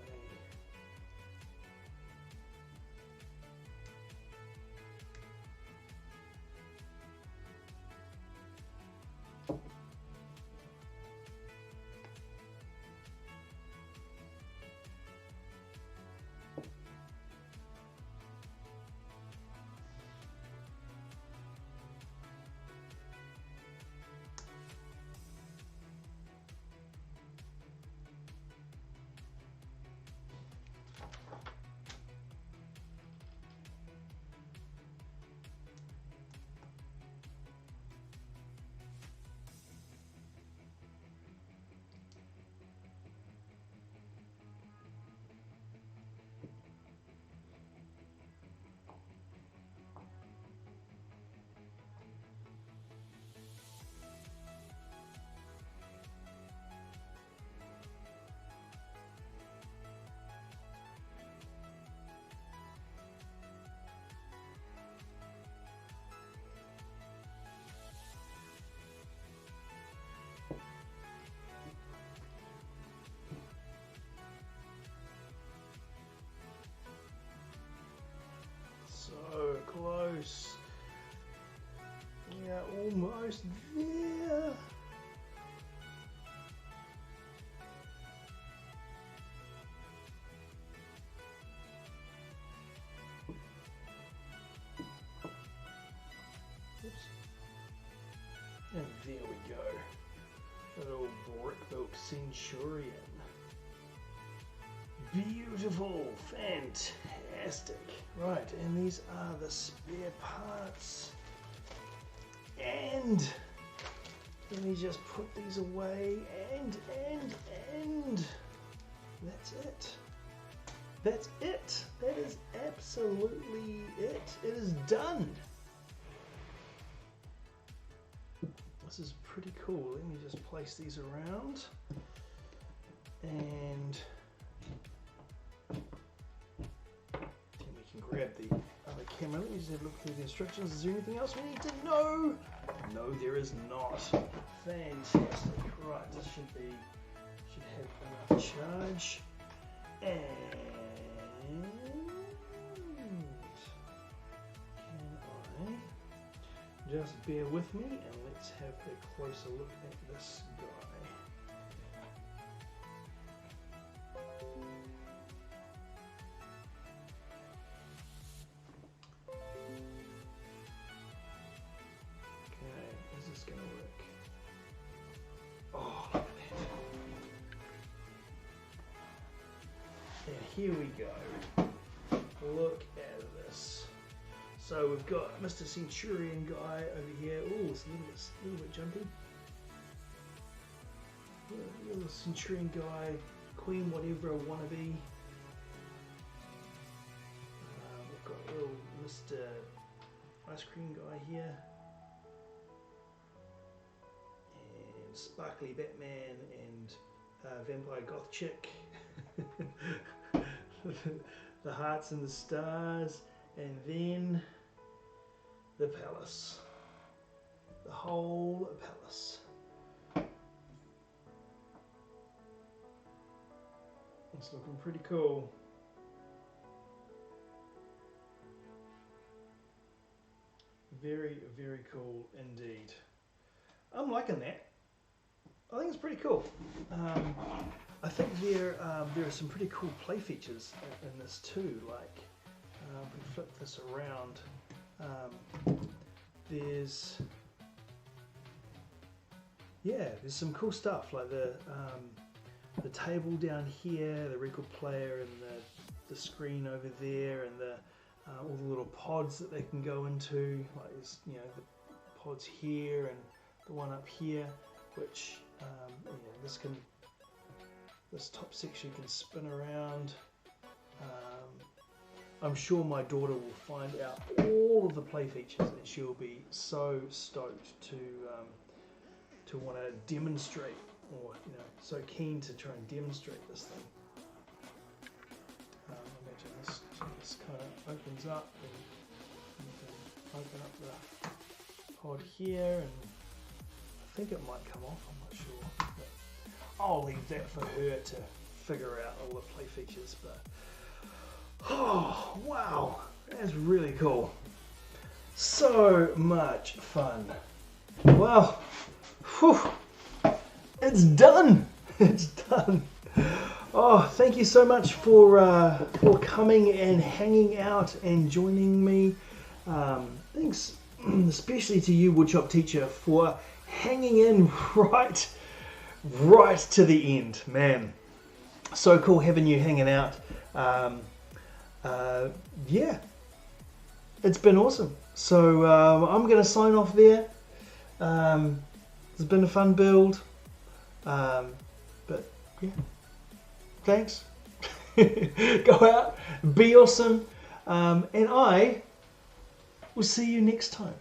So close. We are almost there. Oops. And there we go. A little brick-built Centurion. Beautiful, fantastic. Right, and these are the spare parts. And let me just put these away and that's it. That's it. That is absolutely it. It is done. This is pretty cool. Let me just place these around and grab the other camera. Let me just have a look through the instructions. Is there anything else we need to know? No, there is not. Fantastic. Right, this should be have enough charge. And can I just bear with me and let's have a closer look at this guy. Okay, is this going to work? Oh, look at that. And here we go. Look at this. So we've got Mr. Centurion guy over here. Oh, it's a little bit jumpy. Little Centurion guy, Queen Watevra wannabe. We've got little Mr. Ice Cream guy here. And Sparkly Batman and Vampire Goth Chick. The hearts and the stars. And then the palace. The whole palace. It's looking pretty cool. Very, very cool indeed. I'm liking that. I think it's pretty cool. I think there are some pretty cool play features in this too. Like, if we flip this around, there's some cool stuff like the table down here, the record player, and the screen over there, and all the little pods that they can go into. Like there's, the pods here and the one up here, which this top section can spin around. I'm sure my daughter will find out all of the play features, and she'll be so stoked to want to demonstrate, or so keen to try and demonstrate this thing. Imagine this kind of opens up, and you can open up the pod here, and I think it might come off. I'm not sure. But I'll leave that for her to figure out all the play features. But oh wow, that's really cool. So much fun. Wow. Whew. It's done. It's done. Oh, thank you so much for coming and hanging out and joining me. Thanks especially to you, woodshop teacher, for hanging in right to the end, man. So cool having you hanging out. Yeah, it's been awesome. So I'm going to sign off there. It's been a fun build. But yeah, thanks. Go out, be awesome, and I will see you next time.